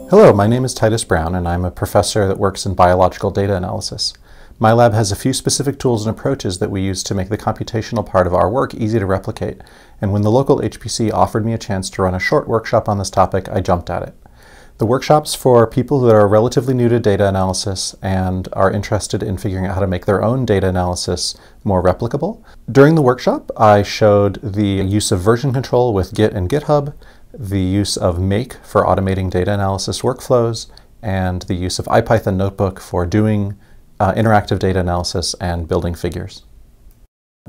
Hello, my name is Titus Brown, and I'm a professor that works in biological data analysis. My lab has a few specific tools and approaches that we use to make the computational part of our work easy to replicate, and when the local HPC offered me a chance to run a short workshop on this topic, I jumped at it. The workshop's for people that are relatively new to data analysis and are interested in figuring out how to make their own data analysis more replicable. During the workshop, I showed the use of version control with Git and GitHub, the use of Make for automating data analysis workflows, and the use of IPython Notebook for doing interactive data analysis and building figures.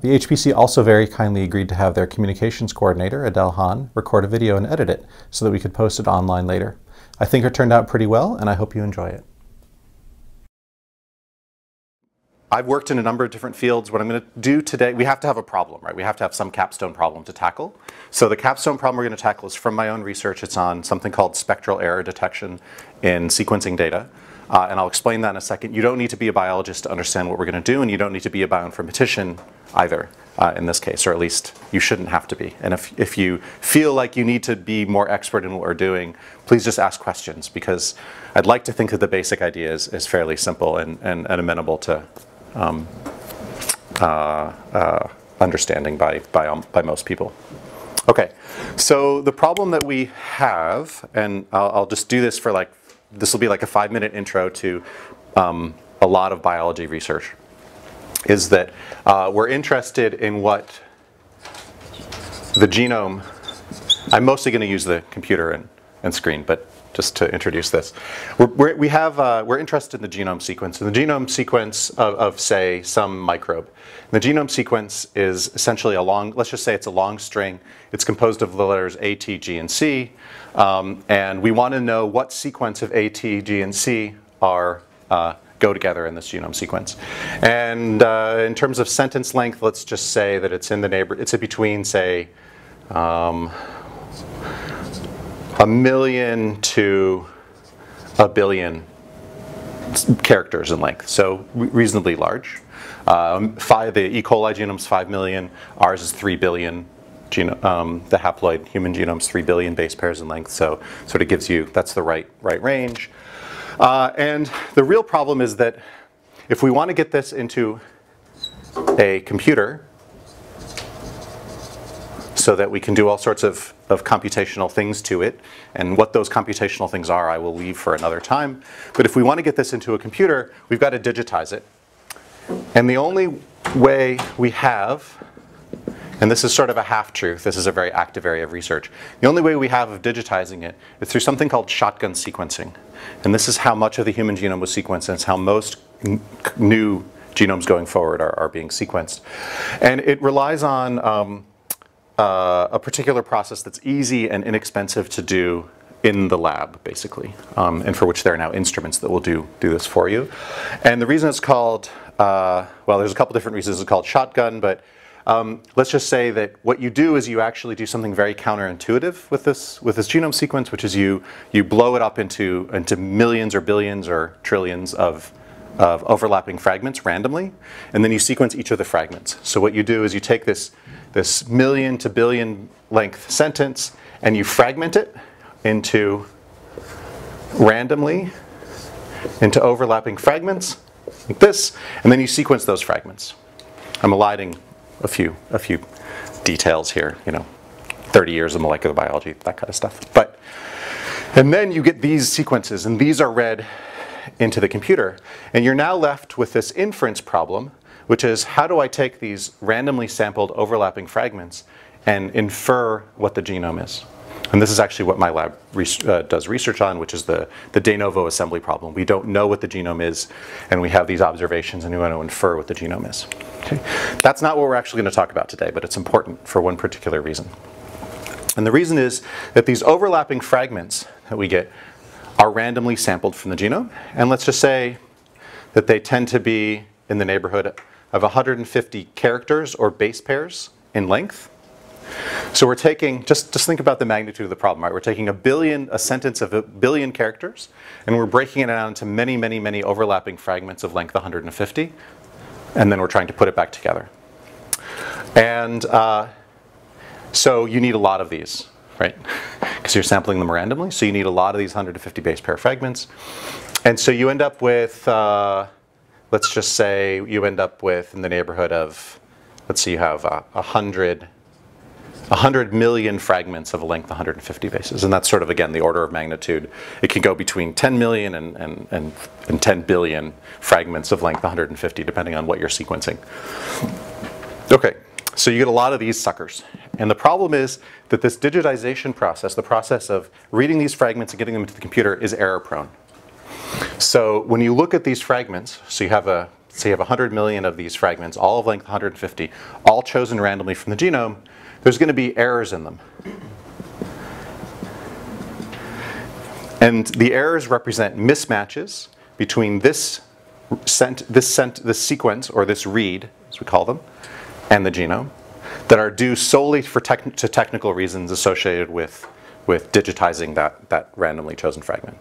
The HPC also very kindly agreed to have their communications coordinator, Adele Hahn, record a video and edit it so that we could post it online later. I think it turned out pretty well, and I hope you enjoy it. I've worked in a number of different fields. What I'm going to do today, we have to have a problem, right? We have to have some capstone problem to tackle. So the capstone problem we're going to tackle is from my own research. It's on something called spectral error detection in sequencing data. And I'll explain that in a second. You don't need to be a biologist to understand what we're going to do, and you don't need to be a bioinformatician either in this case, or at least you shouldn't have to be. And if you feel like you need to be more expert in what we're doing, please just ask questions, because I'd like to think that the basic idea is fairly simple and amenable to understanding by most people. Okay, so the problem that we have, and I'll just do this for this will be like a 5-minute intro to a lot of biology research, is that we're interested in what the genome, I'm mostly going to use the computer and screen, but just to introduce this. We're interested in the genome sequence. And the genome sequence of say, some microbe. And the genome sequence is essentially let's just say it's a long string. It's composed of the letters A, T, G, and C. And we want to know what sequence of A, T, G, and C go together in this genome sequence. And in terms of sentence length, let's just say that it's in the it's between, say, 1 million to 1 billion characters in length, so reasonably large. The E. coli genome's 5 million, ours is 3 billion. The haploid human genome's 3 billion base pairs in length, so sort of gives you, that's the right range. And the real problem is that if we want to get this into a computer so that we can do all sorts of computational things to it, and what those computational things are I will leave for another time. But if we want to get this into a computer, we've got to digitize it. And the only way we have, and this is sort of a half-truth, this is a very active area of research, the only way we have of digitizing it is through something called shotgun sequencing. And this is how much of the human genome was sequenced, and it's how most new genomes going forward are being sequenced. And it relies on a particular process that's easy and inexpensive to do in the lab, basically, and for which there are now instruments that will do this for you. And the reason it's called, well, there's a couple different reasons it's called shotgun, but let's just say that what you do is you actually do something very counterintuitive with this genome sequence, which is you blow it up into millions or billions or trillions of overlapping fragments randomly, and then you sequence each of the fragments. So what you do is you take this million to billion length sentence and you fragment it randomly into overlapping fragments like this, and then you sequence those fragments. I'm eliding a few details here, 30 years of molecular biology, that kind of stuff. And then you get these sequences, and these are read into the computer, and you're now left with this inference problem, which is, how do I take these randomly sampled overlapping fragments and infer what the genome is? And this is actually what my lab does research on, which is the de novo assembly problem. We don't know what the genome is, and we have these observations, and we want to infer what the genome is. Okay? That's not what we're actually going to talk about today, but it's important for one particular reason. And the reason is that these overlapping fragments that we get are randomly sampled from the genome. And let's just say that they tend to be in the neighborhood of 150 characters or base pairs in length. So we're taking, just think about the magnitude of the problem, right? We're taking a sentence of 1 billion characters, and we're breaking it down into many, many, many overlapping fragments of length 150, and then we're trying to put it back together. And so you need a lot of these, right? Because you're sampling them randomly, so you need a lot of these 150 base pair fragments. And so you end up with, let's just say you end up with in the neighborhood of, let's see, you have 100 million fragments of a length 150 bases. And that's sort of, again, the order of magnitude. It can go between 10 million and 10 billion fragments of length 150, depending on what you're sequencing. Okay, so you get a lot of these suckers. And the problem is that this digitization process, the process of reading these fragments and getting them into the computer, is error prone. So when you look at these fragments, so you have say you have 100 million of these fragments, all of length 150, all chosen randomly from the genome, there's going to be errors in them. And the errors represent mismatches between this sequence, or this read, as we call them, and the genome, that are due solely to technical reasons associated with digitizing that randomly chosen fragment.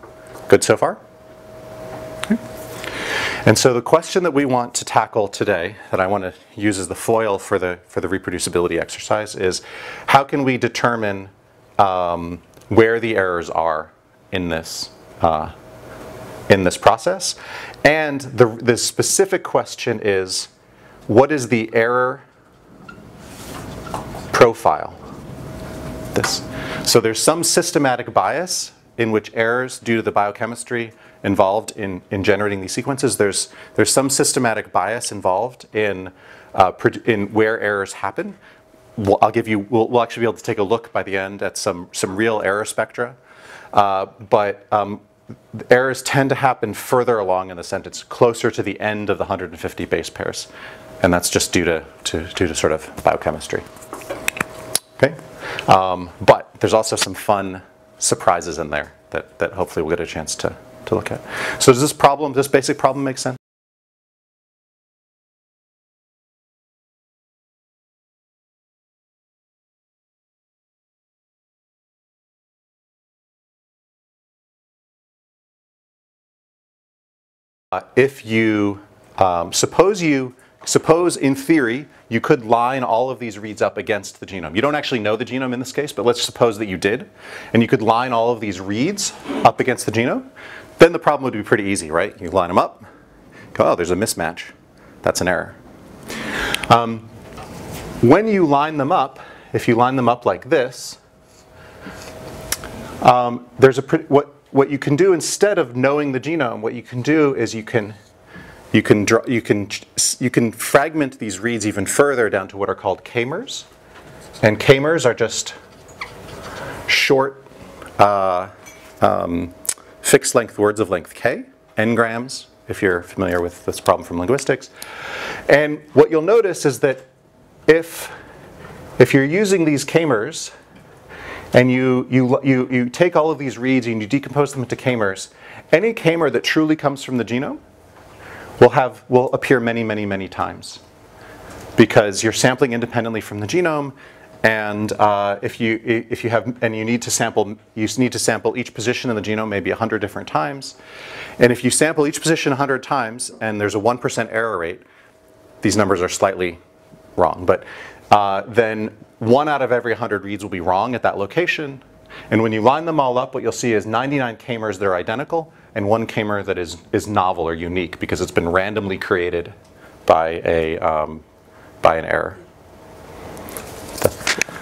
Good so far? Okay. And so the question that we want to tackle today, that I want to use as the foil for the reproducibility exercise, is how can we determine where the errors are in this process? And the specific question is, what is the error profile? So there's some systematic bias in which errors due to the biochemistry involved in generating these sequences. There's some systematic bias involved in where errors happen. We'll actually be able to take a look by the end at some real error spectra. But errors tend to happen further along in the sentence, closer to the end of the 150 base pairs. And that's just due to sort of biochemistry. Okay? But there's also some fun surprises in there that hopefully we'll get a chance to look at. So does this basic problem make sense? If you suppose in theory you could line all of these reads up against the genome. You don't actually know the genome in this case, but let's suppose that you did, and you could line all of these reads up against the genome. Then the problem would be pretty easy, right? You line them up, go, oh, there's a mismatch. That's an error. When you line them up, if you line them up like this, what you can do instead of knowing the genome, what you can do is you can fragment these reads even further down to what are called k-mers. And k-mers are just short fixed length words of length k, n-grams, if you're familiar with this problem from linguistics. And what you'll notice is that if you're using these k-mers, and you take all of these reads and you decompose them into k-mers, any k-mer that truly comes from the genome will appear many, many, many times, because you're sampling independently from the genome, and you need to sample each position in the genome maybe 100 different times, and if you sample each position 100 times and there's a 1% error rate, these numbers are slightly wrong, but then 1 out of every 100 reads will be wrong at that location. And when you line them all up, what you'll see is 99 k-mers that are identical and 1 k-mer that is novel or unique because it's been randomly created by an error.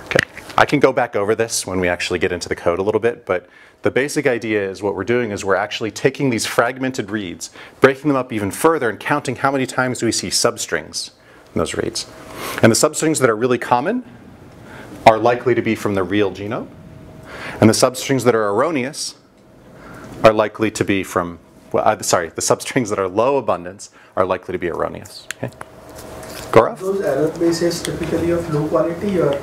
Okay, I can go back over this when we actually get into the code a little bit, but the basic idea is what we're doing is we're actually taking these fragmented reads, breaking them up even further, and counting how many times do we see substrings in those reads. And the substrings that are really common are likely to be from the real genome. And the substrings that are erroneous are likely to be from, the substrings that are low abundance are likely to be erroneous. Okay. Gaurav? Those error bases typically of low quality, or?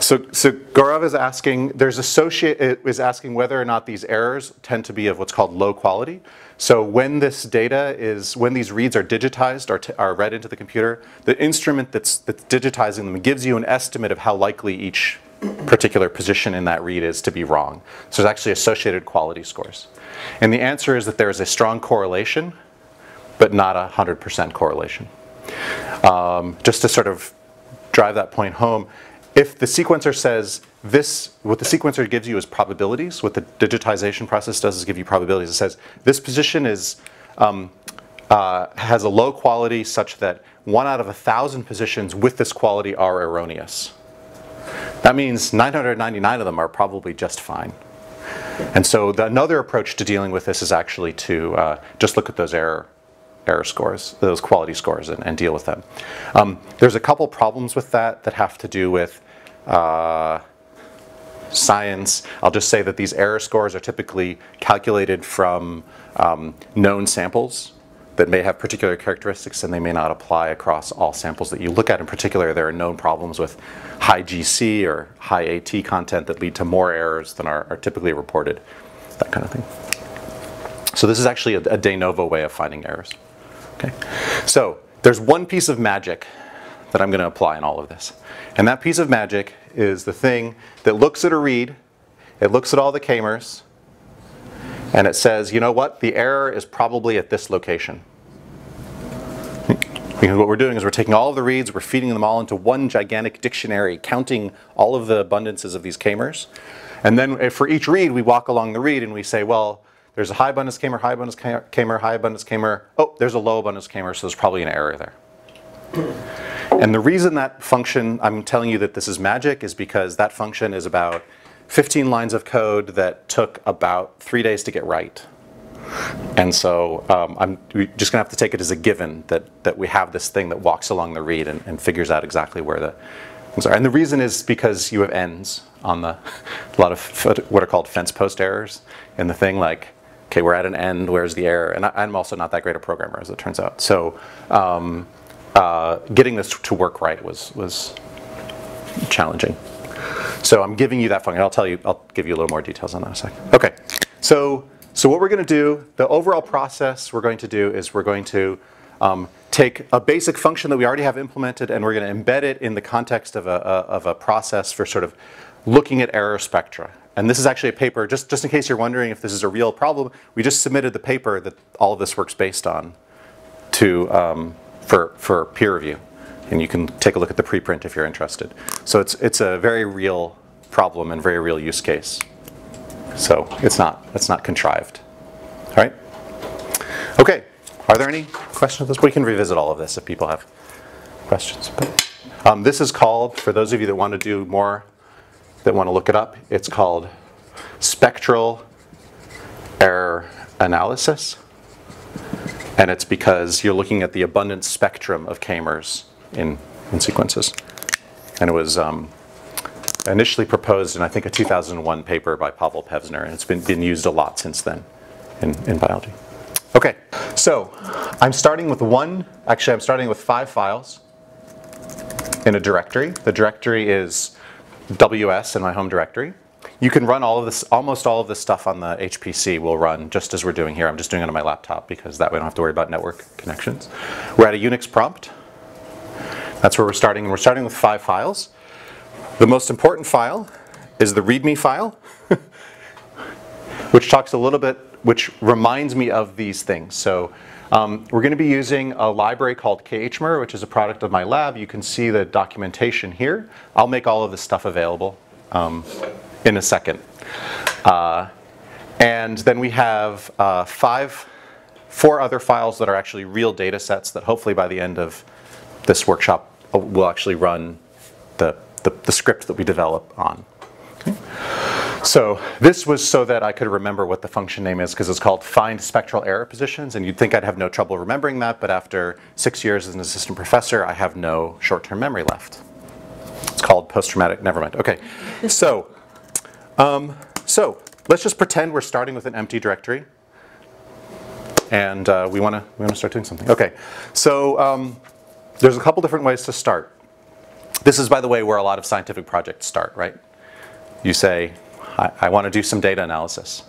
So Gaurav is asking, is asking whether or not these errors tend to be of what's called low quality. So when this data when these reads are digitized or are read into the computer, the instrument that's digitizing them gives you an estimate of how likely each particular position in that read is to be wrong. So there's actually associated quality scores. And the answer is that there is a strong correlation, but not 100% correlation. Just to sort of drive that point home. If the sequencer says this, what the sequencer gives you is probabilities. What the digitization process does is give you probabilities. It says this position is has a low quality such that 1 out of 1,000 positions with this quality are erroneous. That means 999 of them are probably just fine. And so another approach to dealing with this is actually to just look at those error scores, those quality scores, and deal with them. There's a couple problems with that have to do with science. I'll just say that these error scores are typically calculated from known samples that may have particular characteristics, and they may not apply across all samples that you look at. In particular, there are known problems with high GC or high AT content that lead to more errors than are typically reported, that kind of thing. So this is actually a de novo way of finding errors. Okay. So there's one piece of magic that I'm going to apply in all of this. And that piece of magic is the thing that looks at a read, it looks at all the k-mers, and it says, you know what, the error is probably at this location. Because what we're doing is we're taking all of the reads, we're feeding them all into one gigantic dictionary, counting all of the abundances of these k-mers. And then for each read, we walk along the read and we say, well, there's a high abundance k-mer, high abundance k-mer, high abundance k-mer. Oh, there's a low abundance k-mer, so there's probably an error there. And the reason that function, I'm telling you that this is magic, is because that function is about 15 lines of code that took about 3 days to get right. And so we're just going to have to take it as a given that we have this thing that walks along the read and figures out exactly where the things are. And the reason is because you have ends on a lot of what are called fence post errors in the thing, like, okay, we're at an end, where's the error? And I'm also not that great a programmer, as it turns out. So getting this to work right was challenging. So I'm giving you that function. I'll give you a little more details on that in a second. Okay, so what we're going to do, the overall process we're going to do is we're going to take a basic function that we already have implemented, and we're going to embed it in the context of a process for sort of looking at error spectra. And this is actually a paper, just in case you're wondering if this is a real problem, we just submitted the paper that all of this work's based on to, for peer review. And you can take a look at the preprint if you're interested. So it's a very real problem and very real use case. So it's not contrived. All right? Okay. Are there any questions? We can revisit all of this if people have questions. But, this is called, for those of you that want to do more, that want to look it up, it's called Spectral Error Analysis. And it's because you're looking at the abundance spectrum of k-mers in sequences. And it was initially proposed in, I think, a 2001 paper by Pavel Pevsner, and it's been used a lot since then in biology. Okay, so I'm starting with I'm starting with 5 files in a directory. The directory is WS in my home directory. You can run all of this, almost all of this stuff on the HPC will run just as we're doing here. I'm just doing it on my laptop because that way I don't have to worry about network connections. We're at a Unix prompt. That's where we're starting, and we're starting with 5 files. The most important file is the README file, which talks a little bit, which reminds me of these things. So we're going to be using a library called khmer, which is a product of my lab. You can see the documentation here. I'll make all of this stuff available in a second. And then we have 4 other files that are actually real data sets that hopefully by the end of this workshop will actually run the script that we develop on. Okay. So this was so that I could remember what the function name is, because it's called find spectral error positions, and you'd think I'd have no trouble remembering that, but after 6 years as an assistant professor, I have no short-term memory left. It's called post-traumatic, never mind. Okay, so let's just pretend we're starting with an empty directory, and we want to start doing something. Okay, so there's a couple different ways to start. This is, by the way, where a lot of scientific projects start, right? You say, I want to do some data analysis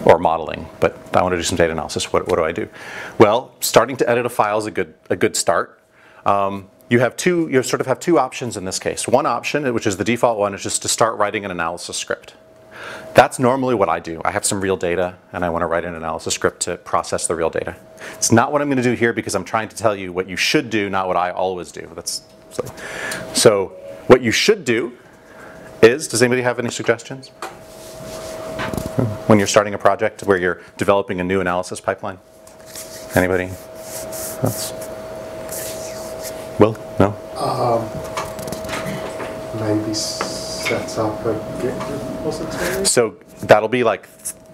or modeling, but I want to do some data analysis. What do I do? Well, starting to edit a file is a good start. You sort of have 2 options in this case. One option, which is the default one, is just to start writing an analysis script. That's normally what I do. I have some real data, and I want to write an analysis script to process the real data. It's not what I'm going to do here because I'm trying to tell you what you should do, not what I always do. So what you should do is, does anybody have any suggestions? When you're starting a project where you're developing a new analysis pipeline? Anybody? Will? No? Maybe set up a Git repository? So that'll be like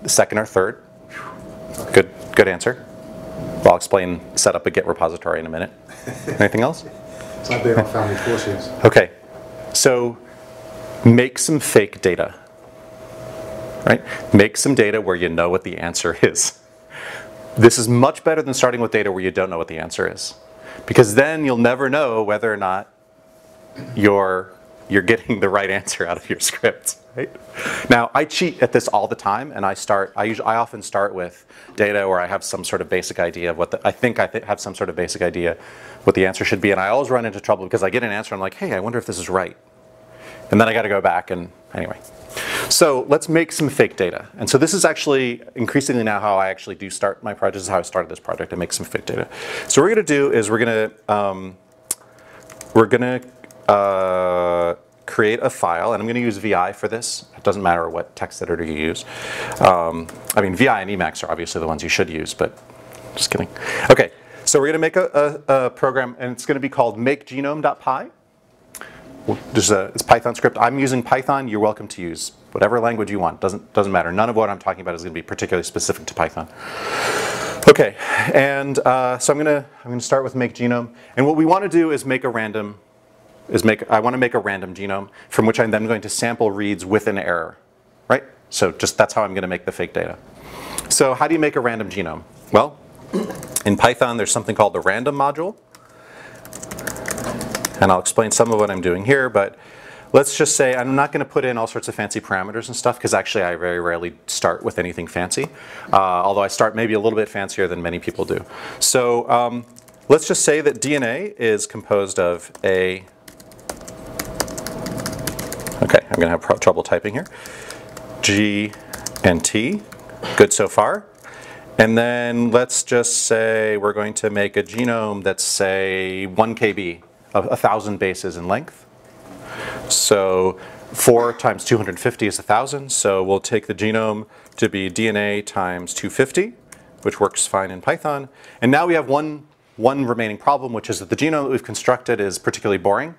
second or third. Good answer. I'll explain set up a Git repository in a minute. Anything else? It's like being on family fortunes. Okay. So make some fake data. Right? Make some data where you know what the answer is. This is much better than starting with data where you don't know what the answer is. Because then you'll never know whether or not you're getting the right answer out of your script. Right? Now, I cheat at this all the time, and I often start with data where I have some sort of basic idea of what I have some sort of basic idea what the answer should be, and I always run into trouble because I get an answer and I'm like, hey, I wonder if this is right. And then I got to go back and anyway. So let's make some fake data. And so this is actually increasingly now how I actually do start my project. This is how I started this project. I make some fake data. So what we're going to do is we're going to create a file, and I'm going to use VI for this. It doesn't matter what text editor you use. I mean, VI and Emacs are obviously the ones you should use, but just kidding. Okay, so we're going to make a program, and it's going to be called makegenome.py. It's a Python script. I'm using Python. You're welcome to use whatever language you want. Doesn't matter. None of what I'm talking about is going to be particularly specific to Python. Okay, and so I'm going to start with make genome, and what we want to do is make a random. I want to make a random genome from which I'm then going to sample reads with an error, right? So that's how I'm going to make the fake data. So how do you make a random genome? Well, in Python there's something called the random module. And I'll explain some of what I'm doing here, but let's just say I'm not going to put in all sorts of fancy parameters and stuff, because actually I very rarely start with anything fancy, although I start maybe a little bit fancier than many people do. So let's just say that DNA is composed of a, okay, I'm going to have trouble typing here, G and T, good so far. And then let's just say we're going to make a genome that's, say, 1 KB. 1,000 bases in length. So 4 times 250 is 1,000. So we'll take the genome to be DNA times 250, which works fine in Python. And now we have one remaining problem, which is that the genome that we've constructed is particularly boring.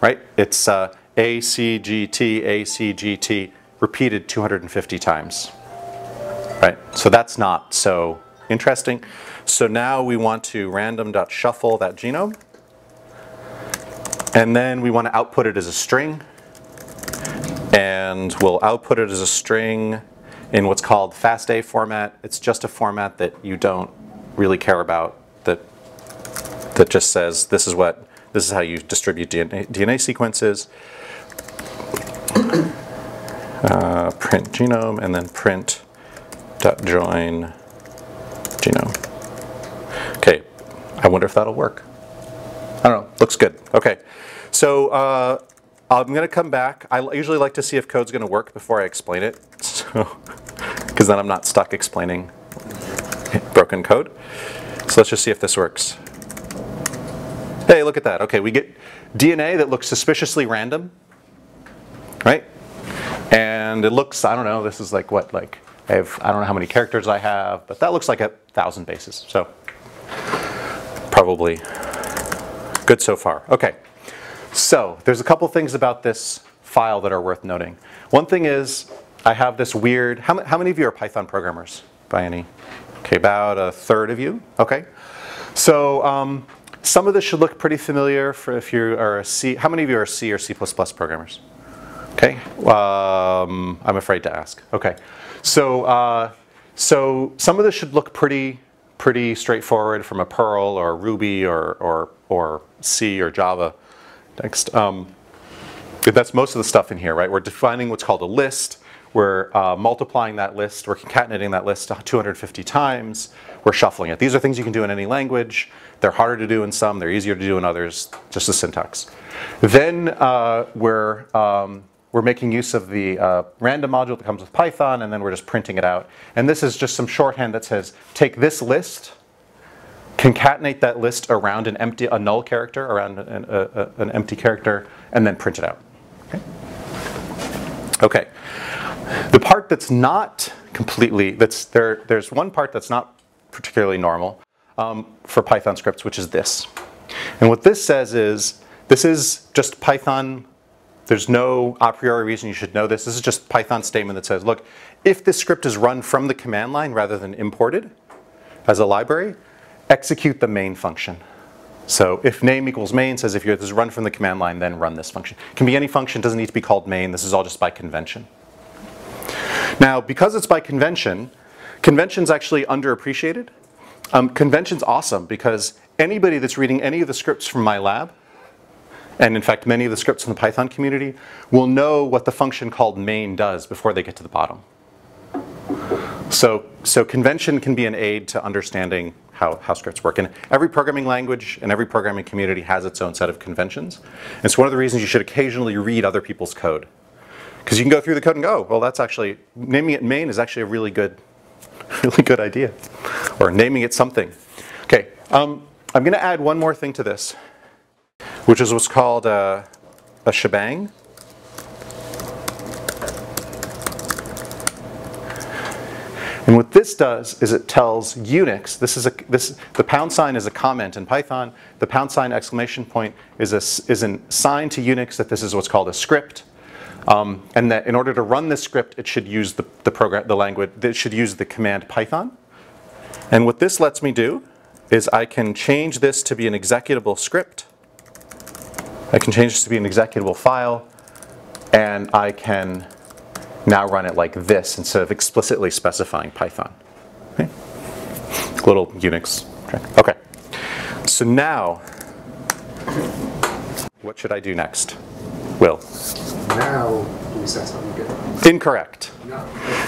Right? It's ACGT, ACGT repeated 250 times. Right? So that's not so interesting. So now we want to random.shuffle that genome. And then we want to output it as a string. And we'll output it as a string in what's called FASTA format. It's just a format that you don't really care about, that just says this is how you distribute DNA sequences. Print genome, and then print.join genome. Okay, I wonder if that'll work. I don't know, looks good. Okay, so I'm going to come back. I usually like to see if code's going to work before I explain it, because then I'm not stuck explaining broken code. So let's just see if this works. Hey, look at that. Okay, we get DNA that looks suspiciously random, right? And it looks, I don't know, this is like what, like, I don't know how many characters I have, but that looks like 1,000 bases. So probably good so far. Okay, so there's a couple things about this file that are worth noting. One thing is I have this weird, how many of you are Python programmers by any? Okay, about a third of you. Okay, so some of this should look pretty familiar for if you are a C. How many of you are C or C++ programmers? Okay, I'm afraid to ask. Okay, so some of this should look pretty straightforward from a Perl or Ruby or C or Java. Next, that's most of the stuff in here, right? We're defining what's called a list. We're multiplying that list. We're concatenating that list 250 times. We're shuffling it. These are things you can do in any language. They're harder to do in some. They're easier to do in others. Just the syntax. Then we're making use of the random module that comes with Python, and then we're just printing it out. And this is just some shorthand that says, take this list concatenate that list around a null character, around an empty character, and then print it out. Okay. The part that's not completely, there's one part that's not particularly normal for Python scripts, which is this. And what this says is, this is just Python. There's no a priori reason you should know this. This is just Python statement that says, look, if this script is run from the command line rather than imported as a library, execute the main function. So if name equals main says if this is run from the command line, then run this function. It can be any function, doesn't need to be called main. This is all just by convention. Now, because it's by convention, convention's actually underappreciated. Convention's awesome because anybody that's reading any of the scripts from my lab, and in fact many of the scripts in the Python community, will know what the function called main does before they get to the bottom. So convention can be an aid to understanding how scripts work. And every programming language and every programming community has its own set of conventions. And it's one of the reasons you should occasionally read other people's code. Because you can go through the code and go, well, that's actually, naming it main is actually a really good idea. Or naming it something. Okay, I'm going to add one more thing to this, which is what's called a shebang. And what this does is it tells Unix, the pound sign is a comment in Python, the pound sign exclamation point is a sign to Unix that this is what's called a script. And that in order to run this script, it should use the language, it should use the command Python. And what this lets me do is I can change this to be an executable script. I can change this to be an executable file, and I can now run it like this instead of explicitly specifying Python. Okay. Little Unix trick. Okay. So now, what should I do next? Will? Now we set something good. Incorrect. No.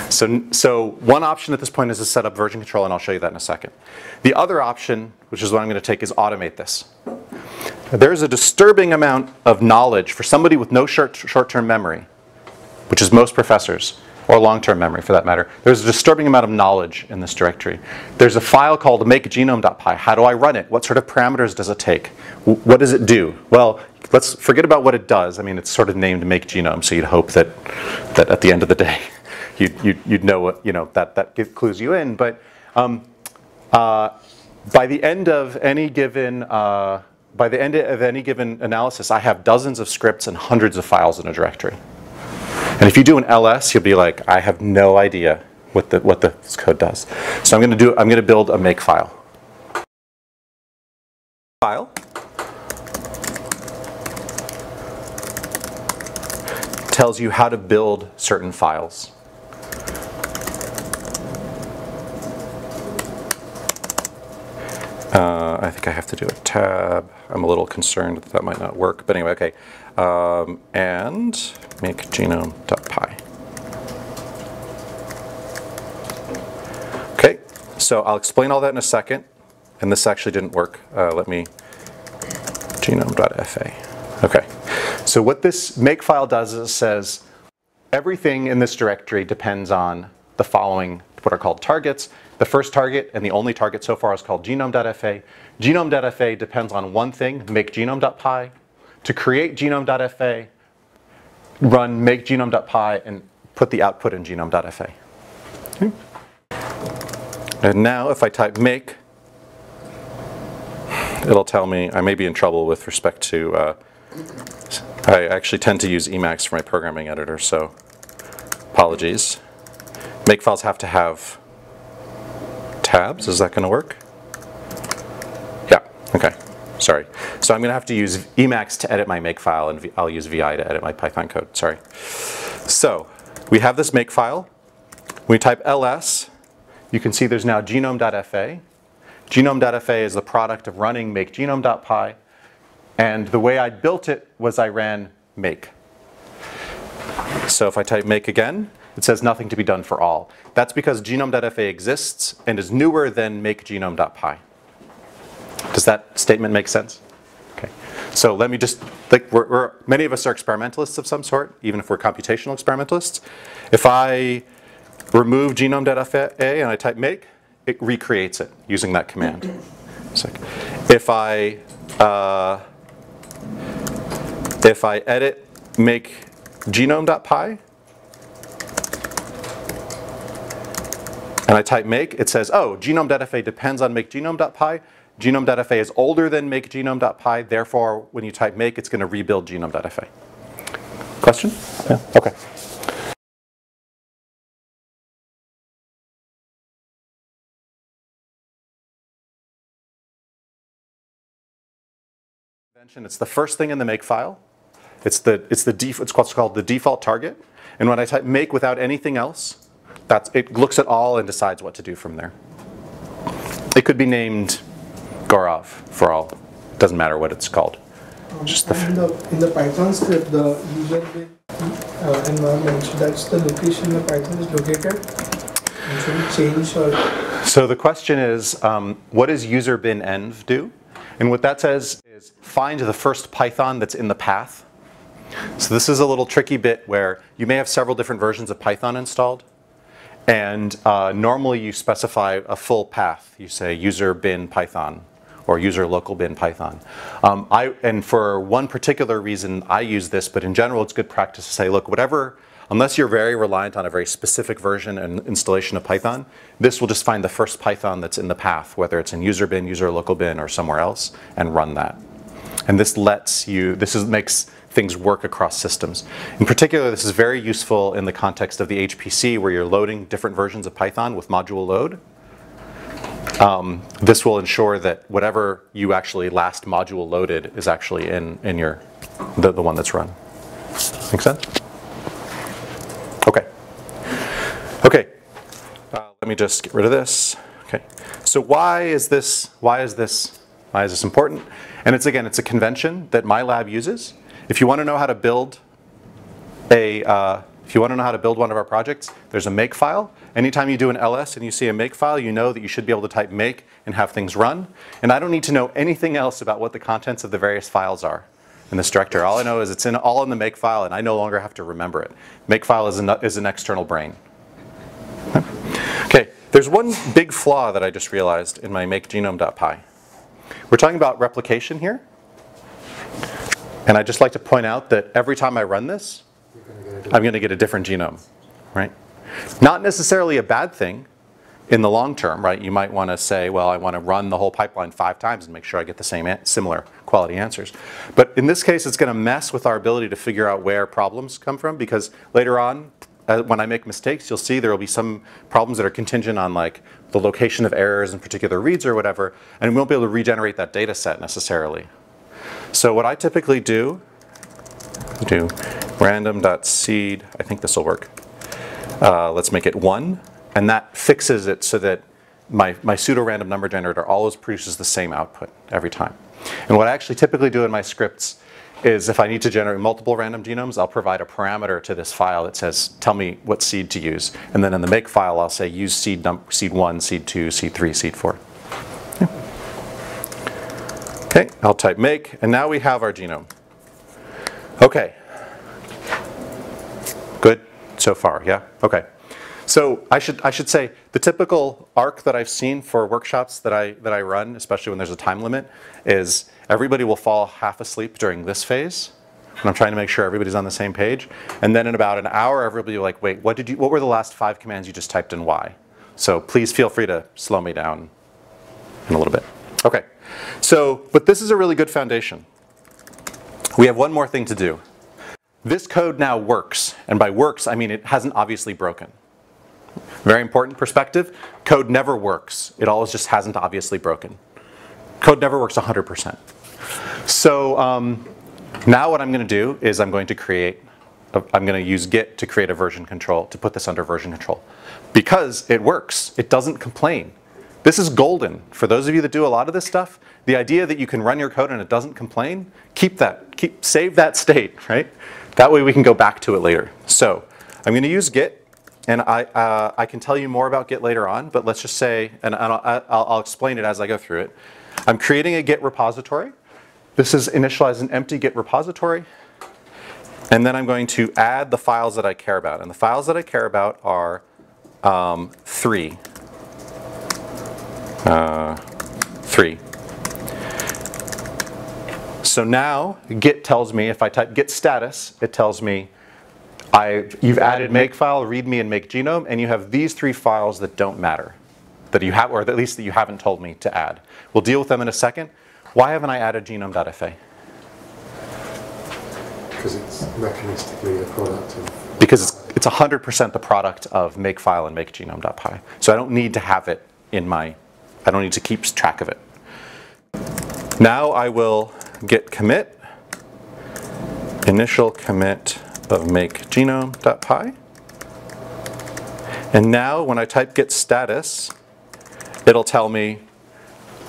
So one option at this point is to set up version control, and I'll show you that in a second. The other option, which is what I'm going to take, is automate this. There's a disturbing amount of knowledge for somebody with no short-term memory, which is most professors, or long-term memory for that matter. There's a disturbing amount of knowledge in this directory. There's a file called makegenome.py. How do I run it? What sort of parameters does it take? What does it do? Well, let's forget about what it does. I mean, it's sort of named make genome, so you'd hope that at the end of the day, you'd know what, that clues you in. But by the end of any given analysis, I have dozens of scripts and hundreds of files in a directory. And if you do an ls, you'll be like, I have no idea what this code does. So I'm going to build a make file. Tells you how to build certain files. I think I have to do a tab. I'm a little concerned that might not work, but anyway, okay. And make genome.py. Okay, so I'll explain all that in a second. And this actually didn't work. Let me genome.fa. Okay, so what this make file does is it says everything in this directory depends on the following, what are called targets. The first target and the only target so far is called genome.fa. Genome.fa depends on one thing, make genome.py. To create genome.fa, run make genome.py and put the output in genome.fa. Okay. And now if I type make, it'll tell me I may be in trouble with respect to, I actually tend to use Emacs for my programming editor, so apologies. Make files have to have tabs. Is that going to work? Yeah, okay, sorry. So I'm going to have to use Emacs to edit my make file, and I'll use VI to edit my Python code, sorry. So we have this make file. When we type ls, you can see there's now genome.fa. Genome.fa is the product of running make genome.py, and the way I built it was I ran make. So if I type make again, it says nothing to be done for all. That's because genome.fa exists and is newer than make genome.py. Does that statement make sense? Okay. So let me just, many of us are experimentalists of some sort, even if we're computational experimentalists. If I remove genome.fa and I type make, it recreates it using that command. if I edit make genome.py and I type make, it says, oh, genome.fa depends on make genome.py. Genome.fa is older than make genome.py, therefore when you type make, it's going to rebuild genome.fa. Question? Yeah. Okay. It's the first thing in the make file. It's what's called the default target. And when I type make without anything else, it looks at all and decides what to do from there. It could be named Gaurav for all. It doesn't matter what it's called. Just in the Python script, the user bin environment, so that's the location the Python is located. And should it change or? So the question is, what does user bin env do? And what that says is find the first Python that's in the path. So this is a little tricky bit where you may have several different versions of Python installed. And normally you specify a full path. You say user bin Python or user local bin Python. And for one particular reason, I use this, but in general, it's good practice to say, look, whatever, unless you're very reliant on a very specific version and installation of Python, this will just find the first Python that's in the path, whether it's in user bin, user local bin, or somewhere else, and run that. And this makes things work across systems. In particular, this is very useful in the context of the HPC, where you're loading different versions of Python with module load. This will ensure that whatever you actually last module loaded is actually in the one that's run. Make sense? Okay. Okay. Let me just get rid of this. Okay. So why is this important? And it's a convention that my lab uses. If you want to know how to build one of our projects, there's a make file. Anytime you do an ls and you see a make file, you know that you should be able to type make and have things run. And I don't need to know anything else about what the contents of the various files are in this directory. All I know is it's all in the make file, and I no longer have to remember it. Make file is an external brain. Okay, there's one big flaw that I just realized in my make genome.py. We're talking about replication here. And I'd just like to point out that every time I run this, I'm going to get a different genome, right? Not necessarily a bad thing in the long term, right? You might want to say, well, I want to run the whole pipeline 5 times and make sure I get the same similar quality answers. But in this case, it's going to mess with our ability to figure out where problems come from, because later on, when I make mistakes, you'll see there will be some problems that are contingent on like the location of errors in particular reads or whatever, and we won't be able to regenerate that data set necessarily. So what I typically do random.seed, I think this will work. Let's make it 1, and that fixes it so that my pseudo-random number generator always produces the same output every time. And what I actually typically do in my scripts is if I need to generate multiple random genomes, I'll provide a parameter to this file that says, tell me what seed to use. And then in the make file, I'll say use seed 1, seed 2, seed 3, seed 4. Okay, I'll type make, and now we have our genome. Okay. Good so far, yeah? Okay. So I should say the typical arc that I've seen for workshops that I run, especially when there's a time limit, is everybody will fall half asleep during this phase. And I'm trying to make sure everybody's on the same page. And then in about an hour, everybody will be like, wait, what were the last 5 commands you just typed in Y? So please feel free to slow me down in a little bit. Okay. So, but this is a really good foundation. We have one more thing to do. This code now works, and by works, I mean it hasn't obviously broken. Very important perspective, code never works. It always just hasn't obviously broken. Code never works 100%. So now what I'm going to do is I'm going to use Git to create a version control, to put this under version control. Because it works, it doesn't complain. This is golden. For those of you that do a lot of this stuff, the idea that you can run your code and it doesn't complain, save that state, right? That way we can go back to it later. So I'm going to use Git, and I can tell you more about Git later on, but let's just say, and I'll explain it as I go through it. I'm creating a Git repository. This is initialized an empty Git repository. And then I'm going to add the files that I care about. And the files that I care about are 3. So now Git tells me, if I type git status, it tells me you've added makefile, readme, and makegenome, and you have these 3 files that don't matter, that you have, or at least that you haven't told me to add. We'll deal with them in a second. Why haven't I added genome.fa? Because it's mechanistically the product of... Because it's 100% the product of makefile and makegenome.py. So I don't need to have it in my, I don't need to keep track of it. Now I will git commit, initial commit of makegenome.py. And now when I type git status, it'll tell me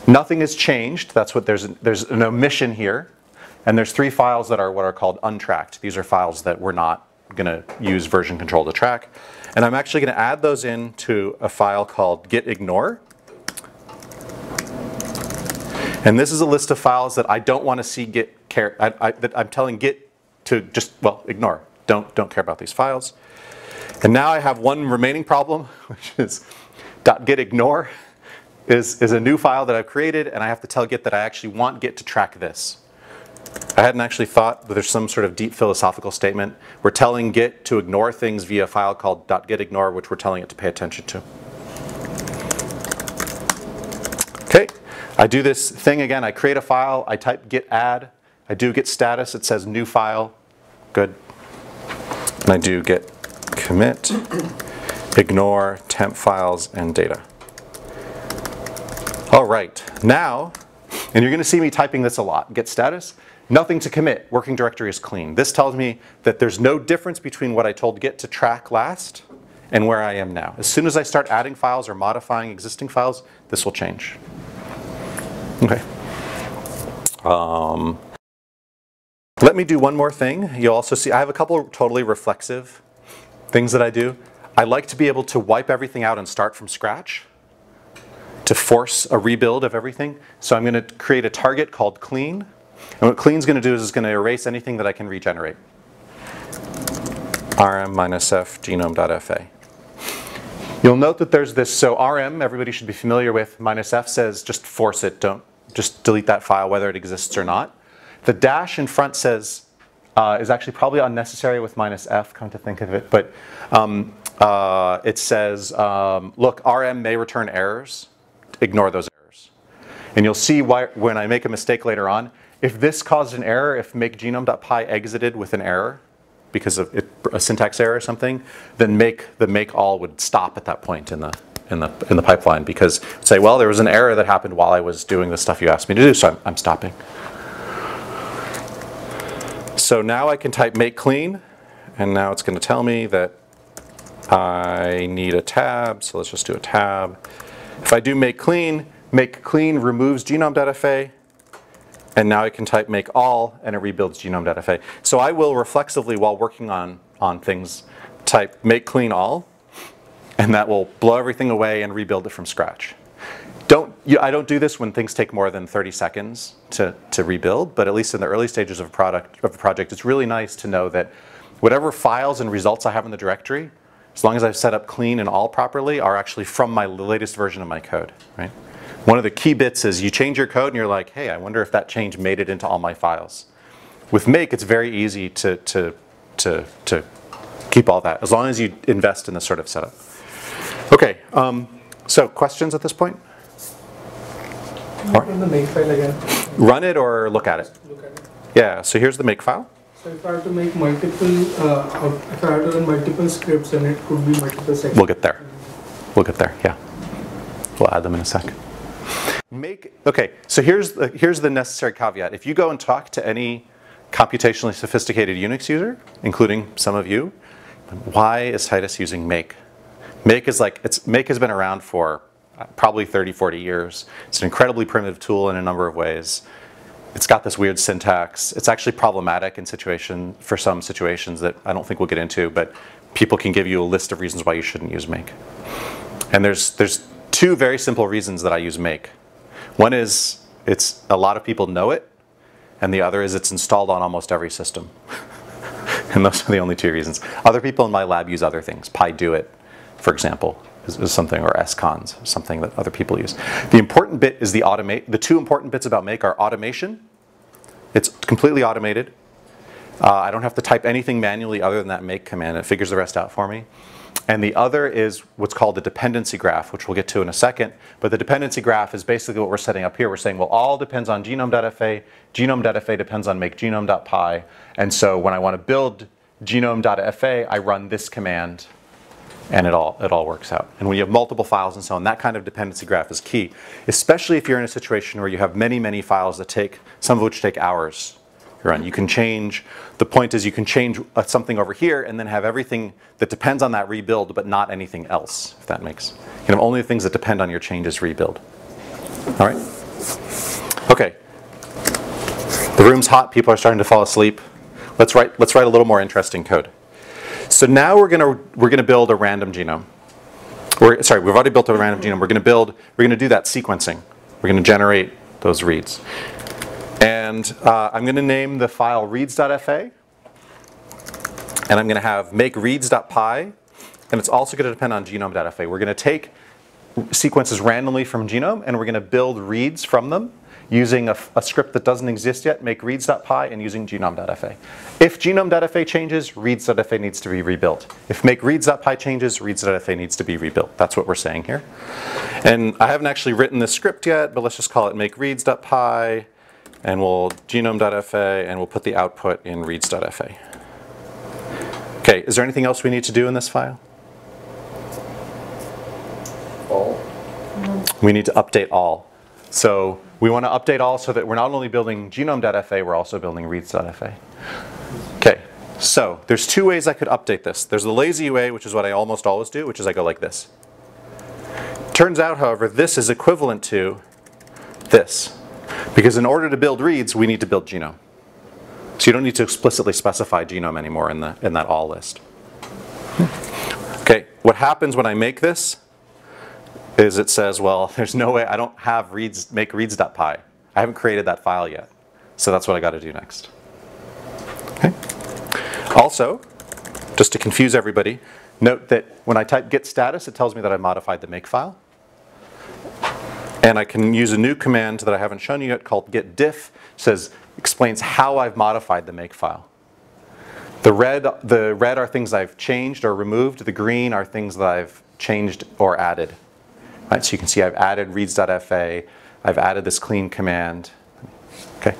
nothing has changed. That's what there's an omission here. And there's 3 files that are what are called untracked. These are files that we're not going to use version control to track. And I'm actually going to add those into a file called gitignore. And this is a list of files that I don't want to see Git care. That I'm telling Git to just, well, ignore. Don't care about these files. And now I have one remaining problem, which is .gitignore is a new file that I've created, and I have to tell Git that I actually want Git to track this. I hadn't actually thought that there's some sort of deep philosophical statement. We're telling Git to ignore things via a file called .gitignore, which we're telling it to pay attention to. Okay, I do this thing again. I create a file. I type git add. I do git status. It says new file. Good. And I do git commit, ignore temp files and data. All right, now, and you're going to see me typing this a lot. Git status. Nothing to commit, working directory is clean. This tells me that there's no difference between what I told Git to track last and where I am now. As soon as I start adding files or modifying existing files, this will change. Okay. Let me do one more thing. You'll also see I have a couple of totally reflexive things that I do. I like to be able to wipe everything out and start from scratch to force a rebuild of everything. So I'm going to create a target called clean. And what clean's going to do is it's going to erase anything that I can regenerate. rm-f genome.fa. You'll note that there's this, so rm, everybody should be familiar with, -f says just force it, don't just delete that file whether it exists or not. The dash in front says, is actually probably unnecessary with -f, come to think of it, but it says, look, rm may return errors, ignore those errors. And you'll see why, when I make a mistake later on, if this caused an error, if makegenome.py exited with an error, because of a syntax error or something, then the make all would stop at that point in the pipeline, because it'd say, well, there was an error that happened while I was doing the stuff you asked me to do, so I'm stopping. So now I can type make clean, and now it's going to tell me that I need a tab, so let's just do a tab. If I do make clean removes genome.fa, and now I can type make all, and it rebuilds genome.fa. So I will reflexively, while working on things, type make clean all, and that will blow everything away and rebuild it from scratch. I don't do this when things take more than 30 seconds to rebuild, but at least in the early stages of a project, it's really nice to know that whatever files and results I have in the directory, as long as I've set up clean and all properly, are actually from my latest version of my code, right? One of the key bits is you change your code and you're like, hey, I wonder if that change made it into all my files. With make, it's very easy to keep all that, as long as you invest in this sort of setup. Okay, so questions at this point? Run the make file again. Run it or look at it? Look at it. Yeah, so here's the make file. So if I have to make multiple, if I have to run multiple scripts, then it could be multiple sections. We'll get there. We'll get there, yeah. We'll add them in a sec. Okay, so here's the necessary caveat. If you go and talk to any computationally sophisticated Unix user, including some of you, why is Titus using make? Make has been around for probably 30, 40 years. It's an incredibly primitive tool in a number of ways. It's got this weird syntax. It's actually problematic for some situations that I don't think we'll get into, but people can give you a list of reasons why you shouldn't use make. And there's 2 very simple reasons that I use make. One is a lot of people know it, and the other is it's installed on almost every system. And those are the only 2 reasons. Other people in my lab use other things. PyDoIt, for example, is something, or scons, something that other people use. The important bit is the 2 important bits about make are automation It's completely automated. I don't have to type anything manually other than that make command. It figures the rest out for me. And the other is what's called the dependency graph, which we'll get to in a second. But the dependency graph is basically what we're setting up here. We're saying, well, all depends on genome.fa. Genome.fa depends on make genome.py. And so when I want to build genome.fa, I run this command, and it all works out. And when you have multiple files and so on, that kind of dependency graph is key, especially if you're in a situation where you have many, many files that take, some of which take hours to run. You can change, the point is you can change something over here and then have everything that depends on that rebuild, but not anything else, if that makes. You can have only the things that depend on your changes rebuild. All right? Okay. The room's hot, people are starting to fall asleep. Let's write a little more interesting code. So now we're gonna build a random genome. Sorry, we've already built a random genome. We're gonna do that sequencing. We're gonna generate those reads. And I'm gonna name the file reads.fa. And I'm gonna have make reads.py. And it's also gonna depend on genome.fa. We're gonna take sequences randomly from genome and we're gonna build reads from them using a script that doesn't exist yet, make reads.py, and using genome.fa. If genome.fa changes, reads.fa needs to be rebuilt. If make reads.py changes, reads.fa needs to be rebuilt. That's what we're saying here. And I haven't actually written this script yet, but let's just call it make reads.py, and we'll genome.fa, and we'll put the output in reads.fa. Okay, is there anything else we need to do in this file? All. We need to update all. So we want to update all so that we're not only building genome.fa, we're also building reads.fa. Okay, so there's two ways I could update this. There's the lazy way, which is what I almost always do, which is I go like this. Turns out, however, this is equivalent to this. Because in order to build reads, we need to build genome. So you don't need to explicitly specify genome anymore in that all list. Okay, what happens when I make this is it says, well, there's no way, I don't have make reads.py. I haven't created that file yet. So that's what I got to do next. Okay. Also, just to confuse everybody, note that when I type git status, it tells me that I modified the make file. And I can use a new command that I haven't shown you yet called git diff. Explains how I've modified the make file. The red are things I've changed or removed. The green are things that I've changed or added. Right, so you can see I've added reads.fa. I've added this clean command. Okay.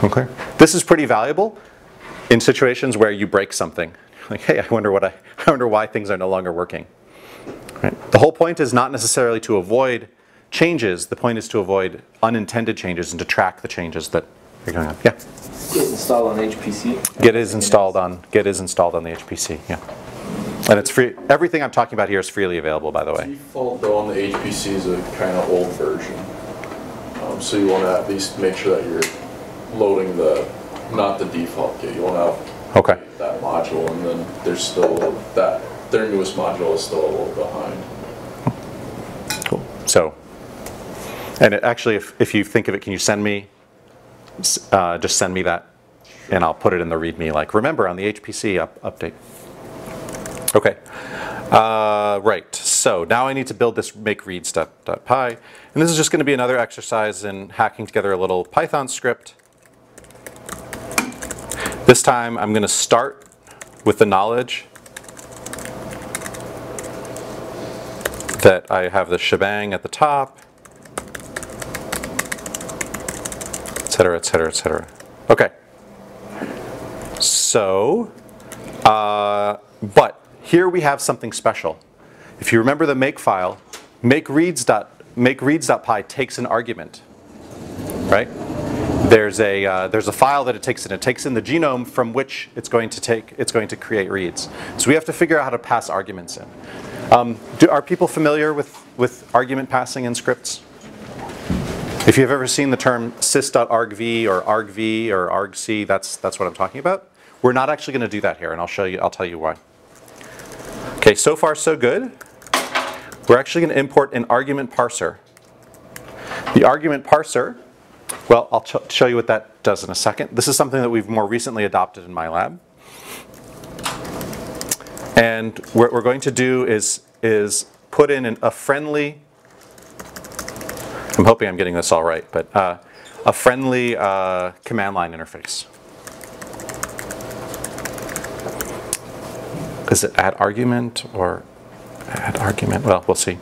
Okay. This is pretty valuable in situations where you break something. Like, hey, I wonder why things are no longer working. Right? The whole point is not necessarily to avoid changes. The point is to avoid unintended changes and to track the changes that are going on. Yeah. Git installed on HPC. Git is installed on the HPC. Yeah. And it's free. Everything I'm talking about here is freely available, by the way. Default though on the HPC is a kind of old version. So you want to at least make sure that you're loading not the default Git. You want to have that module, and then there's still their newest module is still a little behind. Cool. So, and actually, if you think of it, can you send me, just send me that, and I'll put it in the README, like, remember on the HPC update. Okay, right, so now I need to build this make reads.py, and this is just going to be another exercise in hacking together a little Python script. This time I'm going to start with the knowledge that I have the shebang at the top, etc., etc., etc. Okay, so, but here we have something special. If you remember the make file, make reads.py takes an argument, right? There's a file that it takes in. It takes in the genome from which it's going to create reads. So we have to figure out how to pass arguments in. Are people familiar with argument passing in scripts? If you've ever seen the term sys.argv or argv or argc, that's what I'm talking about. We're not actually going to do that here, and I'll tell you why. Okay, so far so good. We're actually going to import an argument parser. The argument parser, well, I'll show you what that does in a second. This is something that we've more recently adopted in my lab. And what we're going to do is put in a friendly, I'm hoping I'm getting this all right, but a friendly command line interface. Is it add argument or add argument? Well, we'll see.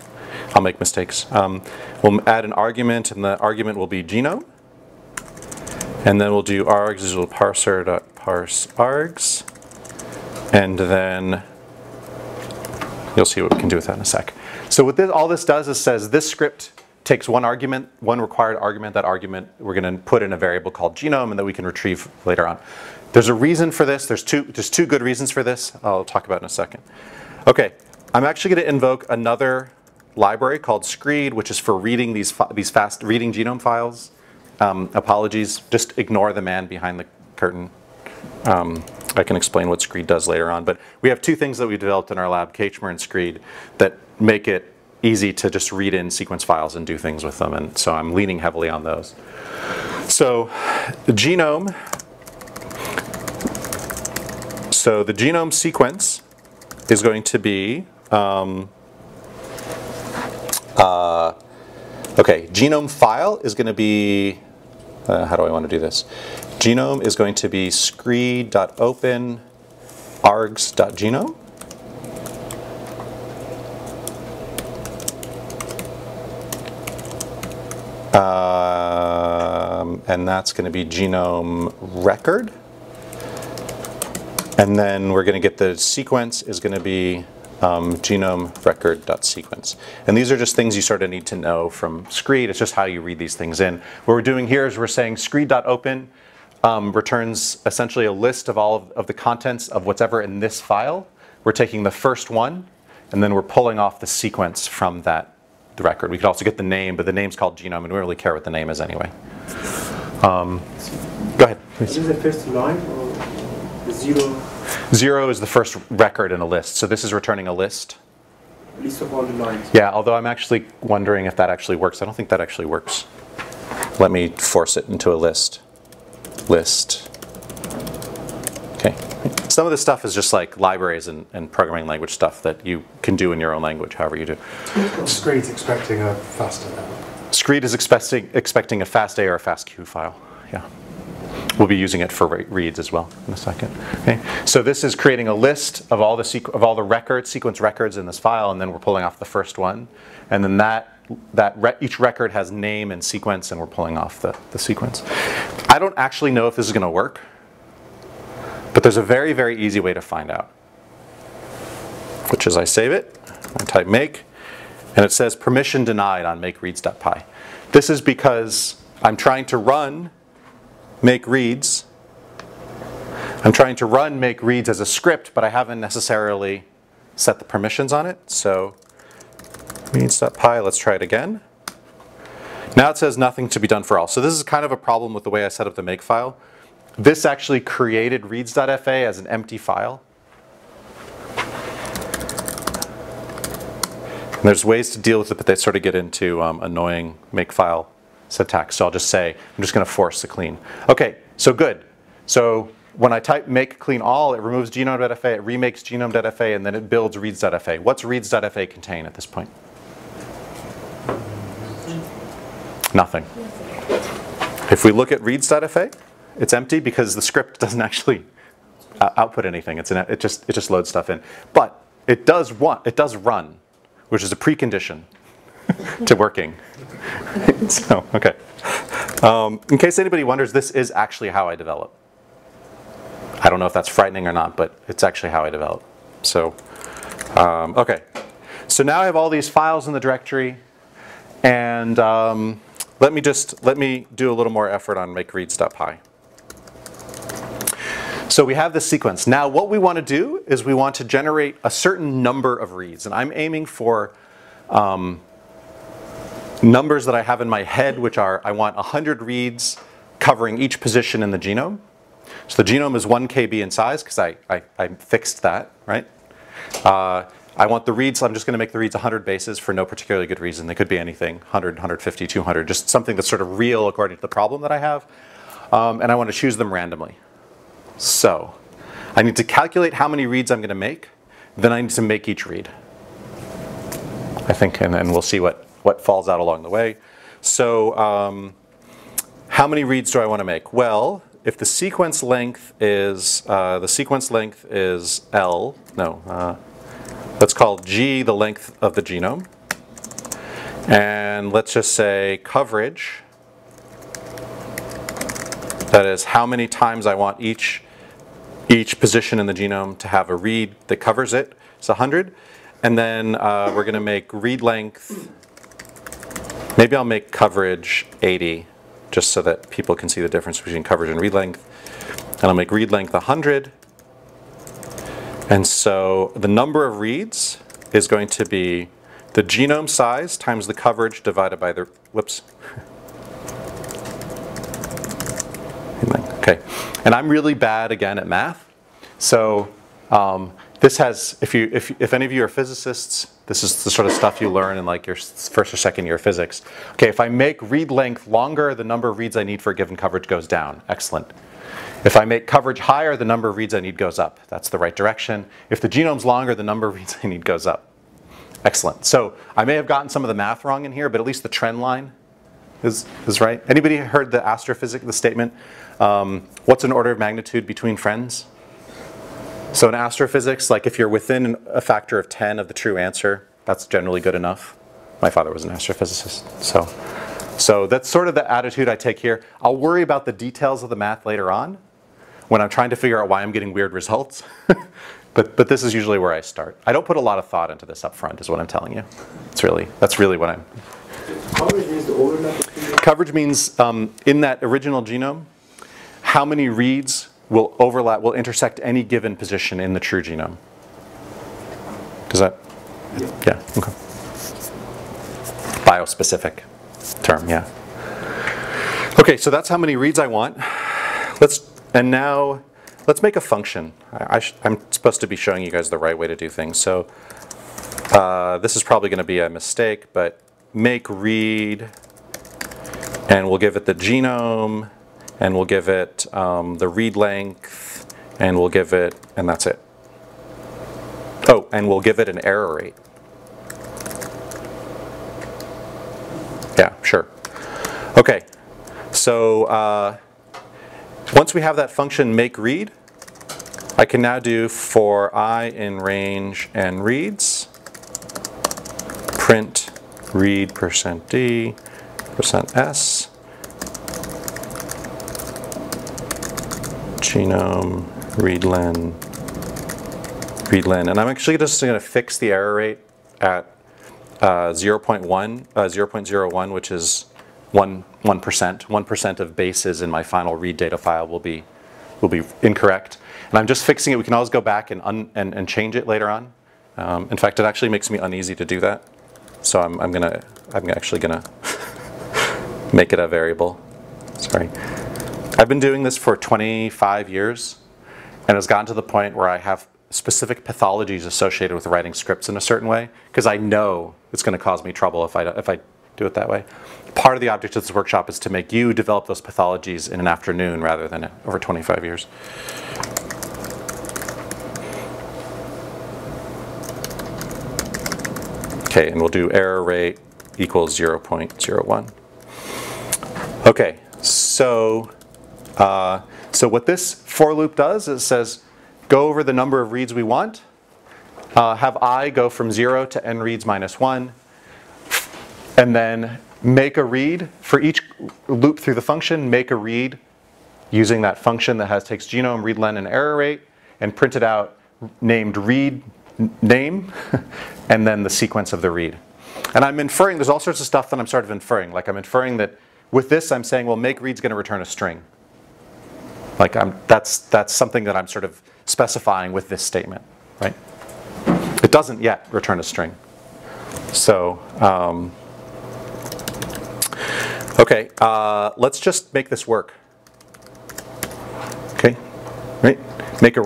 I'll make mistakes. We'll add an argument, and the argument will be genome. And then we'll do args is little parser.parse args. And then you'll see what we can do with that in a sec. So what all this does is says this script takes one argument, one required argument. That argument we're going to put in a variable called genome, and that we can retrieve later on. There's a reason for this. There's two good reasons for this. I'll talk about in a second. Okay, I'm actually going to invoke another library called screed, which is for reading these fast reading genome files. Apologies, just ignore the man behind the curtain. I can explain what screed does later on, but we have two things that we developed in our lab, Kachmer and screed, that make it easy to just read in sequence files and do things with them, and so I'm leaning heavily on those. So the genome sequence is going to be okay, genome file is going to be, how do I want to do this? Genome is going to be screed.open args.genome. And that's going to be genome record. And then we're going to get the sequence is going to be genome record.sequence. And these are just things you sort of need to know from screed. It's just how you read these things in. What we're doing here is we're saying screed.open returns essentially a list of all of the contents of whatever in this file. We're taking the first one, and then we're pulling off the sequence from the record. We could also get the name, but the name's called genome, and we don't really care what the name is anyway. Go ahead, please. Is it the first line or the 0? 0 is the first record in a list. So this is returning a list. List of all the lines. Yeah, although I'm actually wondering if that actually works. I don't think that actually works. Let me force it into a list. List. Okay. Some of this stuff is just like libraries and programming language stuff that you can do in your own language, however you do. Screed's expecting a faster now. Screed is expecting a fast A or a fast Q file. Yeah. We'll be using it for reads as well in a second. Okay. So this is creating a list of all the sequence records in this file, and then we're pulling off the first one, and then each record has name and sequence, and we're pulling off the sequence. I don't actually know if this is going to work, but there's a very, very easy way to find out, which is I save it, I type make, and it says permission denied on makereads.py. This is because I'm trying to run make reads. I'm trying to run make reads as a script, but I haven't necessarily set the permissions on it. So reads.py, let's try it again. Now it says nothing to be done for all. So this is kind of a problem with the way I set up the make file. This actually created reads.fa as an empty file. And there's ways to deal with it, but they sort of get into annoying make file syntax. So I'll just say, I'm just going to force the clean. Okay, so good. So when I type make clean all, it removes genome.fa, it remakes genome.fa, and then it builds reads.fa. What's reads.fa contain at this point? Nothing. If we look at reads.fa, it's empty because the script doesn't actually output anything. It just loads stuff in. But it does run, which is a precondition to working. So, okay. In case anybody wonders, this is actually how I develop. I don't know if that's frightening or not, but it's actually how I develop. So, okay. So now I have all these files in the directory, and let me do a little more effort on makereads.py. So we have this sequence. Now what we want to do is we want to generate a certain number of reads, and I'm aiming for numbers that I have in my head, which are, I want 100 reads covering each position in the genome. So the genome is 1 KB in size, because I fixed that, right? I want the reads, I'm just going to make the reads 100 bases for no particularly good reason. They could be anything, 100, 150, 200, just something that's sort of real according to the problem that I have. And I want to choose them randomly. So I need to calculate how many reads I'm going to make. Then I need to make each read, I think, and then we'll see what falls out along the way. So how many reads do I want to make? Well, if the sequence length is L, no, let's call G the length of the genome. And let's just say coverage, that is how many times I want each position in the genome to have a read that covers it. It's 100. And then we're going to make read length, maybe I'll make coverage 80, just so that people can see the difference between coverage and read length. And I'll make read length 100. And so the number of reads is going to be the genome size times the coverage divided by the, whoops. Okay, and I'm really bad again at math. So this has, if any of you are physicists, this is the sort of stuff you learn in like your first or second year of physics. Okay, if I make read length longer, the number of reads I need for a given coverage goes down. Excellent. If I make coverage higher, the number of reads I need goes up. That's the right direction. If the genome's longer, the number of reads I need goes up. Excellent. So I may have gotten some of the math wrong in here, but at least the trend line is right. Anybody heard the astrophysics, the statement, what's an order of magnitude between friends? So in astrophysics, like if you're within a factor of 10 of the true answer, that's generally good enough. My father was an astrophysicist. So that's sort of the attitude I take here. I'll worry about the details of the math later on when I'm trying to figure out why I'm getting weird results. But this is usually where I start. I don't put a lot of thought into this up front, is what I'm telling you. That's really what I'm... Coverage means the overlap. Coverage means in that original genome, how many reads will intersect any given position in the true genome. Does that? Yeah. Okay. Biospecific term. Yeah. Okay, so that's how many reads I want. Now let's make a function. I'm supposed to be showing you guys the right way to do things. So this is probably going to be a mistake, but make read, and we'll give it the genome, and we'll give it the read length, and we'll give it, and that's it. Oh, and we'll give it an error rate. Yeah, sure. Okay, so once we have that function make read, I can now do for I in range and reads, print read %d, %s, genome, readlen, and I'm actually just going to fix the error rate at 0.01, which is 1%. 1% of bases in my final read data file will be incorrect, and I'm just fixing it. We can always go back and change it later on. In fact, it actually makes me uneasy to do that, so I'm actually gonna make it a variable. Sorry. I've been doing this for 25 years, and it's gotten to the point where I have specific pathologies associated with writing scripts in a certain way, because I know it's going to cause me trouble if I do it that way. Part of the object of this workshop is to make you develop those pathologies in an afternoon rather than over 25 years. Okay, and we'll do error rate equals 0.01. Okay, so what this for loop does is it says, go over the number of reads we want, have I go from 0 to n reads minus 1, and then make a read for each loop through the function, make a read using that function that takes genome, readlen, and error rate, and print it out named read name, and then the sequence of the read. And I'm inferring, there's all sorts of stuff that I'm sort of inferring. Like I'm inferring that with this I'm saying, well, make read's going to return a string. Like that's something that I'm sort of specifying with this statement, right? It doesn't yet return a string. So, okay, let's just make this work. Okay, right? Make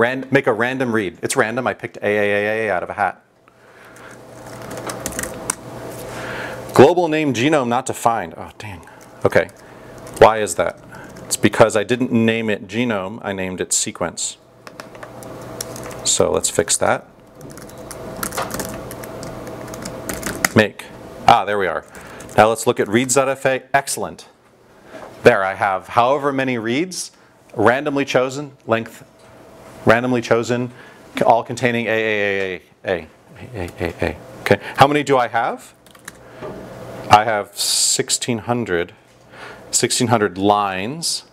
a random read. It's random. I picked AAAA out of a hat. Global name genome not defined. Oh, dang. Okay, why is that? It's because I didn't name it genome. I named it sequence. So let's fix that. Make. Ah, there we are. Now let's look at reads.fa. Excellent. there I have however many reads, randomly chosen, length, randomly chosen, all containing A. Okay, how many do I have? I have 1,600 lines,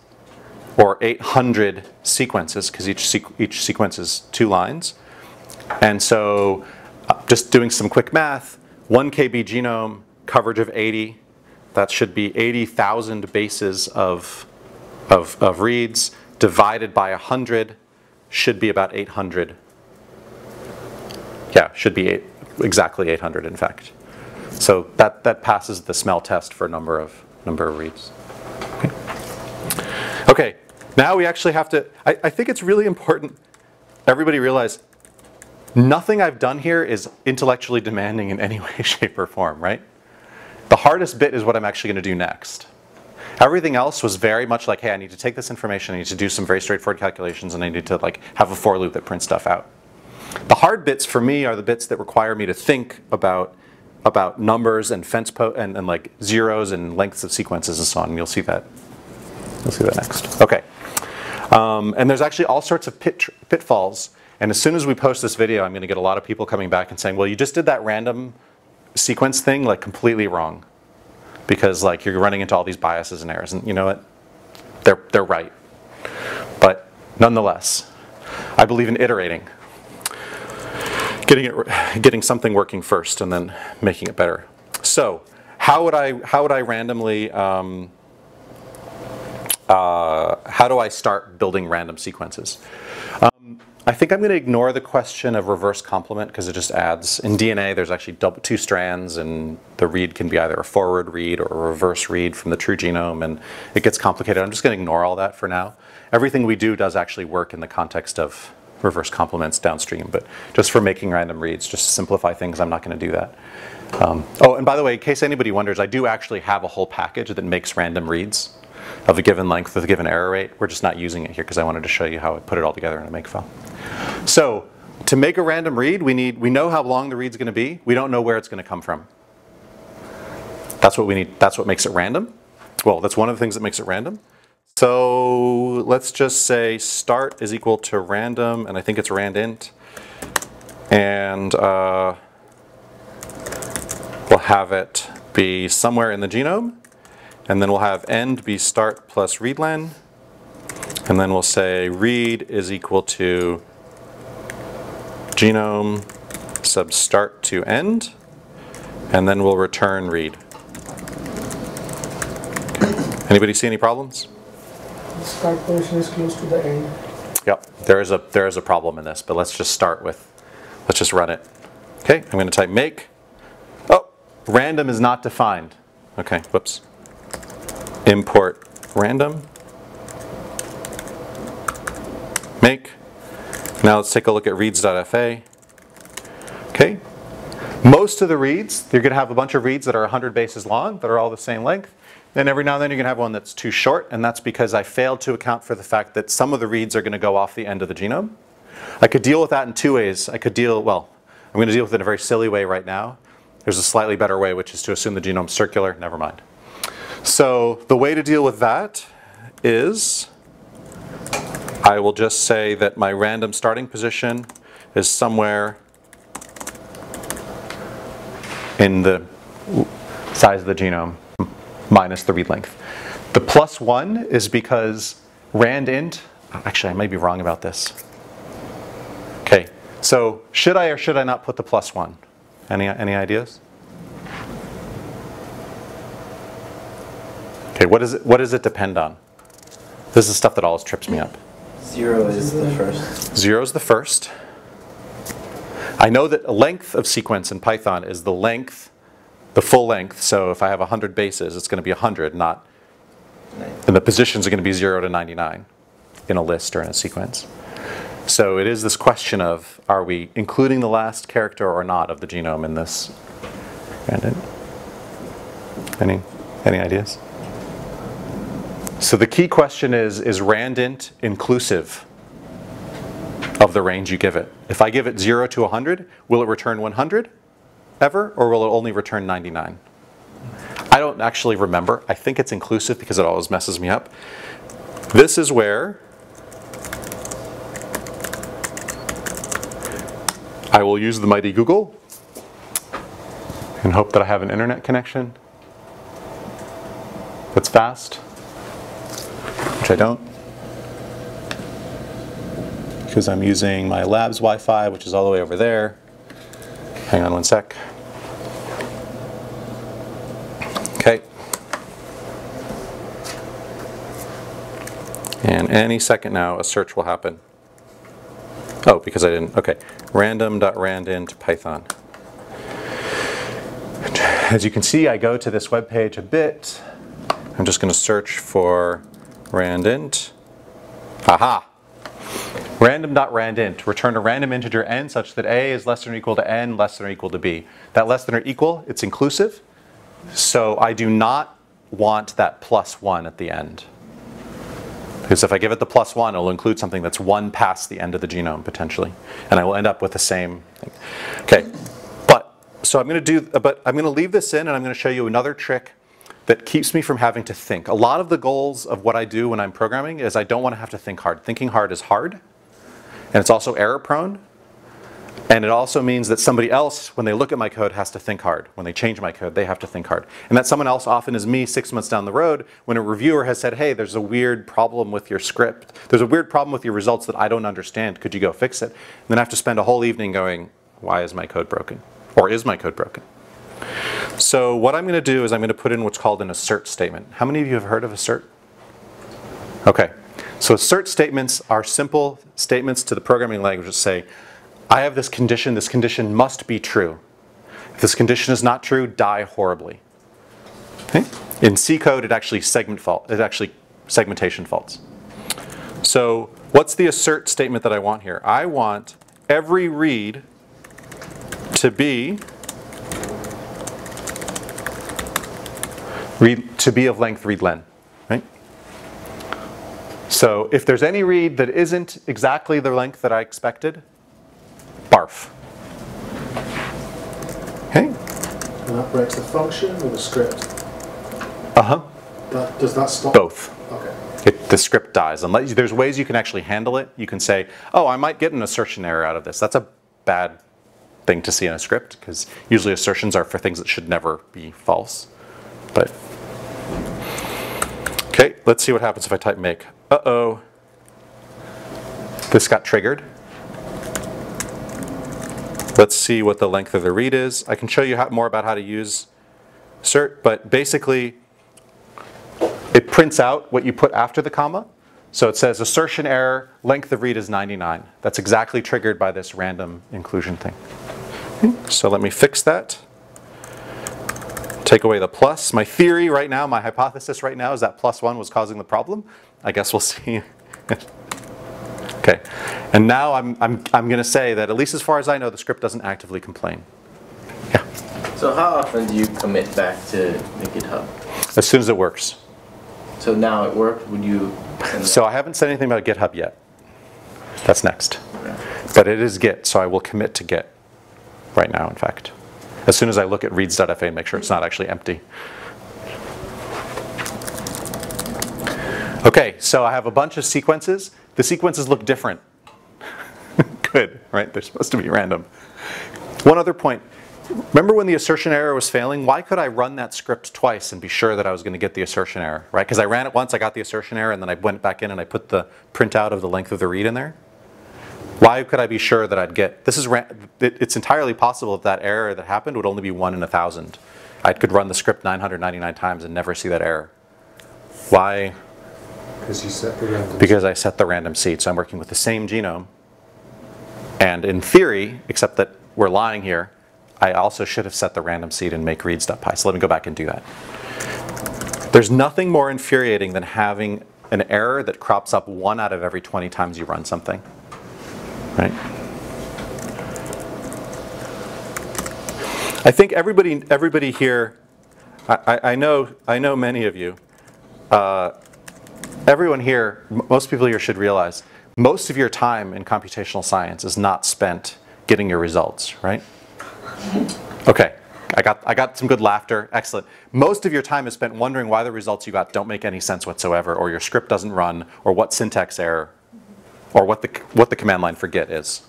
or 800 sequences, because each sequence is 2 lines. And so, just doing some quick math, 1 KB genome, coverage of 80, that should be 80,000 bases of reads, divided by 100, should be about 800. Yeah, should be exactly 800, in fact. So that passes the smell test for number of reads. Okay, now we actually have to, I think it's really important everybody realize nothing I've done here is intellectually demanding in any way, shape, or form, right? The hardest bit is what I'm actually going to do next. Everything else was very much like, hey, I need to take this information, I need to do some very straightforward calculations, and I need to like have a for loop that prints stuff out. The hard bits for me are the bits that require me to think about numbers and and like zeros and lengths of sequences and so on. And you'll see that next. Okay. And there's actually all sorts of pitfalls. And as soon as we post this video, I'm going to get a lot of people coming back and saying, well, you just did that random sequence thing like completely wrong, because like you're running into all these biases and errors. And you know what? They're right. But nonetheless, I believe in iterating. Getting something working first and then making it better. So how would I randomly how do I start building random sequences? I think I'm going to ignore the question of reverse complement because it just adds. In DNA, there's actually 2 strands, and the read can be either a forward read or a reverse read from the true genome, and it gets complicated. I'm just going to ignore all that for now. Everything we do does actually work in the context of reverse complements downstream, but just for making random reads, just to simplify things, I'm not going to do that. Oh, and by the way, in case anybody wonders, I do actually have a whole package that makes random reads of a given length with a given error rate. We're just not using it here because I wanted to show you how I put it all together in a makefile. So to make a random read, we know how long the read's going to be. We don't know where it's going to come from. That's what we need. That's what makes it random. Well, that's one of the things that makes it random. So let's just say start is equal to random, and I think it's randint. And we'll have it be somewhere in the genome. And then we'll have end be start plus readlen. And then we'll say read is equal to genome sub start to end. And then we'll return read. Anybody see any problems? The start position is close to the end. Yep, there is a problem in this, but let's just start with, let's just run it. Okay, I'm going to type make. Oh, random is not defined. Okay, whoops. Import random. Make. Now let's take a look at reads.fa. Okay. Most of the reads, you're going to have a bunch of reads that are 100 bases long, that are all the same length. Then every now and then you're going to have one that's too short, and that's because I failed to account for the fact that some of the reads are going to go off the end of the genome. I could deal with that in 2 ways. I'm going to deal with it in a very silly way right now. There's a slightly better way, which is to assume the genome's circular. Never mind. So the way to deal with that is I will just say that my random starting position is somewhere in the size of the genome minus the read length. The +1 is because randint, actually I may be wrong about this. Okay, so should I or should I not put the +1? Any ideas? Okay, what does it depend on? This is stuff that always trips me up. 0 is the first. 0 is the first. I know that a length of sequence in Python is the length, the full length. So if I have 100 bases, it's going to be 100, not, and the positions are going to be 0 to 99 in a list or in a sequence. So it is this question of, are we including the last character or not of the genome in this randint? Any ideas? So the key question is randint inclusive of the range you give it? If I give it 0 to 100, will it return 100 ever, or will it only return 99? I don't actually remember. I think it's inclusive because it always messes me up. This is where I will use the mighty Google and hope that I have an internet connection that's fast, which I don't, because I'm using my lab's Wi-Fi, which is all the way over there. Hang on one sec. Okay. And any second now, a search will happen. Oh, because I didn't. Okay. Random.randint Python. As you can see, I go to this web page a bit. I'm just going to search for randint. Aha! Random.randint. Return a random integer n such that a is less than or equal to n, less than or equal to b. That less than or equal, it's inclusive. So I do not want that +1 at the end. Because if I give it the +1, it'll include something that's 1 past the end of the genome, potentially. And I will end up with the same thing. Okay, so I'm going to leave this in, and I'm going to show you another trick that keeps me from having to think. A lot of the goals of what I do when I'm programming is I don't want to have to think hard. Thinking hard is hard, and it's also error prone. And it also means that somebody else, when they look at my code, has to think hard. When they change my code, they have to think hard. And that someone else often is me 6 months down the road when a reviewer has said, hey, there's a weird problem with your script. There's a weird problem with your results that I don't understand. Could you go fix it? And then I have to spend a whole evening going, why is my code broken? Or is my code broken? So what I'm going to do is I'm going to put in what's called an assert statement. How many of you have heard of assert? Okay. So assert statements are simple statements to the programming language that say, I have this condition must be true. If this condition is not true, die horribly. Okay? In C code, it actually segmentation faults. So what's the assert statement that I want here? I want every read to be of length read len, right? So if there's any read that isn't exactly the length that I expected, barf. Okay? And that breaks the function or the script? Uh-huh. Does that stop? Both. Okay. The script dies. Unless there's ways you can actually handle it. You can say, oh, I might get an assertion error out of this. That's a bad thing to see in a script, because usually assertions are for things that should never be false. But okay, let's see what happens if I type make. Uh-oh. This got triggered. Let's see what the length of the read is. I can show you more about how to use assert, but basically it prints out what you put after the comma. So it says assertion error, length of read is 99. That's exactly triggered by this random inclusion thing. So let me fix that. Take away the plus. My theory right now, my hypothesis right now is that +1 was causing the problem. I guess we'll see. Okay, and now I'm going to say that at least as far as I know, the script doesn't actively complain. Yeah. So how often do you commit back to the GitHub? As soon as it works. So now it worked. Would you? So I haven't said anything about GitHub yet. That's next. Okay. But it is Git, so I will commit to Git right now. In fact, as soon as I look at reads.fa and make sure it's not actually empty. Okay, so I have a bunch of sequences. The sequences look different. Good, right? They're supposed to be random. One other point. Remember when the assertion error was failing? Why could I run that script twice and be sure that I was going to get the assertion error, right? Because I ran it once, I got the assertion error, and then I went back in and I put the printout of the length of the read in there. Why could I be sure that I'd get, it's entirely possible that error that happened would only be 1 in 1,000. I could run the script 999 times and never see that error. Why? Because you set the random seed. Because I set the random seed. So I'm working with the same genome. And in theory, except that we're lying here, I also should have set the random seed in make reads.py. So let me go back and do that. There's nothing more infuriating than having an error that crops up 1 out of every 20 times you run something. Right? I think everybody here, I know many of you, everyone here, most people here should realize, most of your time in computational science is not spent getting your results, right? Okay, I got some good laughter. Excellent. Most of your time is spent wondering why the results you got don't make any sense whatsoever, or your script doesn't run, or what syntax error, or what the command line for Git is.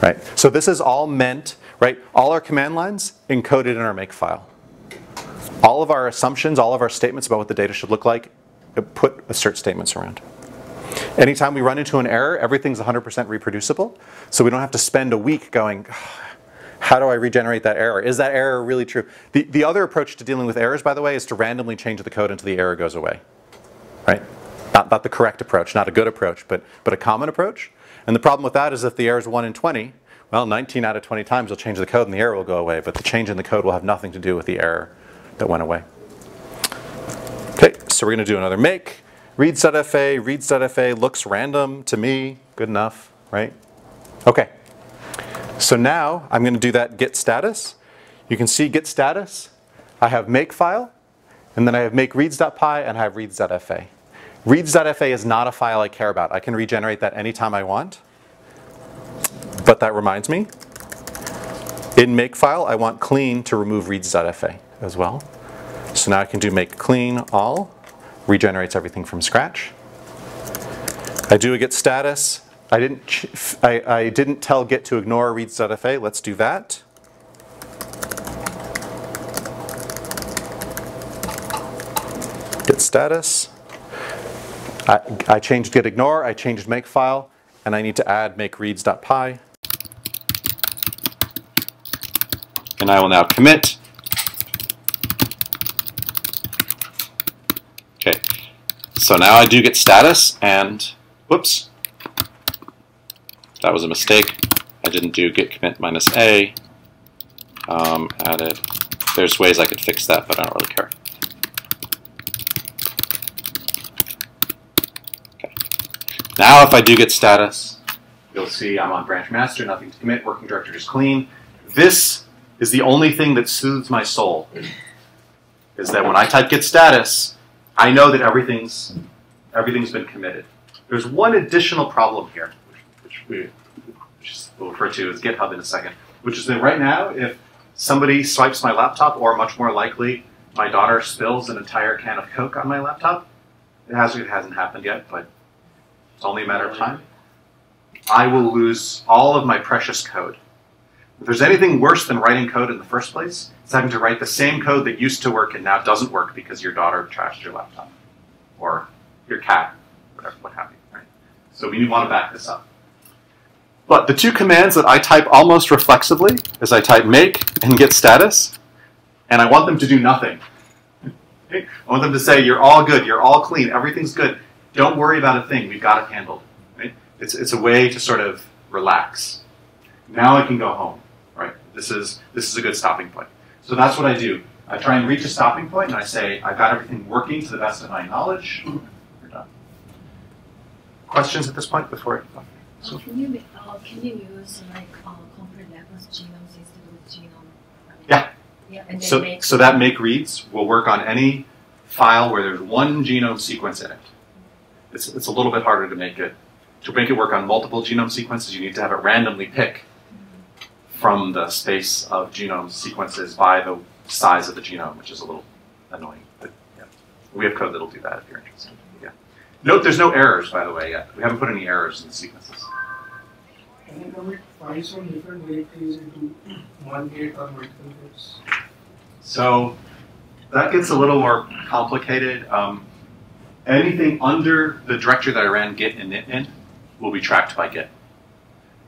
Right. So this is all meant, right? All our command lines encoded in our make file. All of our assumptions, all of our statements about what the data should look like, put assert statements around. Anytime we run into an error, everything's 100% reproducible, so we don't have to spend a week going, how do I regenerate that error? Is that error really true? The other approach to dealing with errors, by the way, is to randomly change the code until the error goes away. Right? Not the correct approach, not a good approach, but a common approach. And the problem with that is if the error is 1 in 20, well, 19 out of 20 times you'll change the code and the error will go away, but the change in the code will have nothing to do with the error that went away. Okay, so we're going to do another make. Reads.fa looks random to me. Good enough, right? Okay. So now I'm going to do that git status. You can see git status. I have make file, and then I have make reads.py, and I have reads.fa. Reads.fa is not a file I care about. I can regenerate that anytime I want. But that reminds me, in makefile, I want clean to remove reads.fa as well. So now I can do make clean all, regenerates everything from scratch. I do a git status. I didn't tell Git to ignore reads.fa. Let's do that. Git status. I changed git ignore, I changed makefile, and I need to add make reads.py. And I will now commit. Okay, so now I do git status, and whoops, that was a mistake. I didn't do git commit -a. Added. There's ways I could fix that, but I don't really care. Now if I do git status, you'll see I'm on branch master, nothing to commit, working directory is clean. This is the only thing that soothes my soul, is that when I type git status, I know that everything's been committed. There's one additional problem here, which we'll refer to as GitHub in a second, which is that right now, if somebody swipes my laptop, or much more likely, my daughter spills an entire can of Coke on my laptop, it hasn't happened yet, but it's only a matter of time, I will lose all of my precious code. If there's anything worse than writing code in the first place, it's having to write the same code that used to work and now doesn't work because your daughter trashed your laptop, or your cat, whatever, what have you, right? So we want to back this up. But the two commands that I type almost reflexively is I type make and git status, and I want them to do nothing. I want them to say, you're all good, you're all clean, everything's good. Don't worry about a thing, we've got it handled. Right? It's a way to sort of relax. Now I can go home. Right? This is a good stopping point. So that's what I do. I try and reach a stopping point and I say, I've got everything working to the best of my knowledge. We're done. Questions at this point before I so can you use like complete reference genomes instead of genome? Yeah. Yeah. And then so that make reads will work on any file where there's one genome sequence in it. It's a little bit harder to make it. To make it work on multiple genome sequences, you need to have it randomly pick from the space of genome sequences by the size of the genome, which is a little annoying. But yeah, we have code that'll do that if you're interested. Yeah. Note there's no errors, by the way, yet. We haven't put any errors in the sequences. Can you commit files from different directories into one git or multiple gits? So that gets a little more complicated. Anything under the directory that I ran git init in will be tracked by Git.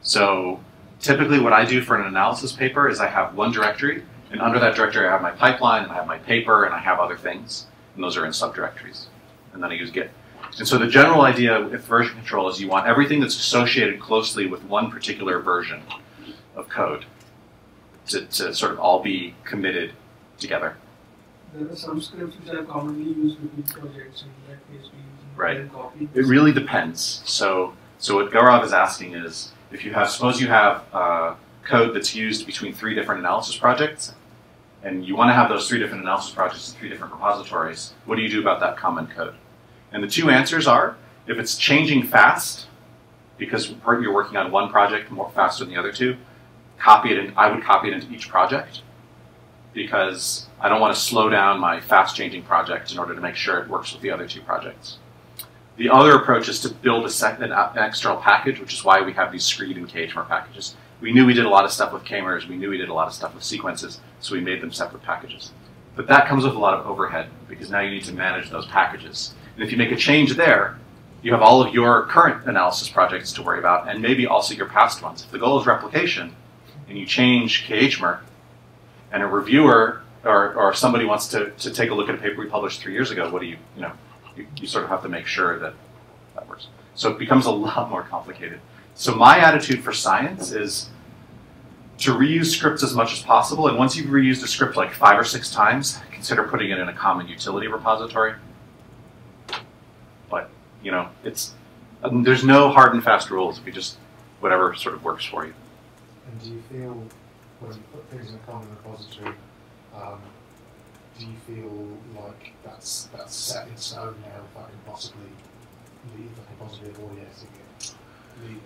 So typically what I do for an analysis paper is I have one directory, and under that directory I have my pipeline, and I have my paper, and I have other things, and those are in subdirectories. And then I use Git. And so the general idea with version control is you want everything that's associated closely with one particular version of code to sort of all be committed together. There are some scripts which are commonly used between projects, and in that case we use Right. copy. It really depends. So what Gaurav is asking is, if you have, suppose you have code that's used between 3 different analysis projects, and you want to have those 3 different analysis projects in 3 different repositories, what do you do about that common code? And the 2 answers are, if it's changing fast, because you're working on one project more faster than the other 2, copy it, I would copy it into each project because I don't want to slow down my fast-changing project in order to make sure it works with the other two projects. The other approach is to build an external package, which is why we have these screed and KHMR packages. We knew we did a lot of stuff with k-mers, we knew we did a lot of stuff with sequences, so we made them separate packages. But that comes with a lot of overhead, because now you need to manage those packages. And if you make a change there, you have all of your current analysis projects to worry about, and maybe also your past ones. If the goal is replication, and you change KHMR, and a reviewer or somebody wants to take a look at a paper we published 3 years ago, what do you sort of have to make sure that that works. So it becomes a lot more complicated. So my attitude for science is to reuse scripts as much as possible, and once you've reused a script like 5 or 6 times, consider putting it in a common utility repository. But, there's no hard and fast rules. We just, whatever sort of works for you. And do you feel, when you put things in a common repository, do you feel like that's set in stone now, if I can possibly avoid it?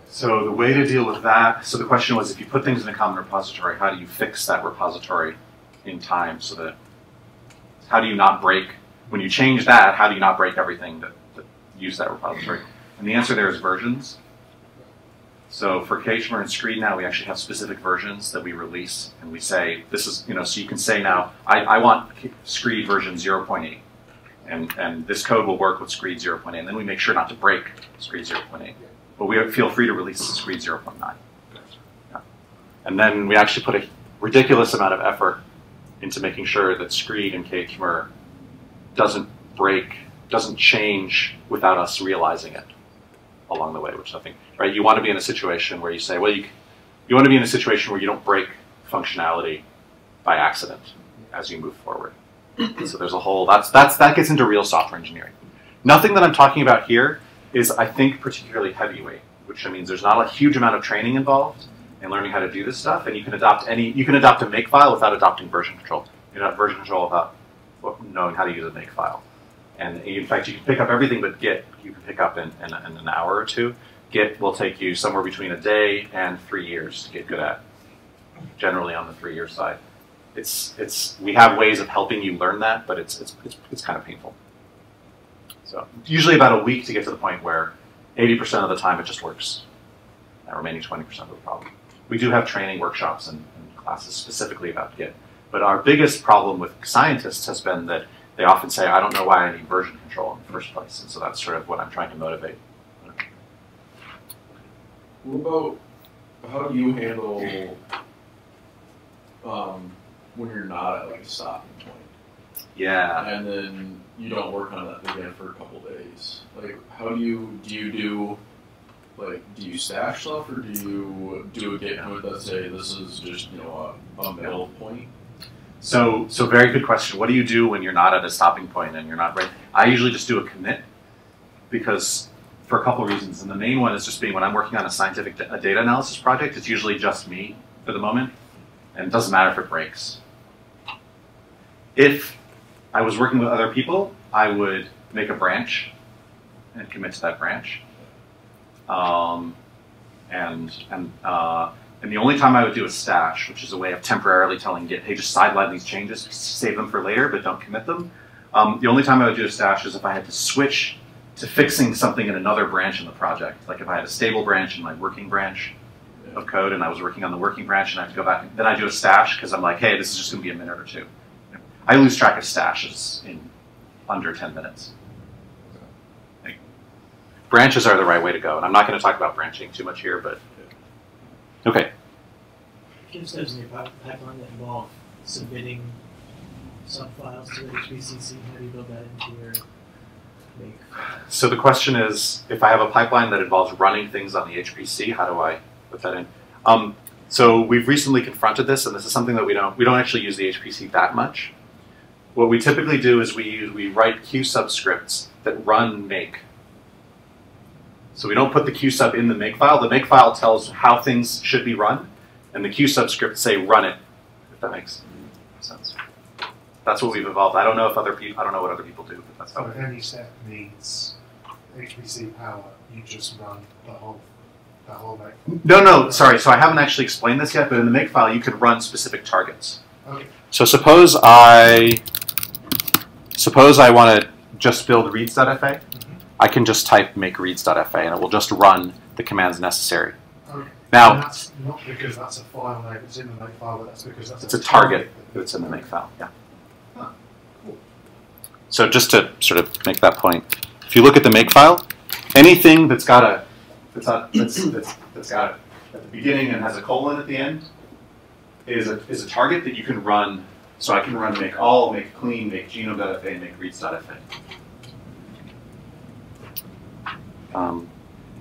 So the way to deal with that, so the question was, if you put things in a common repository, how do you fix that repository in time so that, how do you not break, when you change that, how do you not break everything that use that repository? And the answer there is versions. So for KHMR and screed now, we actually have specific versions that we release, and we say, this is, so you can say now, I want screed version 0.8, and this code will work with screed 0.8, and then we make sure not to break screed 0.8. But we feel free to release screed 0.9. Yeah. And then we actually put a ridiculous amount of effort into making sure that screed and KHMR doesn't break, doesn't change without us realizing it along the way, which I think, right, you want to be in a situation where you say, well, you want to be in a situation where you don't break functionality by accident as you move forward. So there's a whole, that gets into real software engineering. Nothing that I'm talking about here is, I think, particularly heavyweight, which means there's not a huge amount of training involved in learning how to do this stuff, and you can adopt a makefile without adopting version control. You can adopt version control without knowing how to use a makefile. And in fact, you can pick up everything but Git. You can pick up in an hour or two. Git will take you somewhere between a day and 3 years to get good at, generally on the 3-year side. We have ways of helping you learn that, but it's kind of painful. So usually about a week to get to the point where 80% of the time it just works. That remaining 20% of the problem. We do have training workshops and classes specifically about Git. But our biggest problem with scientists has been that they often say, I don't know why I need version control in the first place. And so that's sort of what I'm trying to motivate. What about, how do you handle when you're not at like a stopping point? Yeah. And then you don't work on that again for a couple days. Like, how do you stash stuff, or do you do a Git code that say this is just, a middle point? So very good question. What do you do when you're not at a stopping point and you're not ready? I usually just do a commit, because for a couple of reasons. And the main one is just being, when I'm working on a scientific data analysis project, it's usually just me for the moment, and it doesn't matter if it breaks. If I was working with other people, I would make a branch and commit to that branch. And the only time I would do a stash, which is a way of temporarily telling Git, hey, just sideline these changes, save them for later, but don't commit them. The only time I would do a stash is if I had to switch to fixing something in another branch in the project. Like if I had a stable branch and my working branch of code, and I was working on the working branch, and I have to go back, then I do a stash, because I'm like, hey, this is just going to be a minute or two. I lose track of stashes in under 10 minutes. Like, branches are the right way to go, and I'm not going to talk about branching too much here, but okay. Give steps in your pipeline that involve submitting subfiles to the HPCC. How do you build that into your make? So the question is, if I have a pipeline that involves running things on the HPC, how do I put that in? So we've recently confronted this, and this is something that we don't actually use the HPC that much. What we typically do is we write Q subscripts that run make. So we don't put the Q sub in the make file. The make file tells how things should be run, and the Q subscripts say run it, if that makes sense. That's what we've evolved. I don't know what other people do, but that's how. So if any step needs HPC power, you just run the whole That whole make. No, sorry. So I haven't actually explained this yet, but in the makefile, you could run specific targets. Okay. So suppose I want to just build reads.fa. I can just type make reads.fa, and it will just run the commands necessary. Okay. Now, And that's not because that's a file name that's in the makefile, but that's because that's it's a target that's in the makefile. Yeah. Ah, cool. So just to sort of make that point, if you look at the makefile, anything that's got a that's got it at the beginning and has a colon at the end is a target that you can run. So I can run make all, make clean, make genome.fa, make reads.fa.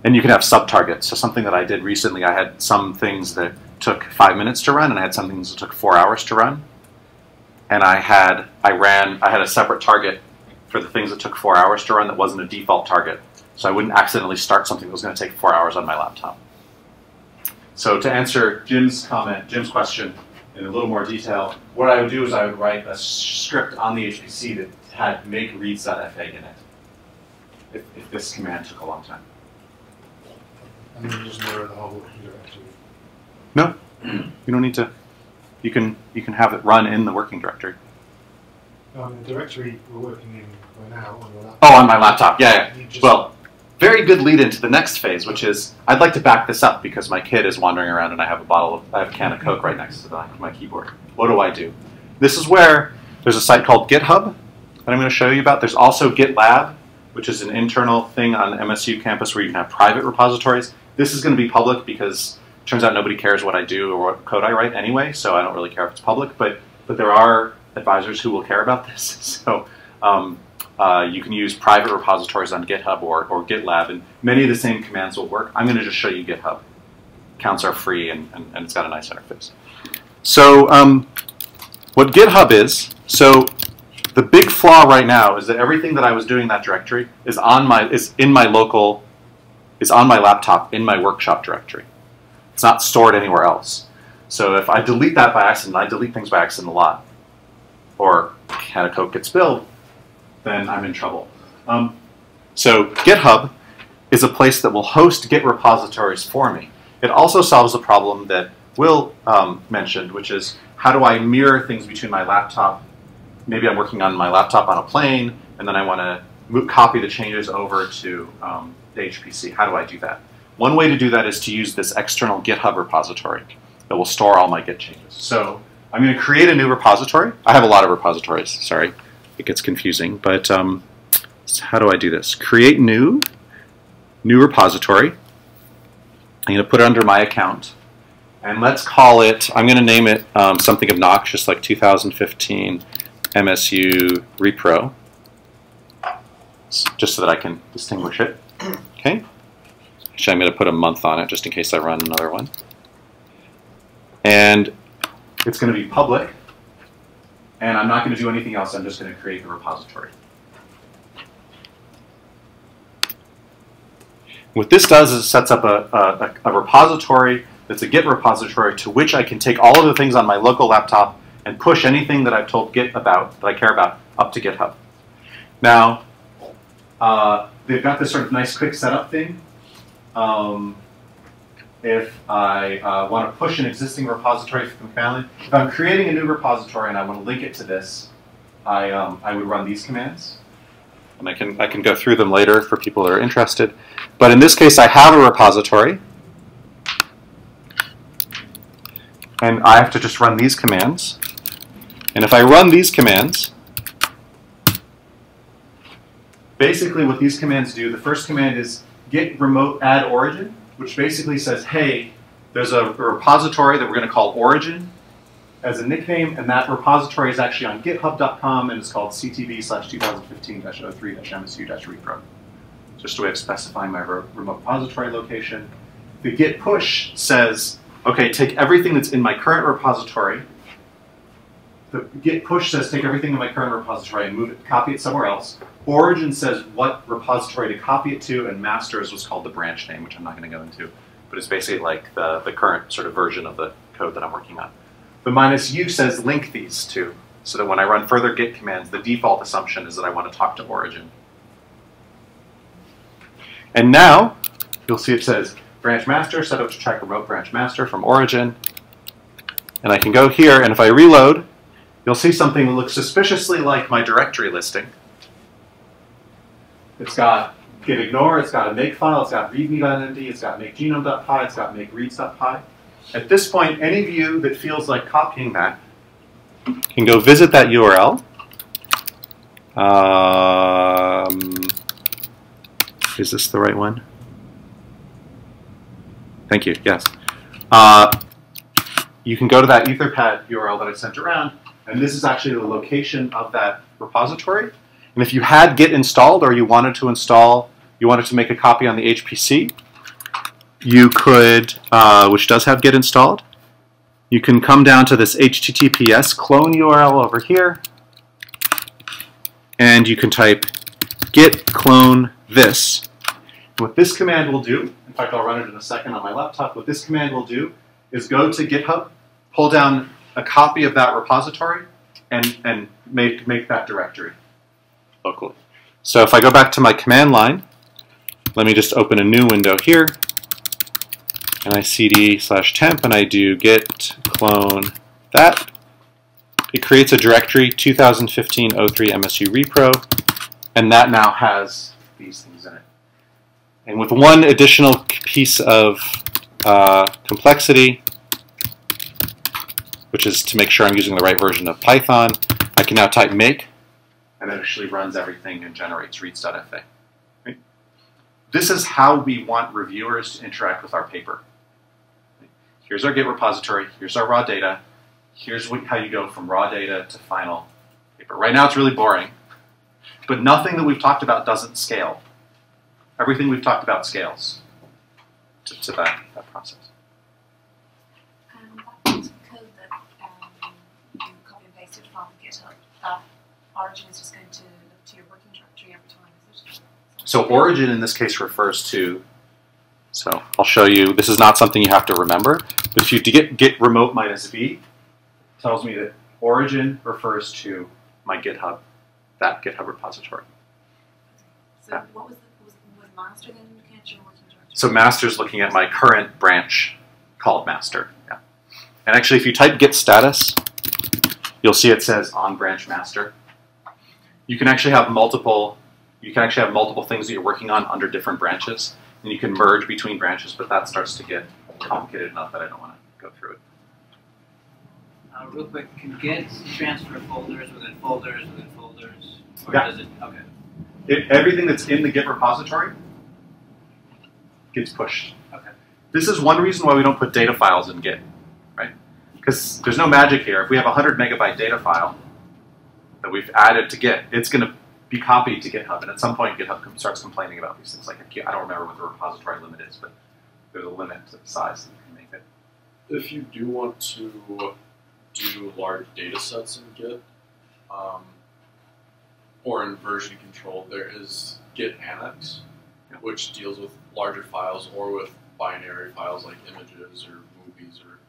And you can have sub-targets. So something that I did recently, I had some things that took 5 minutes to run, and I had some things that took 4 hours to run. And I had a separate target for the things that took 4 hours to run that wasn't a default target. So I wouldn't accidentally start something that was going to take 4 hours on my laptop. So to answer Jim's question in a little more detail, what I would do is I would write a script on the HPC that had make reads.fa in it, if this command took a long time. And then you just mirror the whole working directory. No, you don't need to. You can have it run in the working directory. The directory we're working in right now on your laptop. Oh, on my laptop, yeah. You just- Well, very good lead into the next phase, which is I'd like to back this up because my kid is wandering around and I have a can of Coke right next to my keyboard. What do? This is where there's a site called GitHub that I'm going to show you about. There's also GitLab, which is an internal thing on the MSU campus where you can have private repositories. This is going to be public because it turns out nobody cares what I do or what code I write anyway, so I don't really care if it's public, but there are advisors who will care about this. So you can use private repositories on GitHub or GitLab, and many of the same commands will work. I'm going to just show you GitHub. Accounts are free, and it's got a nice interface. So what GitHub is, so the big flaw right now is that everything that I was doing in that directory is on my laptop in my workshop directory. It's not stored anywhere else. So if I delete that by accident, I delete things by accident a lot, or can of Coke gets spilled, then I'm in trouble. So GitHub is a place that will host Git repositories for me. It also solves the problem that Will mentioned, which is how do I mirror things between my laptop? Maybe I'm working on my laptop on a plane, and then I want to copy the changes over to the HPC. How do I do that? One way to do that is to use this external GitHub repository that will store all my Git changes. So I'm going to create a new repository. I have a lot of repositories, sorry. It gets confusing, but so how do I do this? Create new repository. I'm going to put it under my account. And let's call it, I'm going to name it something obnoxious like 2015 MSU Repro, just so that I can distinguish it. Okay. Actually, I'm going to put a month on it just in case I run another one. And it's going to be public. And I'm not going to do anything else. I'm just going to create the repository. What this does is it sets up a repository that's a Git repository to which I can take all of the things on my local laptop and push anything that I've told Git about, that I care about, up to GitHub. Now, they've got this sort of nice quick setup thing. If I want to push an existing repository from the family, if I'm creating a new repository and I want to link it to this, I would run these commands. And I can go through them later for people that are interested. But in this case, I have a repository. And I have to just run these commands. And if I run these commands, basically what these commands do, the first command is git remote add origin, which basically says, hey, there's a repository that we're going to call origin as a nickname, and that repository is actually on github.com, and it's called ctv/2015-03-msu-repro. Just a way of specifying my remote repository location. The git push says, okay, take everything that's in my current repository. The git push says take everything in my current repository and move it, copy it somewhere else. Origin says what repository to copy it to, and master is what's called the branch name, which I'm not going to go into, but it's basically like the current sort of version of the code that I'm working on. The -u says link these two, so that when I run further git commands, the default assumption is that I want to talk to origin. And now, you'll see it says branch master, set up to track remote branch master from origin. And I can go here, and if I reload, you'll see something that looks suspiciously like my directory listing. It's got git ignore, it's got a make file, it's got readme.md, it's got make genome.py, it's got make reads.py. At this point, any of you that feels like copying that can go visit that URL. Is this the right one? Thank you, yes. You can go to that Etherpad URL that I sent around, and this is actually the location of that repository. And if you had Git installed, or you wanted to make a copy on the HPC, you could, which does have Git installed, you can come down to this HTTPS clone URL over here, and you can type git clone this. What this command will do, in fact I'll run it in a second on my laptop, what this command will do is go to GitHub, pull down a copy of that repository, and make that directory locally. So if I go back to my command line, let me just open a new window here, and I cd/temp, and I do git clone that. It creates a directory, 2015-03 MSU repro, and that now has these things in it. And with one additional piece of complexity, which is to make sure I'm using the right version of Python, I can now type make, and it actually runs everything and generates reads.fa. Right? This is how we want reviewers to interact with our paper. Here's our Git repository, here's our raw data, here's how you go from raw data to final paper. Right now it's really boring, but nothing that we've talked about doesn't scale. Everything we've talked about scales to that process. That piece of code that you copy and pasted from GitHub, that origin is just going to look to your working directory every time, is it? So origin in this case refers to, so I'll show you, this is not something you have to remember, but if you git remote -v, it tells me that origin refers to my GitHub, that GitHub repository. So yeah. What was master then looking at your working directory? So master's looking at my current branch called master. Yeah. And actually if you type git status, you'll see it says on branch master. You can actually have multiple things that you're working on under different branches, and you can merge between branches, but that starts to get complicated enough that I don't want to go through it. Real quick, can Git transfer folders within folders within folders? Or yeah. Does it? Okay. Everything that's in the Git repository gets pushed. Okay. This is one reason why we don't put data files in Git, right? Because there's no magic here. If we have a 100 megabyte data file that we've added to Git, it's going to be copied to GitHub, and at some point GitHub starts complaining about these things. Like I don't remember what the repository limit is, but there's a limit to the size that you can make it. If you do want to do large data sets in Git, or in version control, there is Git Annex, which deals with larger files or with binary files like images or movies or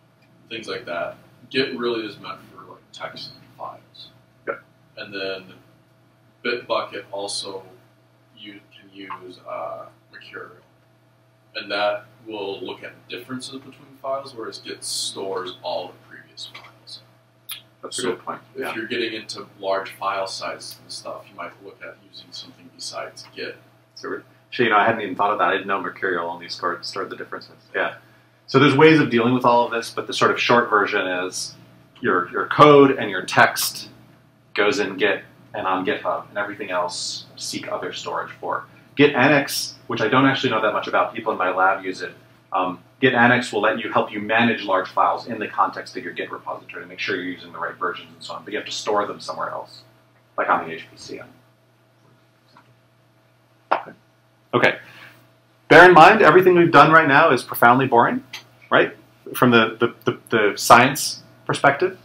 things like that. Git really is meant for like text files. Okay. And then Bitbucket also can use Mercurial. And that will look at differences between files, whereas Git stores all the previous files. That's a good point. If you're getting into large file sizes and stuff, you might look at using something besides Git. So, I hadn't even thought of that. I didn't know Mercurial only stored the differences. Yeah. So there's ways of dealing with all of this, but the sort of short version is your code and your text goes in Git and on GitHub, and everything else seek other storage for. Git Annex, which I don't actually know that much about, people in my lab use it. Git Annex will help you manage large files in the context of your Git repository to make sure you're using the right versions and so on, but you have to store them somewhere else, like on the HPC. Okay. Bear in mind, everything we've done right now is profoundly boring, right? From the science perspective.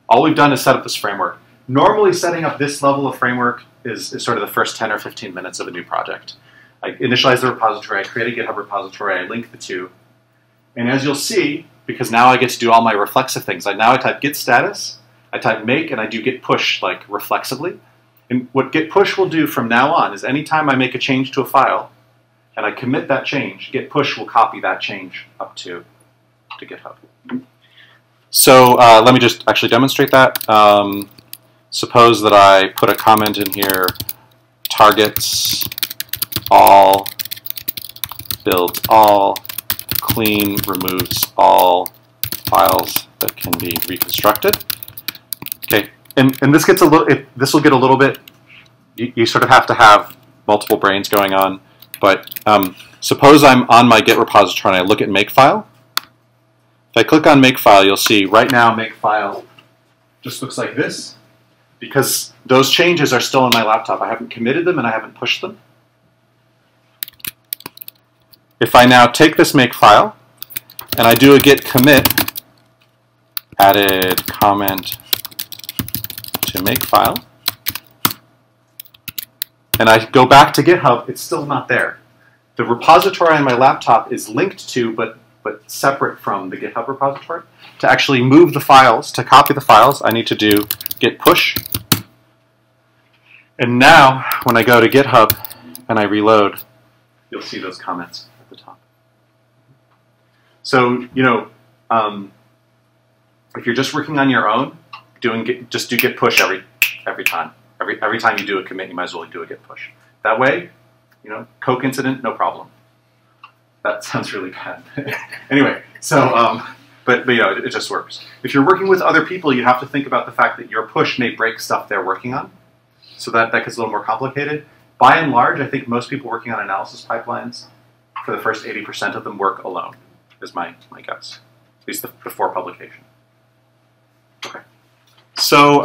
All we've done is set up this framework. Normally, setting up this level of framework is sort of the first 10 or 15 minutes of a new project. I initialize the repository, I create a GitHub repository, I link the two. And as you'll see, because now I get to do all my reflexive things, I type git status, I type make, and I do git push, like reflexively. And what git push will do from now on is anytime I make a change to a file, and I commit that change, git push will copy that change up to GitHub. So let me just actually demonstrate that. Suppose that I put a comment in here, targets all, builds all, clean, removes all files that can be reconstructed. Okay, and this gets a little. This will get a little bit. You sort of have to have multiple brains going on. But suppose I'm on my Git repository and I look at Makefile. If I click on Makefile, you'll see right now Makefile just looks like this because those changes are still on my laptop. I haven't committed them and I haven't pushed them. If I now take this Makefile and I do a git commit, added comment to Makefile, and I go back to GitHub, it's still not there. The repository on my laptop is linked to, but separate from the GitHub repository. To actually move the files, to copy the files, I need to do git push. And now, when I go to GitHub and I reload, you'll see those comments at the top. So, you know, if you're just working on your own, just do git push every time. Every time you do a commit, you might as well do a git push. That way, you know, Coke incident, no problem. That sounds really bad. Anyway, so, but you know, it just works. If you're working with other people, you have to think about the fact that your push may break stuff they're working on. So that gets a little more complicated. By and large, I think most people working on analysis pipelines, for the first 80% of them, work alone, is my guess. At least before publication. Okay. So,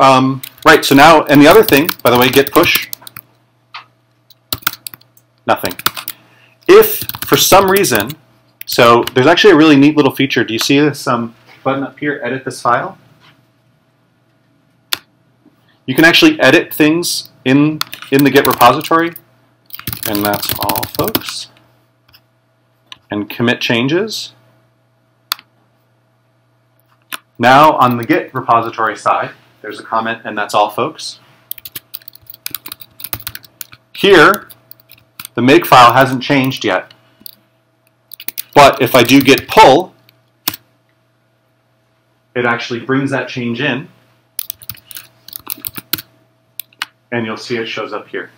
right, so now, and the other thing, by the way, git push, nothing. If, for some reason, so there's actually a really neat little feature. Do you see this button up here, edit this file? You can actually edit things in the Git repository, and that's all, folks. And commit changes. Now, on the Git repository side, there's a comment, and that's all, folks. Here, the Makefile hasn't changed yet. But if I do git pull, it actually brings that change in. And you'll see it shows up here.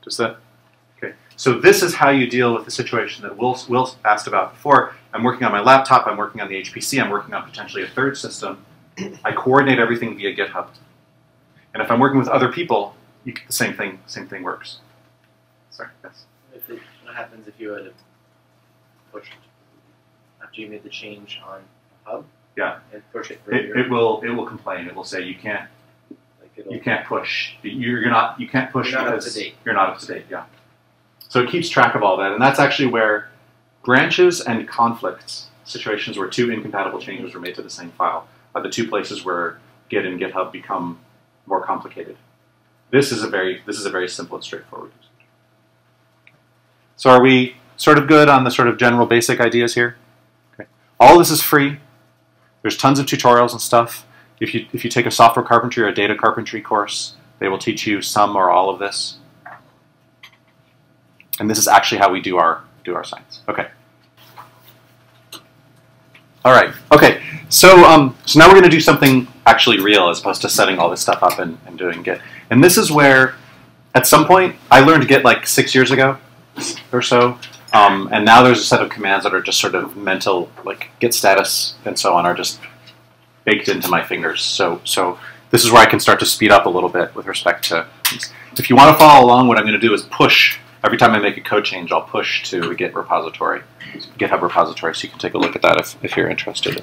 Does that? Okay. So this is how you deal with the situation that Will asked about before. I'm working on my laptop, I'm working on the HPC, I'm working on potentially a third system. I coordinate everything via GitHub. And if I'm working with other people, the same thing works. Sorry, yes? What happens if you had to push it after you made the change on Hub? Yeah. And push it. It will complain. It will say you can't push. You can't push you're not because up to date. You're not up to date. Yeah. So it keeps track of all that, and that's actually where branches and conflicts, situations where two incompatible changes were made to the same file, are the two places where Git and GitHub become more complicated. This is a very simple and straightforward. So are we sort of good on the sort of general basic ideas here? Okay. All this is free. There's tons of tutorials and stuff. If you take a software carpentry or a data carpentry course, they will teach you some or all of this. And this is actually how we do our science. Okay. All right. Okay. So so now we're going to do something actually real as opposed to setting all this stuff up and doing Git. And this is where, at some point, I learned Git like 6 years ago or so. And now there's a set of commands that are just sort of mental, like git status and so on, are just baked into my fingers. So this is where I can start to speed up a little bit with respect to things. If you want to follow along, what I'm going to do is push. Every time I make a code change, I'll push to the Git repository, GitHub repository, so you can take a look at that if you're interested.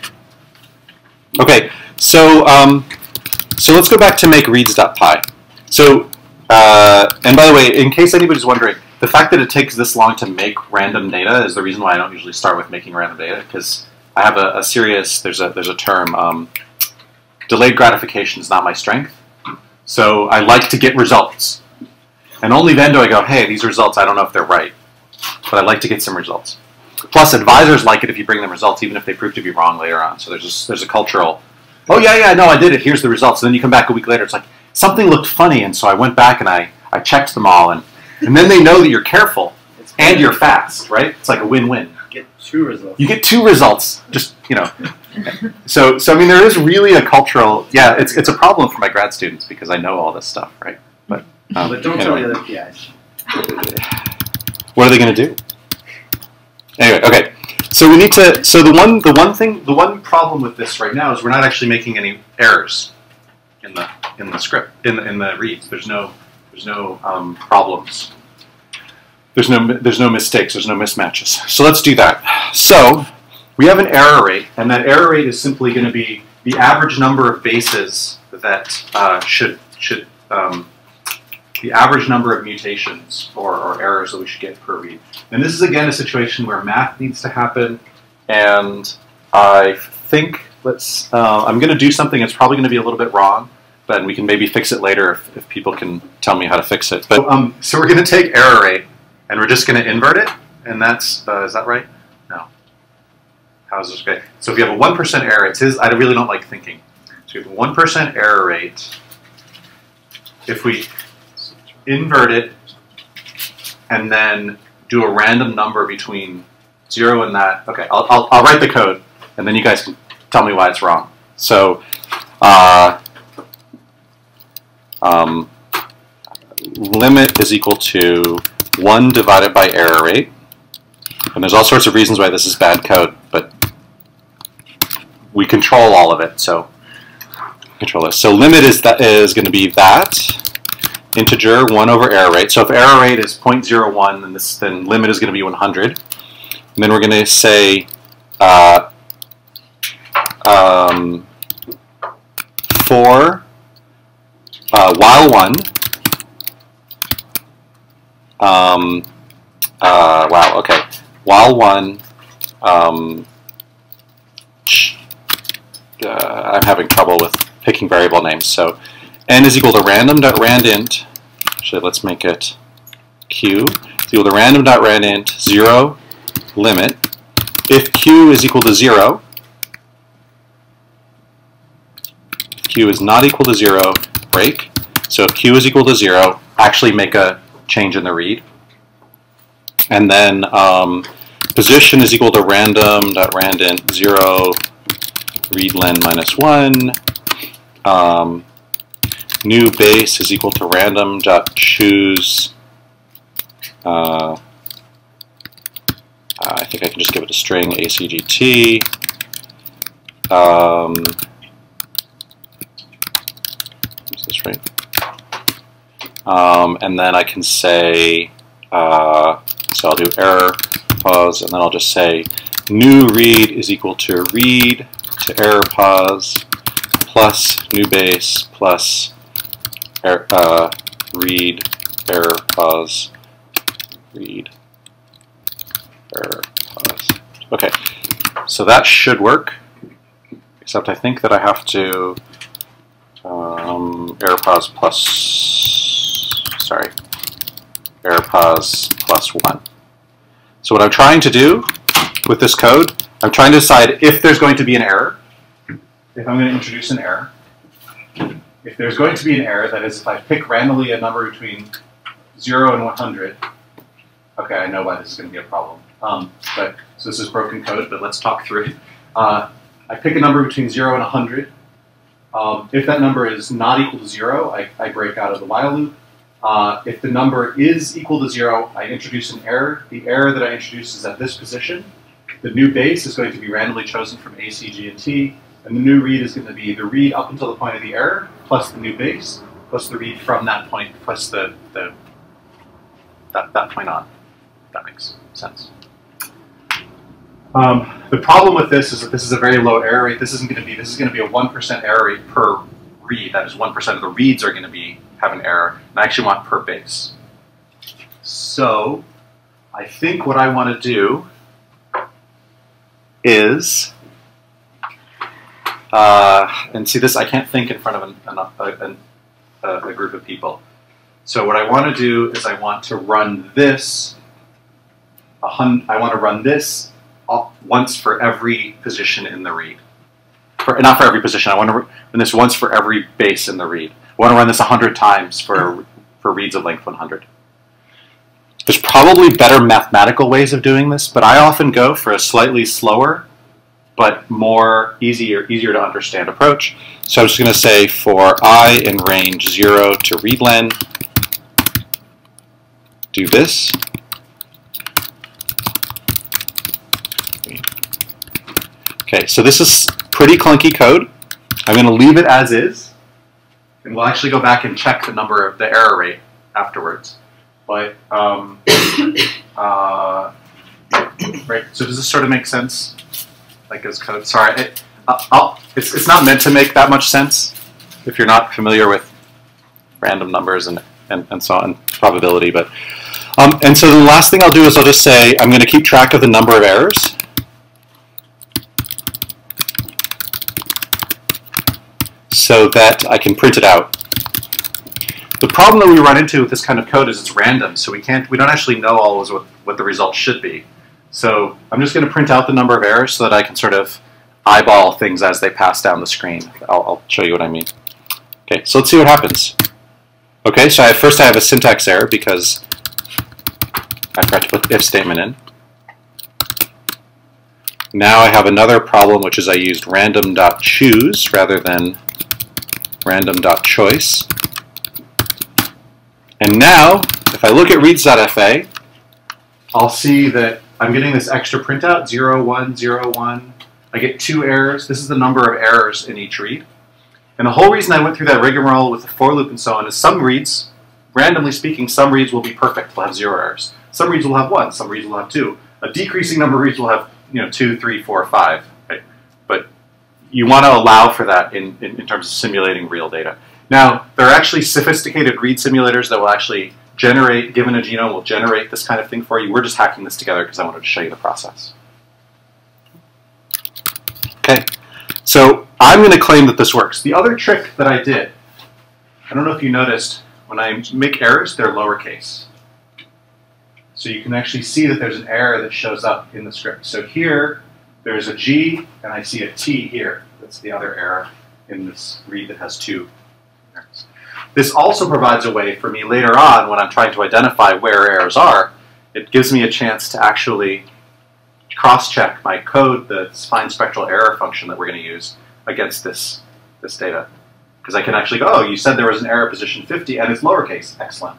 Okay, so let's go back to make reads.py. So, and by the way, in case anybody's wondering, the fact that it takes this long to make random data is the reason why I don't usually start with making random data, because I have a serious, there's a term, delayed gratification is not my strength. So I like to get results. And only then do I go, hey, these results, I don't know if they're right, but I like to get some results. Plus, advisors like it if you bring them results, even if they prove to be wrong later on. So there's a cultural, oh yeah, no, I did it, here's the results. And then you come back a week later, it's like, something looked funny, and so I went back and I checked them all, and then they know that you're careful. It's and you're fast, right? It's like a win-win. Get 2 results. You get 2 results, just, you know. So I mean, there is really a cultural, yeah, it's a problem for my grad students because I know all this stuff, right? But But don't tell the other PIs. what are they going to do? Anyway, okay. So we need to. So the one problem with this right now is we're not actually making any errors in the script in the reads. There's no problems. There's no mistakes. There's no mismatches. So let's do that. So we have an error rate, and that error rate is simply going to be the average number of bases that the average number of mutations or errors that we should get per read. And this is again a situation where math needs to happen, and I think I'm going to do something that's probably going to be a little bit wrong, but we can maybe fix it later if people can tell me how to fix it. But so we're going to take error rate, and we're just going to invert it, and that's is that right? No. How is this okay? So if you have a 1% error, I really don't like thinking. So we have a 1% error rate. If we invert it and then do a random number between 0 and that. Okay, I'll write the code, and then you guys can tell me why it's wrong. So limit is equal to 1 divided by error rate. And there's all sorts of reasons why this is bad code, but we control all of it, so control this. So limit is going to be that integer 1 over error rate. So if error rate is 0.01, then limit is going to be 100. And then we're going to say for while 1. Wow. Okay. While 1. I'm having trouble with picking variable names. So n is equal to random.randint. Actually, let's make it q. It's equal to random.randint 0 limit. If q is equal to 0, if q is not equal to 0, break. So if q is equal to 0, actually make a change in the read. And then position is equal to random.randint 0 read len minus 1. New base is equal to random.choose. I think I can just give it a string ACGT. Is this right? And then I can say, so I'll do error, pause, and then I'll just say new read is equal to read to error pause plus new base plus read error pause read error pause. Okay, so that should work, except I think that I have to error pause plus, sorry, error pause plus 1. So what I'm trying to do with this code, I'm trying to decide if there's going to be an error, if I'm going to introduce an error. If there's going to be an error, that is if I pick randomly a number between 0 and 100, okay, I know why this is going to be a problem. So this is broken code, but let's talk through it. I pick a number between 0 and 100. If that number is not equal to 0, I break out of the while loop. If the number is equal to 0, I introduce an error. The error that I introduce is at this position. The new base is going to be randomly chosen from A, C, G, and T. And the new read is going to be the read up until the point of the error, plus the new base, plus the read from that point, plus that point on. If that makes sense. The problem with this is that this is a very low error rate. This is going to be a 1% error rate per read. That is 1% of the reads are going to have an error. And I actually want per base. So I think what I want to do is, and see this, I can't think in front of a group of people. So what I want to do is I want to run this. I want to run this once for every position in the read. Not for every position. I want to run this once for every base in the read. I want to run this 100 times for reads of length 100. There's probably better mathematical ways of doing this, but I often go for a slightly slower but easier to understand approach. So I'm just going to say for I in range 0 to read len, do this. Okay, so this is pretty clunky code. I'm going to leave it as is, and we'll actually go back and check the error rate afterwards. But right, so does this sort of make sense? Like as code? Sorry, it's not meant to make that much sense if you're not familiar with random numbers and so on, probability. But and so the last thing I'll do is I'll just say I'm going to keep track of the number of errors. So that I can print it out. The problem that we run into with this kind of code is it's random, so we don't actually know always what the result should be. So I'm just going to print out the number of errors so that I can sort of eyeball things as they pass down the screen. I'll show you what I mean. Okay, so let's see what happens. Okay, so first I have a syntax error because I forgot to put the if statement in. Now I have another problem, which is I used random.choose rather than random.choice. And now, if I look at reads.fa, I'll see that I'm getting this extra printout, 0, 1, 0, 1. I get 2 errors. This is the number of errors in each read. And the whole reason I went through that rigmarole with the for loop and so on is some reads, randomly speaking, some reads will be perfect. They'll have 0 errors. Some reads will have 1. Some reads will have 2. A decreasing number of reads will have 2, 3, 4, 5. Right? But you want to allow for that in terms of simulating real data. Now, there are actually sophisticated read simulators that will actually generate, given a genome, will generate this kind of thing for you. We're just hacking this together because I wanted to show you the process. Okay, so I'm going to claim that this works. The other trick that I did, I don't know if you noticed, when I make errors, they're lowercase. So you can actually see that there's an error that shows up in the script. So here, there's a G, and I see a T here. That's the other error in this read that has 2 errors. This also provides a way for me later on, when I'm trying to identify where errors are, it gives me a chance to actually cross-check my code, the find spectral error function that we're going to use, against this data. Because I can actually go, oh, you said there was an error position 50, and it's lowercase. Excellent.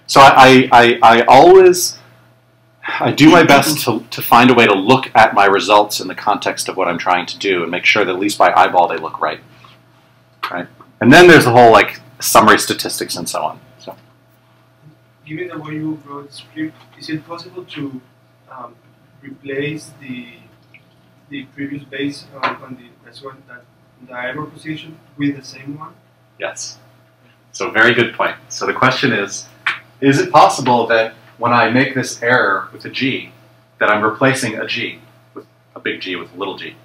So I always do my best to find a way to look at my results in the context of what I'm trying to do and make sure that at least by eyeball they look right. Right? And then there's the whole summary statistics and so on. So, given the way you wrote the script, is it possible to replace the previous base on the error position with the same one? Yes. So very good point. So the question is it possible that when I make this error with a G, that I'm replacing a G with a big G with a little g?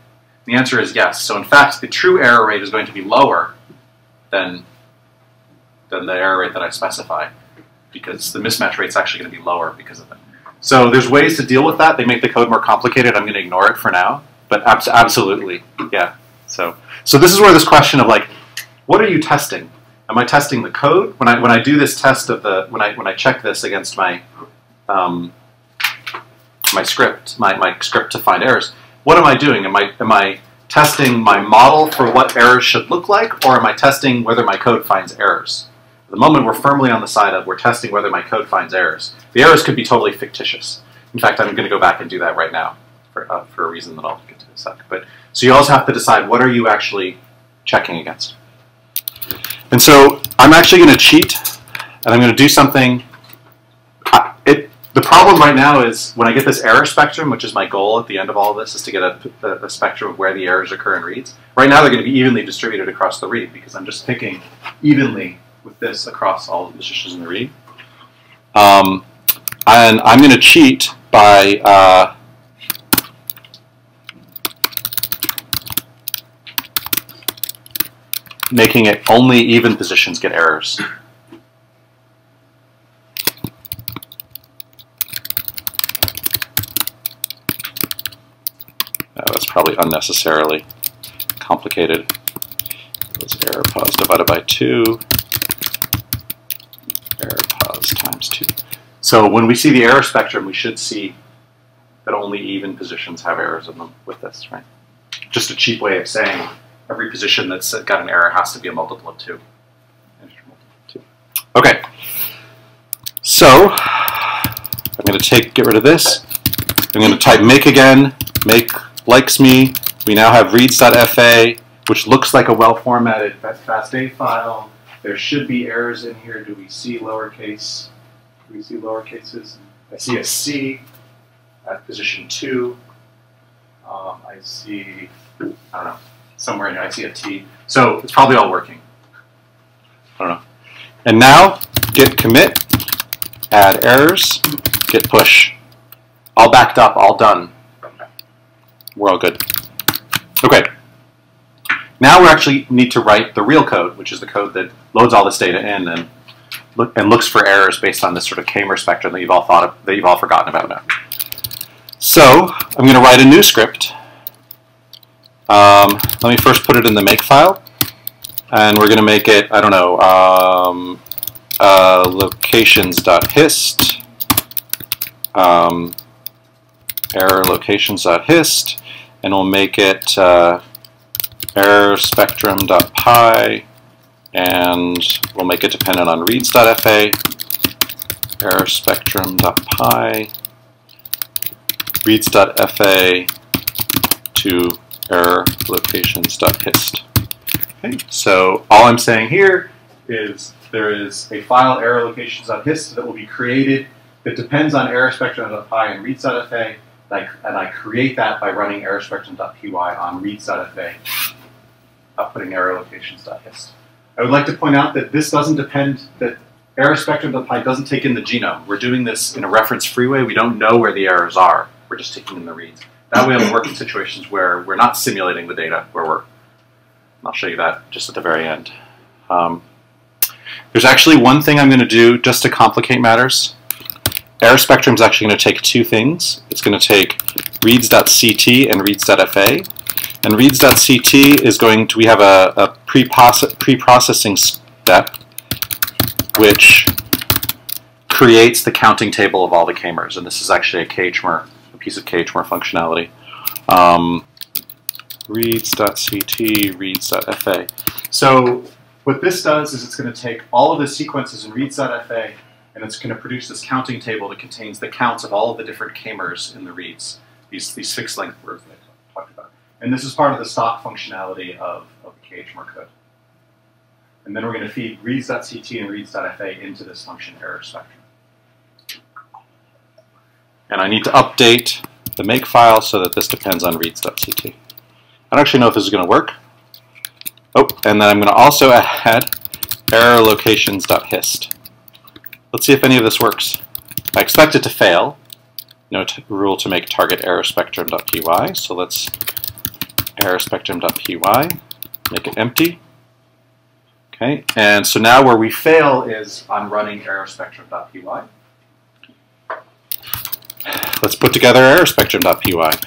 The answer is yes. So in fact, the true error rate is going to be lower than the error rate that I specify, because the mismatch rate is actually going to be lower because of it. So there's ways to deal with that. They make the code more complicated. I'm going to ignore it for now, but absolutely, yeah. So this is where this question of what are you testing? Am I testing the code? When I do this test of when I check this against my my script to find errors, what am I doing? Am I testing my model for what errors should look like, or am I testing whether my code finds errors? At the moment, we're firmly on the side of we're testing whether my code finds errors. The errors could be totally fictitious. In fact, I'm going to go back and do that right now for a reason that I'll get to in a sec. So you also have to decide what are you actually checking against. And so I'm actually going to cheat, and I'm going to do something. The problem right now is when I get this error spectrum, which is my goal at the end of all of this, is to get a spectrum of where the errors occur in reads. Right now they're going to be evenly distributed across the read because I'm just picking evenly with this across all the positions in the read. And I'm going to cheat by making it only even positions get errors. That's probably unnecessarily complicated. It's error pos divided by 2, error pos times 2. So when we see the error spectrum, we should see that only even positions have errors in them with this, right? Just a cheap way of saying every position that's got an error has to be a multiple of 2. Okay, so I'm going to get rid of this. I'm going to type make again. Make likes me. We now have reads.fa, which looks like a well-formatted FASTA file. There should be errors in here. Do we see lowercase? Do we see lowercases? I see a C at position 2. I see, I don't know, somewhere in here I see a T. So it's probably all working. I don't know. And now, git commit, add errors, git push. All backed up, all done. We're all good. Okay. Now we actually need to write the real code, which is the code that loads all this data in and looks for errors based on this sort of K-mer spectrum that you've all forgotten about now. So I'm going to write a new script. Let me first put it in the make file, and we're going to make it, I don't know, locations.hist, error locations.hist, and we'll make it error spectrum.py, and we'll make it dependent on reads.fa, error spectrum.py, reads.fa to error locations.hist. Okay, so all I'm saying here is there is a file error locations.hist that will be created that depends on error spectrum.py and reads.fa, and I create that by running error spectrum.py on reads.fa, outputting error locations.hist. I would like to point out that this doesn't depend, that error spectrum.py doesn't take in the genome. We're doing this in a reference-free way. We don't know where the errors are. We're just taking in the reads. That way it'll work in situations where we're not simulating the data, and I'll show you that just at the very end. There's actually one thing I'm going to do just to complicate matters. Error spectrum is actually going to take two things. It's going to take reads.ct and reads.fa. And reads.ct is going to, we have a pre-processing step which creates the counting table of all the K-mers. And this is actually a KHMER, a piece of KHMER functionality. Reads.ct, reads.fa. So what this does is it's going to take all of the sequences in reads.fa and it's going to produce this counting table that contains the counts of all of the different K-mers in the reads, these fixed length words that I talked about. And this is part of the stock functionality of the KHMER code. And then we're going to feed reads.ct and reads.fa into this function error spectrum. And I need to update the make file so that this depends on reads.ct. I don't actually know if this is going to work. Oh, and then I'm going to also add error locations.hist. Let's see if any of this works. I expect it to fail. No rule to make target error spectrum.py. So let's error spectrum.py, make it empty. Okay, and so now where we fail is on running error spectrum.py. Let's put together error spectrum.py.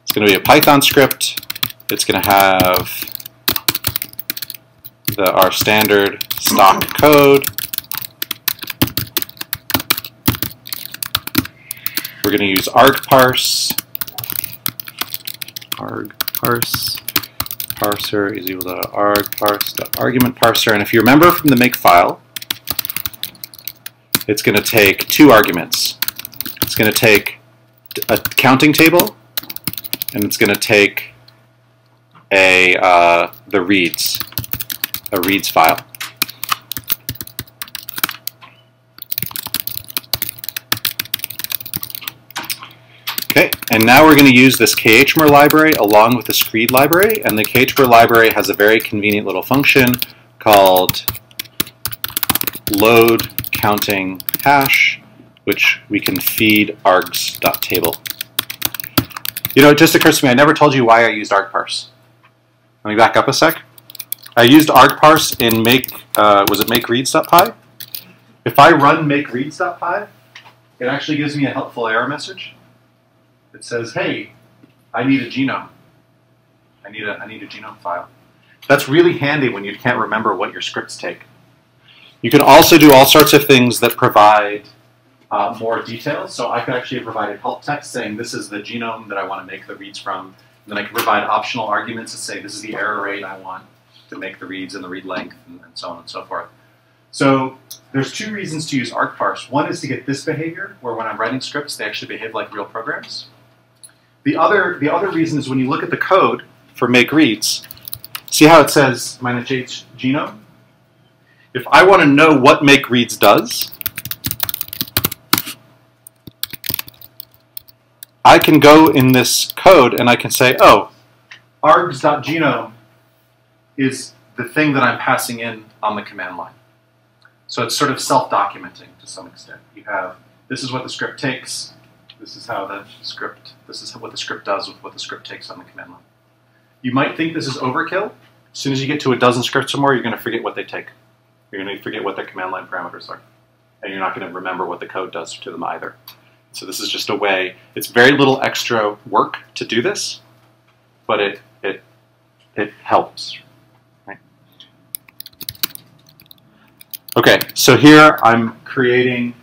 It's going to be a Python script. It's going to have our standard stock code. We're going to use argparse. Argparse. Parser is equal to argparse.argument parser. And if you remember from the make file, it's going to take two arguments. It's going to take a counting table, and it's going to take a reads file. Okay, and now we're going to use this KHMER library along with the screed library, and the KHMER library has a very convenient little function called load counting hash, which we can feed args.table. You know, it just occurs to me, I never told you why I used argparse. Let me back up a sec. I used argparse in was it makereads.py? If I run makereads.py, it actually gives me a helpful error message. It says, hey, I need a genome. I need a genome file. That's really handy when you can't remember what your scripts take. You can also do all sorts of things that provide more details. So I could actually have provided help text saying this is the genome that I want to make the reads from. And then I can provide optional arguments that say this is the error rate I want to make the reads and the read length and so on and so forth. So there's two reasons to use argparse. One is to get this behavior, where when I'm writing scripts, they actually behave like real programs. The other reason is when you look at the code for make reads, see how it says -h genome? If I want to know what make reads does, I can go in this code and I can say, oh, args.genome is the thing that I'm passing in on the command line. So it's sort of self-documenting to some extent. You have, this is what the script takes, this is how the script, this is what the script does with what the script takes on the command line. You might think this is overkill. As soon as you get to a dozen scripts or more, you're going to forget what they take. You're going to forget what their command line parameters are. And you're not going to remember what the code does to them either. So this is just a way, it's very little extra work to do this, but it helps. Right? Okay, so here I'm creating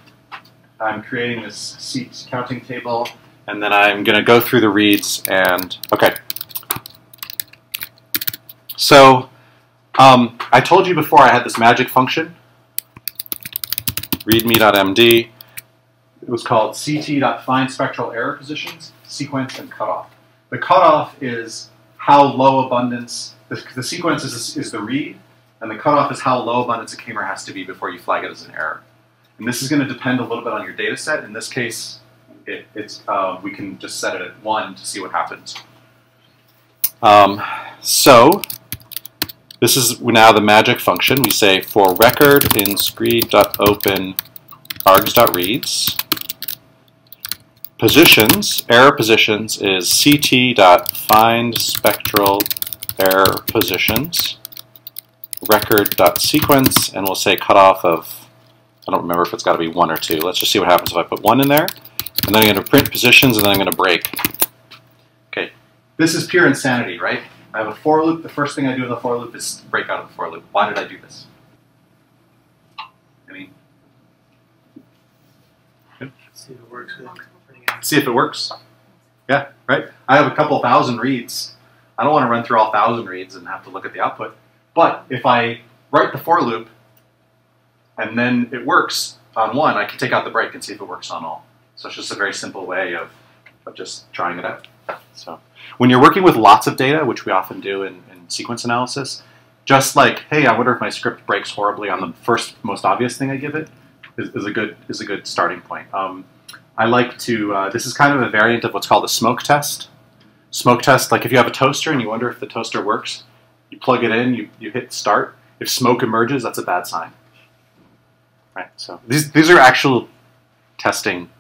this seat counting table, and then I'm going to go through the reads and, okay. So I told you before I had this magic function, readme.md. It was called ct.find spectral error positions, sequence, and cutoff. The cutoff is how low abundance, the sequence is the read, and the cutoff is how low abundance a k-mer has to be before you flag it as an error. And this is going to depend a little bit on your data set. In this case, we can just set it at 1 to see what happens. So this is now the magic function. We say for record in screed.open args.reads, positions, error positions is ct.find spectral error positions, record.sequence, and we'll say cutoff of, I don't remember if it's got to be 1 or 2. Let's just see what happens if I put 1 in there. And then I'm going to print positions, and then I'm going to break. Okay, this is pure insanity, right? I have a for loop. The first thing I do in the for loop is break out of the for loop. Why did I do this? Any? Good? See if it works. See if it works. Yeah, right? I have a couple thousand reads. I don't want to run through all 1,000 reads and have to look at the output. But if I write the for loop and then it works on one, I can take out the break and see if it works on all. So it's just a very simple way of just trying it out. So when you're working with lots of data, which we often do in sequence analysis, just like, hey, I wonder if my script breaks horribly on the first most obvious thing I give it, is a good starting point. I like to, this is kind of a variant of what's called a smoke test. Smoke test, like if you have a toaster and you wonder if the toaster works, you plug it in, you hit start. If smoke emerges, that's a bad sign. Right, so these are actual testing,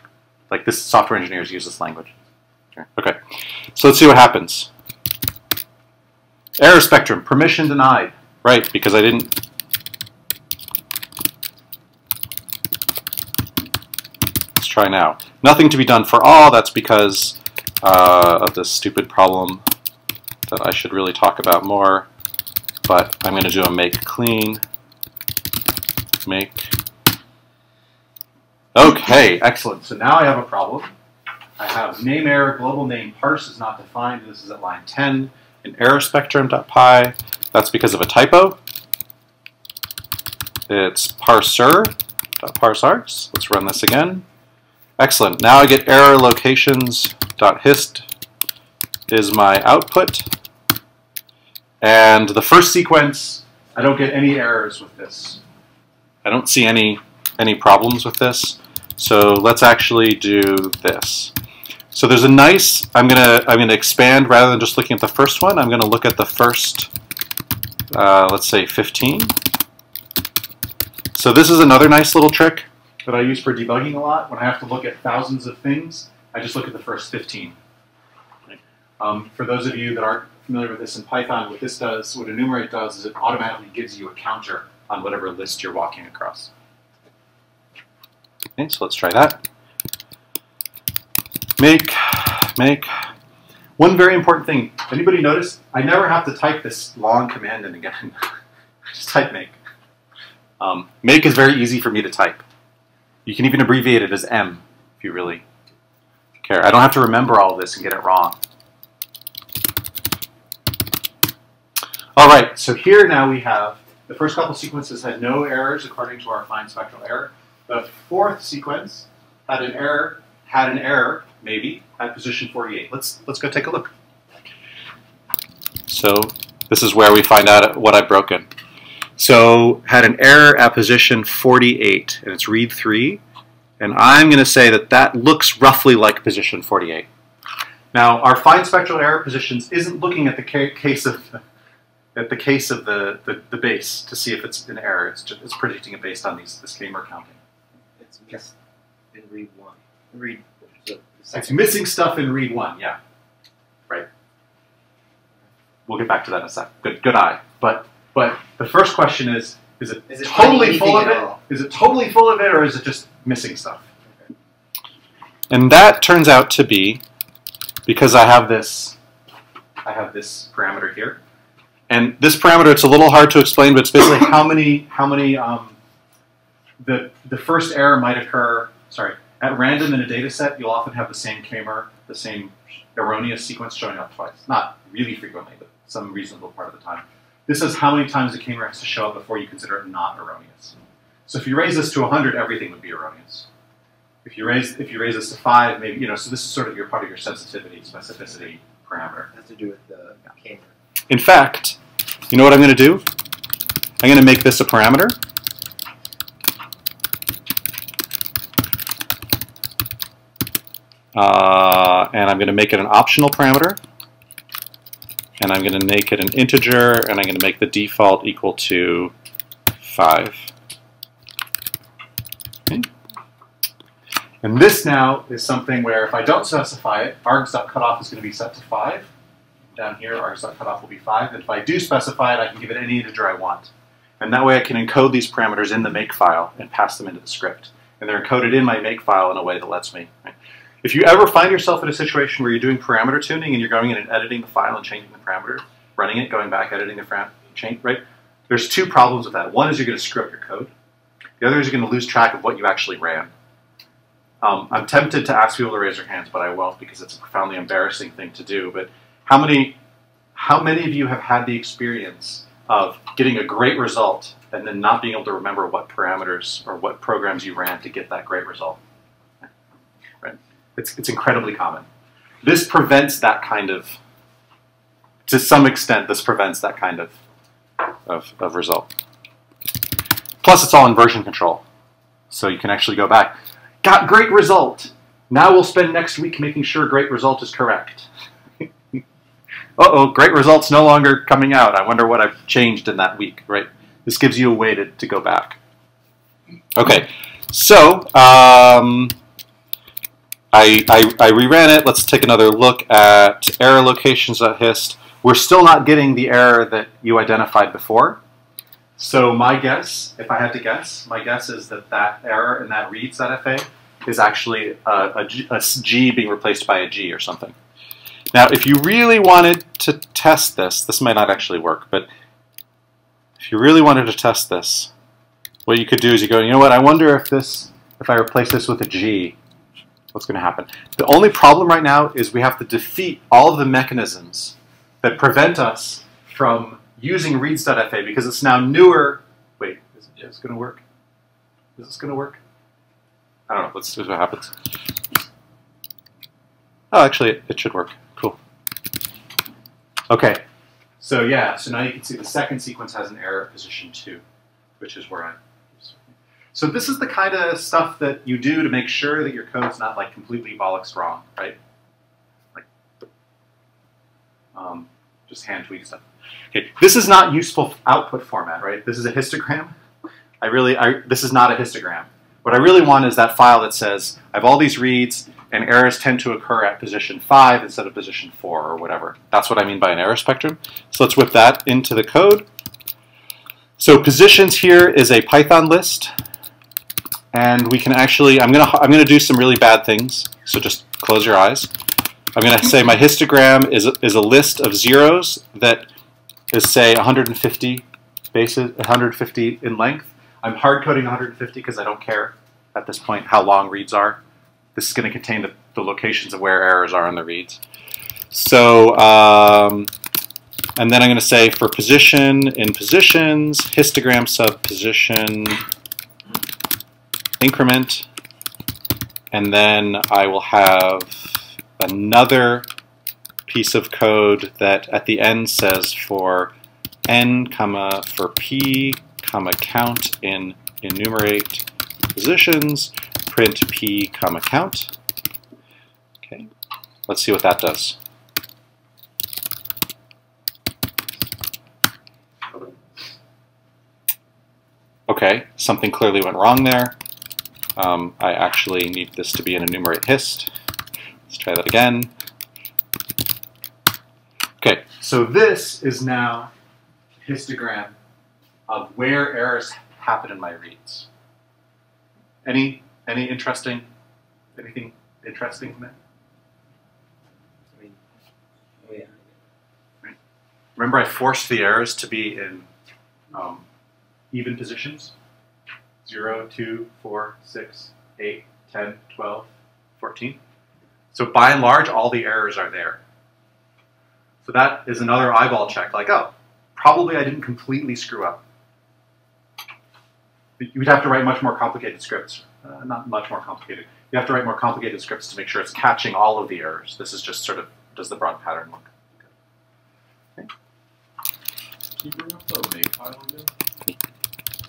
like this software engineers use this language. Okay, so let's see what happens. Error spectrum, permission denied. Right, because I didn't. Let's try now. Nothing to be done for all, that's because of this stupid problem that I should really talk about more. But I'm going to do a make clean. Make. Okay, excellent. So now I have a problem. I have name error, global name parse is not defined. This is at line 10 in error spectrum.py. That's because of a typo. It's parser.parseargs. Let's run this again. Excellent. Now I get error locations.hist is my output. And the first sequence, I don't get any errors with this. I don't see any problems with this. So let's actually do this. So there's a nice, I'm gonna expand rather than just looking at the first one. I'm gonna look at the first, let's say 15. So this is another nice little trick that I use for debugging a lot. When I have to look at thousands of things, I just look at the first 15. For those of you that aren't familiar with this in Python, what this does, what enumerate does, is it automatically gives you a counter on whatever list you're walking across. Okay, so let's try that. Make. One very important thing. Anybody notice? I never have to type this long command in again. I just type make. Make is very easy for me to type. You can even abbreviate it as M if you really care. I don't have to remember all this and get it wrong. All right, so here now we have the first couple sequences had no errors according to our fine spectral error. The fourth sequence had an error, maybe, at position 48. Let's go take a look. So this is where we find out what I've broken. So had an error at position 48, and it's read 3. And I'm going to say that that looks roughly like position 48. Now, our fine spectral error positions isn't looking at the case of the base to see if it's an error. It's predicting it based on this gamer counting. It's missed in read 1. Read. So it's missing stuff in read 1. Yeah. Right. We'll get back to that in a sec. Good eye. But the first question is it totally full of it? Is it totally full of it, or is it just missing stuff? Okay. And that turns out to be because I have this parameter here. And this parameter, it's a little hard to explain, but it's basically how many the first error might occur. Sorry, at random in a data set, you'll often have the same k-mer, the same erroneous sequence showing up twice. Not really frequently, but some reasonable part of the time. This is how many times the k-mer has to show up before you consider it not erroneous. So if you raise this to 100, everything would be erroneous. If you raise this to 5, maybe, so this is sort of part of your sensitivity, specificity parameter. It has to do with the k-mer. In fact, you know what I'm going to do? I'm going to make this a parameter. And I'm going to make it an optional parameter. And I'm going to make it an integer, and I'm going to make the default equal to 5. Okay. And this now is something where if I don't specify it, args.cutoff is going to be set to 5. Down here, args.cutoff will be 5. And if I do specify it, I can give it any integer I want. And that way I can encode these parameters in the makefile and pass them into the script. And they're encoded in my makefile in a way that lets me. Right? If you ever find yourself in a situation where you're doing parameter tuning and you're going in and editing the file and changing the parameter, running it, going back, editing the change, right? There's two problems with that. One is you're going to screw up your code. The other is you're going to lose track of what you actually ran. I'm tempted to ask people to raise their hands, but I won't because it's a profoundly embarrassing thing to do. But how many of you have had the experience of getting a great result and then not being able to remember what parameters or what programs you ran to get that great result? Right? It's incredibly common. This prevents that kind of, to some extent, this prevents that kind of result. Plus, it's all in version control. So you can actually go back. Got great result. Now we'll spend next week making sure great result is correct. Uh-oh, great result's no longer coming out. I wonder what I've changed in that week, right? This gives you a way to go back. Okay, so I reran it. Let's take another look at error locations.hist. We're still not getting the error that you identified before. So my guess, if I had to guess, my guess is that that error in that reads.fa is actually a G being replaced by a G or something. Now, if you really wanted to test this, this might not actually work, but if you really wanted to test this, what you could do is you go, you know what, I wonder if I replace this with a G, what's going to happen? The only problem right now is we have to defeat all of the mechanisms that prevent us from using reads.fa because it's now newer. Wait, is this going to work? Is this going to work? I don't know. Let's see what happens. Oh, actually, it should work. Cool. Okay. So yeah, so now you can see the second sequence has an error at position 2, which is where I... So this is the kind of stuff that you do to make sure that your code's not like completely bollocks wrong, right? Like, just hand tweak stuff. Okay, this is not useful output format, right? This is a histogram. This is not a histogram. What I really want is that file that says, I have all these reads, and errors tend to occur at position 5 instead of position 4 or whatever. That's what I mean by an error spectrum. So let's whip that into the code. So positions here is a Python list. And we can actually, I'm gonna do some really bad things. So just close your eyes. I'm gonna say my histogram is a list of zeros that is, say, 150 bases, 150 in length. I'm hard coding 150 because I don't care. at this point how long reads are. This is going to contain the locations of where errors are in the reads. So, and then I'm going to say for position in positions, histogram sub position increment, and then I will have another piece of code that at the end says for n, comma, for p, comma, count in enumerate positions, print p, comma, count. Okay, let's see what that does. Okay, something clearly went wrong there. I actually need this to be an enumerate hist. Let's try that again. Okay, so this is now a histogram of where errors happen in my reads. Anything interesting in there? Right. Remember I forced the errors to be in even positions? 0, 2, 4, 6, 8, 10, 12, 14. So by and large, all the errors are there. So that is another eyeball check, like, oh, probably I didn't completely screw up. You'd have to write much more complicated scripts. Not much more complicated. You have to write more complicated scripts to make sure it's catching all of the errors. This is just sort of, does the broad pattern look? Okay. Can you bring up the make file again?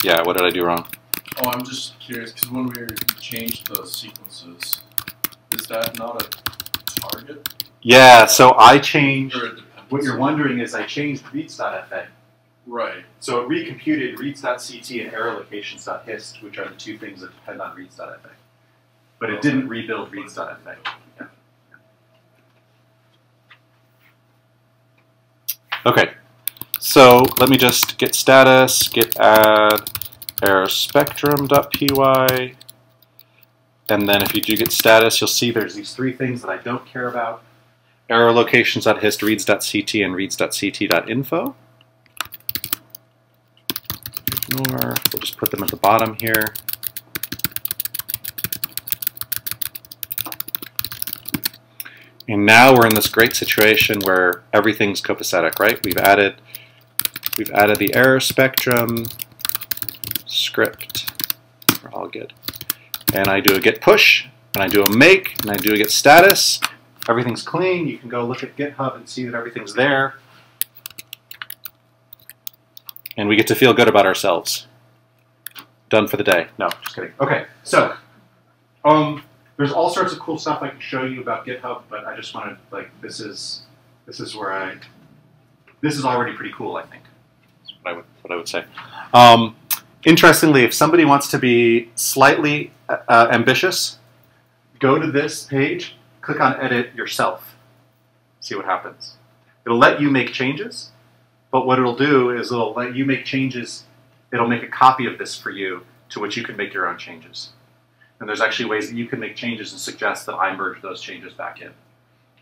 Yeah, what did I do wrong? Oh, I'm just curious, because when we changed the sequences, is that not a target? Yeah, so I changed, Or a dependency? what you're wondering is I changed reads.fa. Right. So it recomputed reads.ct and error locations.hist, which are the two things that depend on reads.fa. But it didn't rebuild reads.fa. Yeah. Okay, so let me just git status, git add error spectrum.py, and then if you do git status, you'll see there's these three things that I don't care about. Error locations.hist, reads.ct, and reads.ct.info. Ignore, we'll just put them at the bottom here. And now we're in this great situation where everything's copacetic, right? We've added the error spectrum script. We're all good. And I do a git push, and I do a make, and I do a git status. Everything's clean. You can go look at GitHub and see that everything's there. And we get to feel good about ourselves. Done for the day. No, just kidding. Okay, so there's all sorts of cool stuff I can show you about GitHub, but I just wanted, like, this is where this is already pretty cool, I think. That's what I would say. Interestingly, if somebody wants to be slightly ambitious, go to this page, click on edit yourself, see what happens. It'll let you make changes, but what it'll do is it'll let you make changes, it'll make a copy of this for you to which you can make your own changes. And there's actually ways that you can make changes and suggest that I merge those changes back in.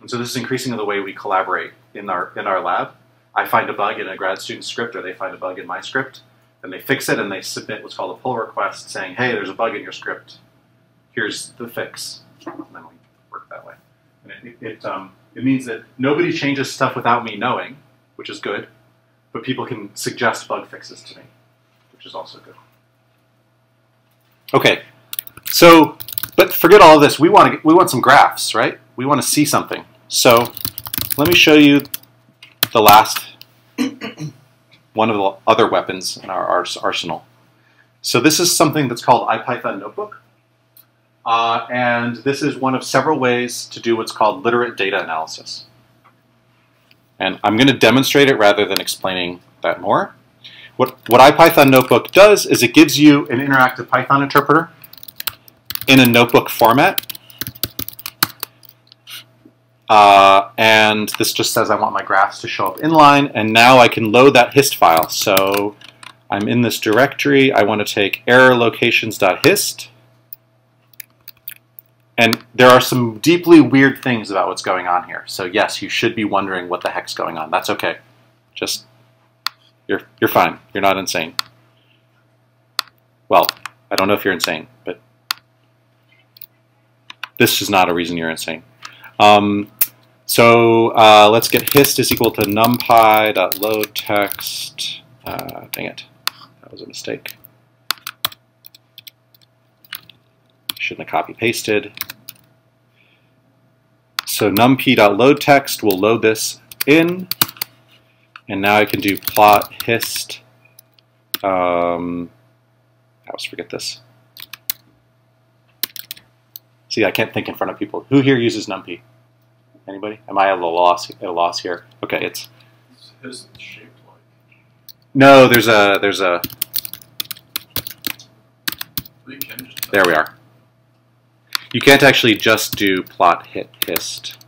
And so this is increasingly the way we collaborate in our lab. I find a bug in a grad student script, or they find a bug in my script, and they fix it and they submit what's called a pull request saying, hey, there's a bug in your script. Here's the fix. And then we work that way. And it means that nobody changes stuff without me knowing, which is good, but people can suggest bug fixes to me, which is also good. Okay, so, but forget all of this. We want some graphs, right? We want to see something. So let me show you the last one of the other weapons in our arsenal. So this is something that's called IPython Notebook. And this is one of several ways to do what's called literate data analysis. And I'm going to demonstrate it rather than explaining that more. What IPython Notebook does is it gives you an interactive Python interpreter in a notebook format. And this just says I want my graphs to show up inline, and now I can load that hist file. So I'm in this directory. I want to take error locations.hist. And there are some deeply weird things about what's going on here. So yes, you should be wondering what the heck's going on. That's okay. Just, you're fine. You're not insane. Well, I don't know if you're insane, but This is not a reason you're insane. So let's get hist is equal to numpy.load text. Dang it, that was a mistake. Shouldn't have copy pasted. So numpy.load text will load this in, and now I can do plot hist. I always forget this. See, I can't think in front of people. Who here uses numpy? Anybody? Am I at a loss here? Okay, it's His shaped like. no. There's a. We can just There we are. You can't actually just do plot hist,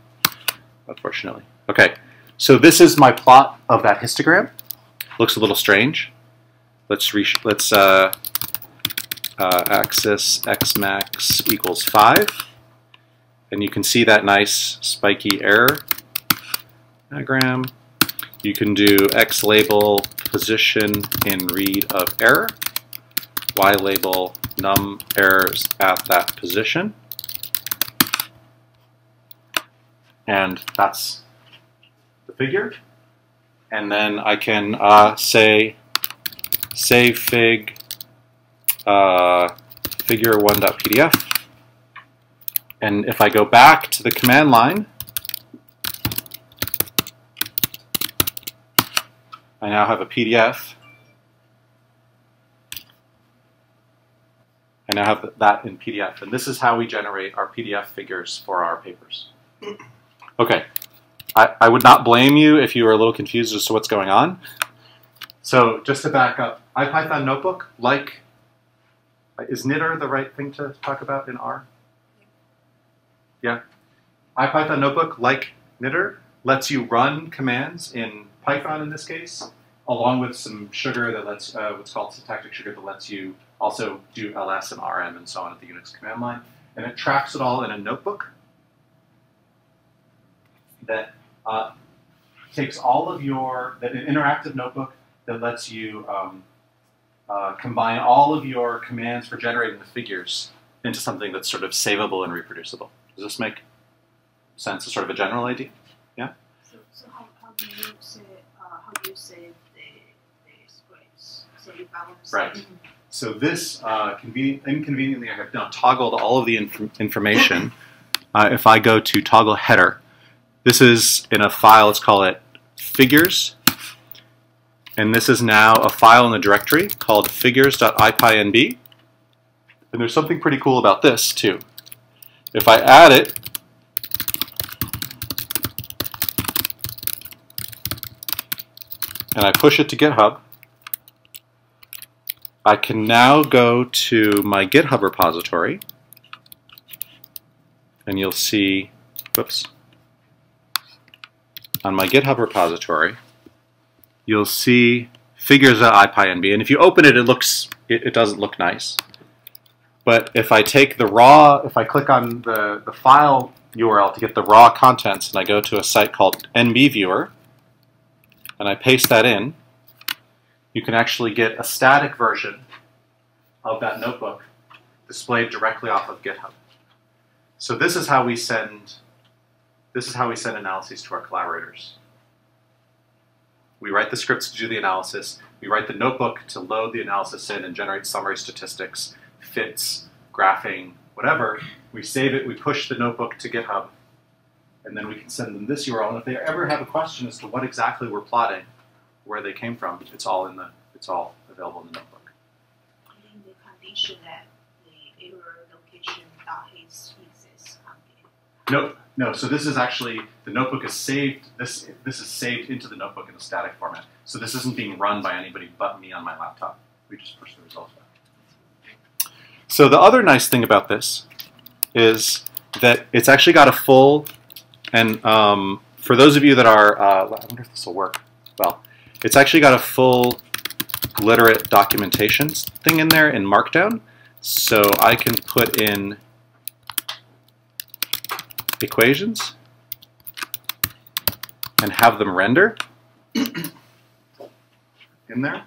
unfortunately. Okay, so this is my plot of that histogram. Looks a little strange. Let's axis x max equals 5, and you can see that nice spiky error diagram. You can do x label position in read of error, y label num errors at that position, and that's the figure. And then I can say save fig figure1.pdf, and if I go back to the command line, I now have a PDF. I now have that in PDF, and this is how we generate our PDF figures for our papers. Okay, I would not blame you if you were a little confused as to what's going on. So just to back up, IPython notebook, like, is knitr the right thing to talk about in R? Yeah. IPython notebook, like knitr, lets you run commands in Python in this case, along with some sugar that lets, what's called syntactic sugar that lets you also do ls and rm and so on at the Unix command line. And it tracks it all in a notebook that takes all of your, an interactive notebook that lets you combine all of your commands for generating the figures into something that's sort of savable and reproducible. Does this make sense? It's sort of a general idea? Yeah? So how do you save the scripts? So if I want to Right. save So this, inconveniently, I have now toggled all of the information. If I go to toggle header, this is in a file, let's call it figures. And this is now a file in the directory called figures.ipynb. And there's something pretty cool about this, too. If I add it, and I push it to GitHub, I can now go to my GitHub repository, and you'll see, whoops, on my GitHub repository, you'll see figures.ipynb, and if you open it, it doesn't look nice. But if I take the raw, if I click on the file URL to get the raw contents, and I go to a site called nbviewer, and I paste that in, you can actually get a static version of that notebook displayed directly off of GitHub. So this is how we send analyses to our collaborators. We write the scripts to do the analysis. We write the notebook to load the analysis in and generate summary statistics, fits, graphing, whatever. We save it, we push the notebook to GitHub, and then we can send them this URL. And if they ever have a question as to what exactly we're plotting, where they came from, it's all available in the notebook. in the condition that the error location .hist exists on the No. So this is actually, the notebook is saved. This is saved into the notebook in a static format. So this isn't being run by anybody but me on my laptop. We just push the results back. So the other nice thing about this is that it's actually got a full, and for those of you that are, I wonder if this will work. Well, it's actually got a full Literate documentation thing in there in Markdown. So I can put in equations and have them render in there.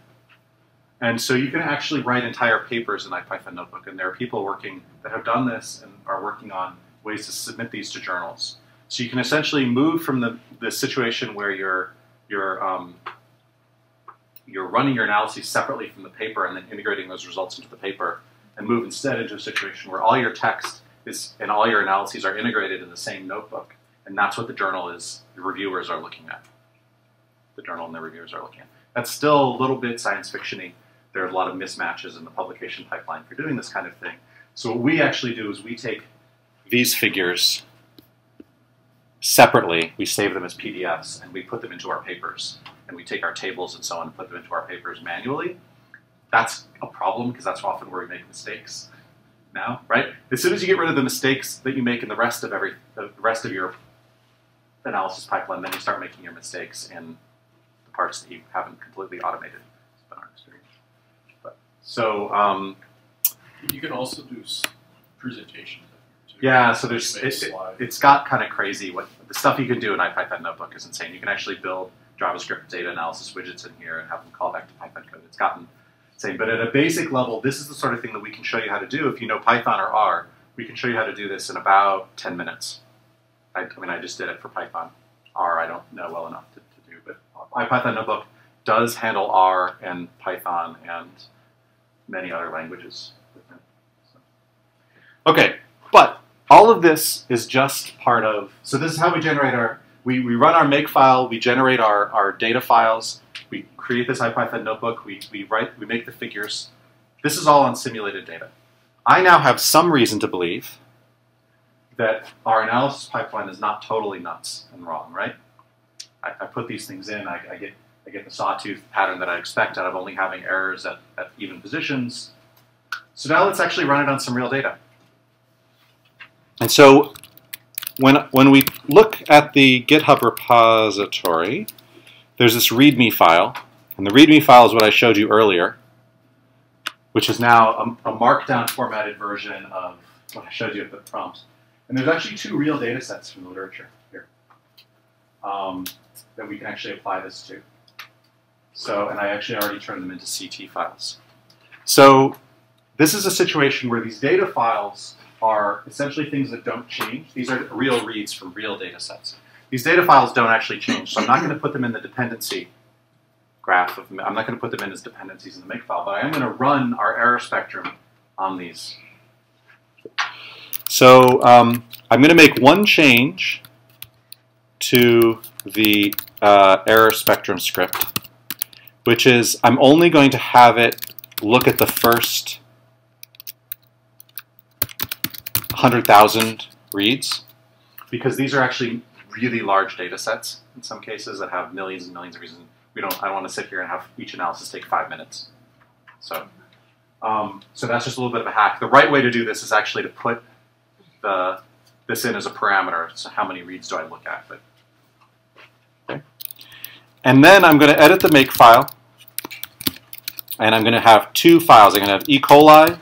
And so you can actually write entire papers in IPython Notebook, and there are people working that have done this and are working on ways to submit these to journals. So you can essentially move from the situation where you're running your analyses separately from the paper and then integrating those results into the paper, and move instead into a situation where all your text and all your analyses are integrated in the same notebook, and that's what the journal is, the reviewers are looking at. The journal and the reviewers are looking at. That's still a little bit science fiction-y. There are a lot of mismatches in the publication pipeline for doing this kind of thing. So what we actually do is we take these figures separately, we save them as PDFs, and we put them into our papers. And we take our tables and so on and put them into our papers manually. That's a problem because that's often where we make mistakes now, right? As soon as you get rid of the mistakes that you make in the rest of your analysis pipeline, then you start making your mistakes in the parts that you haven't completely automated. It's been our experience. So you can also do presentations. Yeah, so it's got kind of crazy. What the stuff you can do in IPython Notebook is insane. You can actually build JavaScript data analysis widgets in here and have them call back to Python code. It's gotten insane. But at a basic level, this is the sort of thing that we can show you how to do. If you know Python or R, we can show you how to do this in about 10 minutes. I mean, I just did it for Python. R, I don't know well enough to do, but IPython Notebook does handle R and Python and many other languages. Okay, but all of this is just part of, so this is how we generate we run our makefile, we generate our data files, we create this IPython notebook, we make the figures. This is all on simulated data. I now have some reason to believe that our analysis pipeline is not totally nuts and wrong, right? I put these things in, I get the sawtooth pattern that I expect out of only having errors at even positions. So now let's actually run it on some real data. And so when we look at the GitHub repository, there's this README file. And the README file is what I showed you earlier, which is now a markdown formatted version of what I showed you at the prompt. And there's actually 2 real data sets from the literature here that we can actually apply this to. So, and I actually already turned them into CT files. So this is a situation where these data files are essentially things that don't change. These are real reads from real data sets. These data files don't actually change, so I'm not going to put them in the dependency graph. I'm not going to put them in as dependencies in the makefile, but I am going to run our error spectrum on these. So I'm going to make one change to the error spectrum script, which is I'm only going to have it look at the first 100,000 reads, because these are actually really large data sets in some cases that have millions and millions of reasons. I don't want to sit here and have each analysis take 5 minutes. So, so that's just a little bit of a hack. The right way to do this is actually to put this in as a parameter. So how many reads do I look at? But, okay. And then I'm going to edit the makefile, and I'm going to have 2 files. I'm going to have E. coli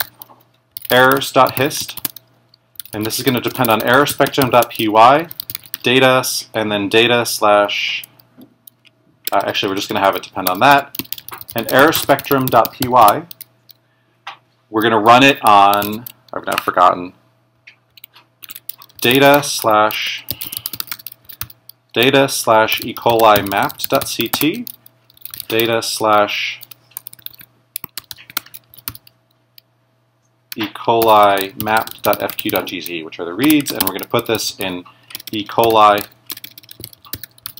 errors.hist. And this is going to depend on errorspectrum.py, data, and then data slash, actually we're just going to have it depend on that. And errorspectrum.py, we're going to run it on, I've now forgotten, data slash E. coli mapped.ct, data slash E. coli map.fq.gz, which are the reads, and we're going to put this in E. coli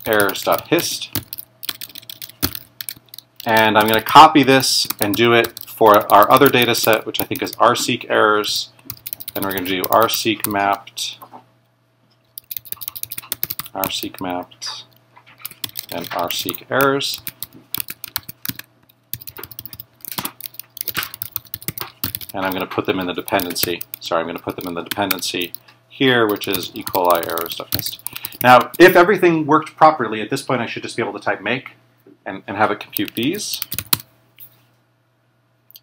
errors.hist. And I'm going to copy this and do it for our other data set, which I think is rseek errors, and we're going to do rseek mapped, and rseek errors. And I'm going to put them in the dependency. Sorry, I'm going to put them in the dependency here, which is E. coli errors.hist. Now, if everything worked properly, at this point I should just be able to type make and have it compute these.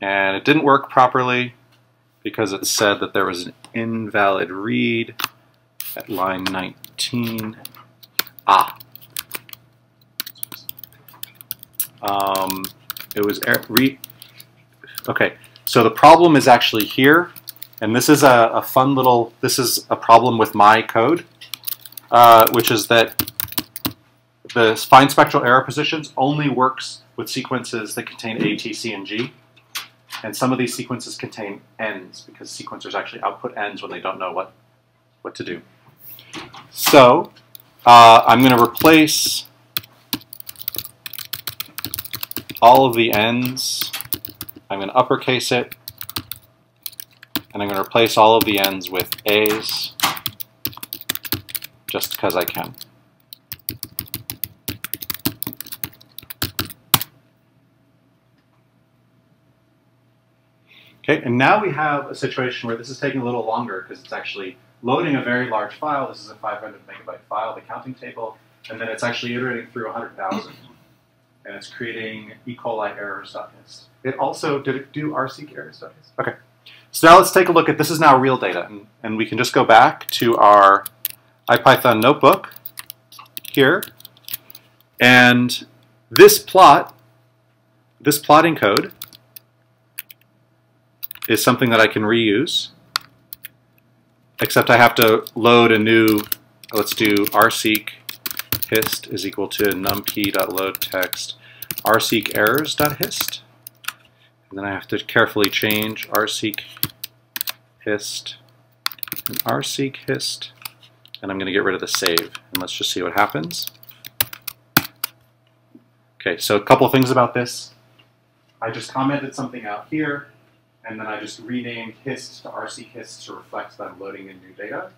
And it didn't work properly because it said that there was an invalid read at line 19. It was read. Okay. So the problem is actually here. And this is a fun little, this is a problem with my code, which is that the find spectral error positions only works with sequences that contain A, T, C, and G. And some of these sequences contain ends, because sequencers actually output ends when they don't know what to do. So I'm going to replace all of the ends. I'm going to uppercase it, and I'm going to replace all of the ends with A's, just because I can. Okay, and now we have a situation where this is taking a little longer because it's actually loading a very large file. This is a 500 megabyte file, the counting table, and then it's actually iterating through 100,000. And it's creating E. coli errors.hist. It also, did it do rseq errors.hist? Okay. So now let's take a look at, this is now real data, and we can just go back to our IPython notebook here, and this plotting code is something that I can reuse, except I have to load a new, let's do rseq hist is equal to numpy.loadText rseq errors.hist. And then I have to carefully change rseq hist and rseq hist. And I'm going to get rid of the save. And let's just see what happens. Okay, so a couple things about this. I just commented something out here, and then I just renamed hist to rseq hist to reflect that I'm loading in new data.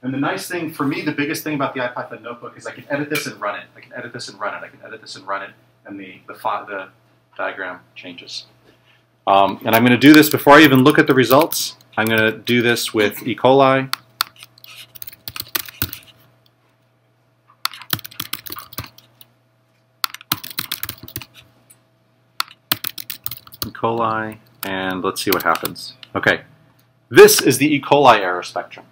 And the nice thing, for me, the biggest thing about the IPython notebook is I can edit this and run it. I can edit this and run it. I can edit this and run it, and the diagram changes. And I'm going to do this before I even look at the results. I'm going to do this with E. coli. E. coli, and let's see what happens. Okay, this is the E. coli error spectrum.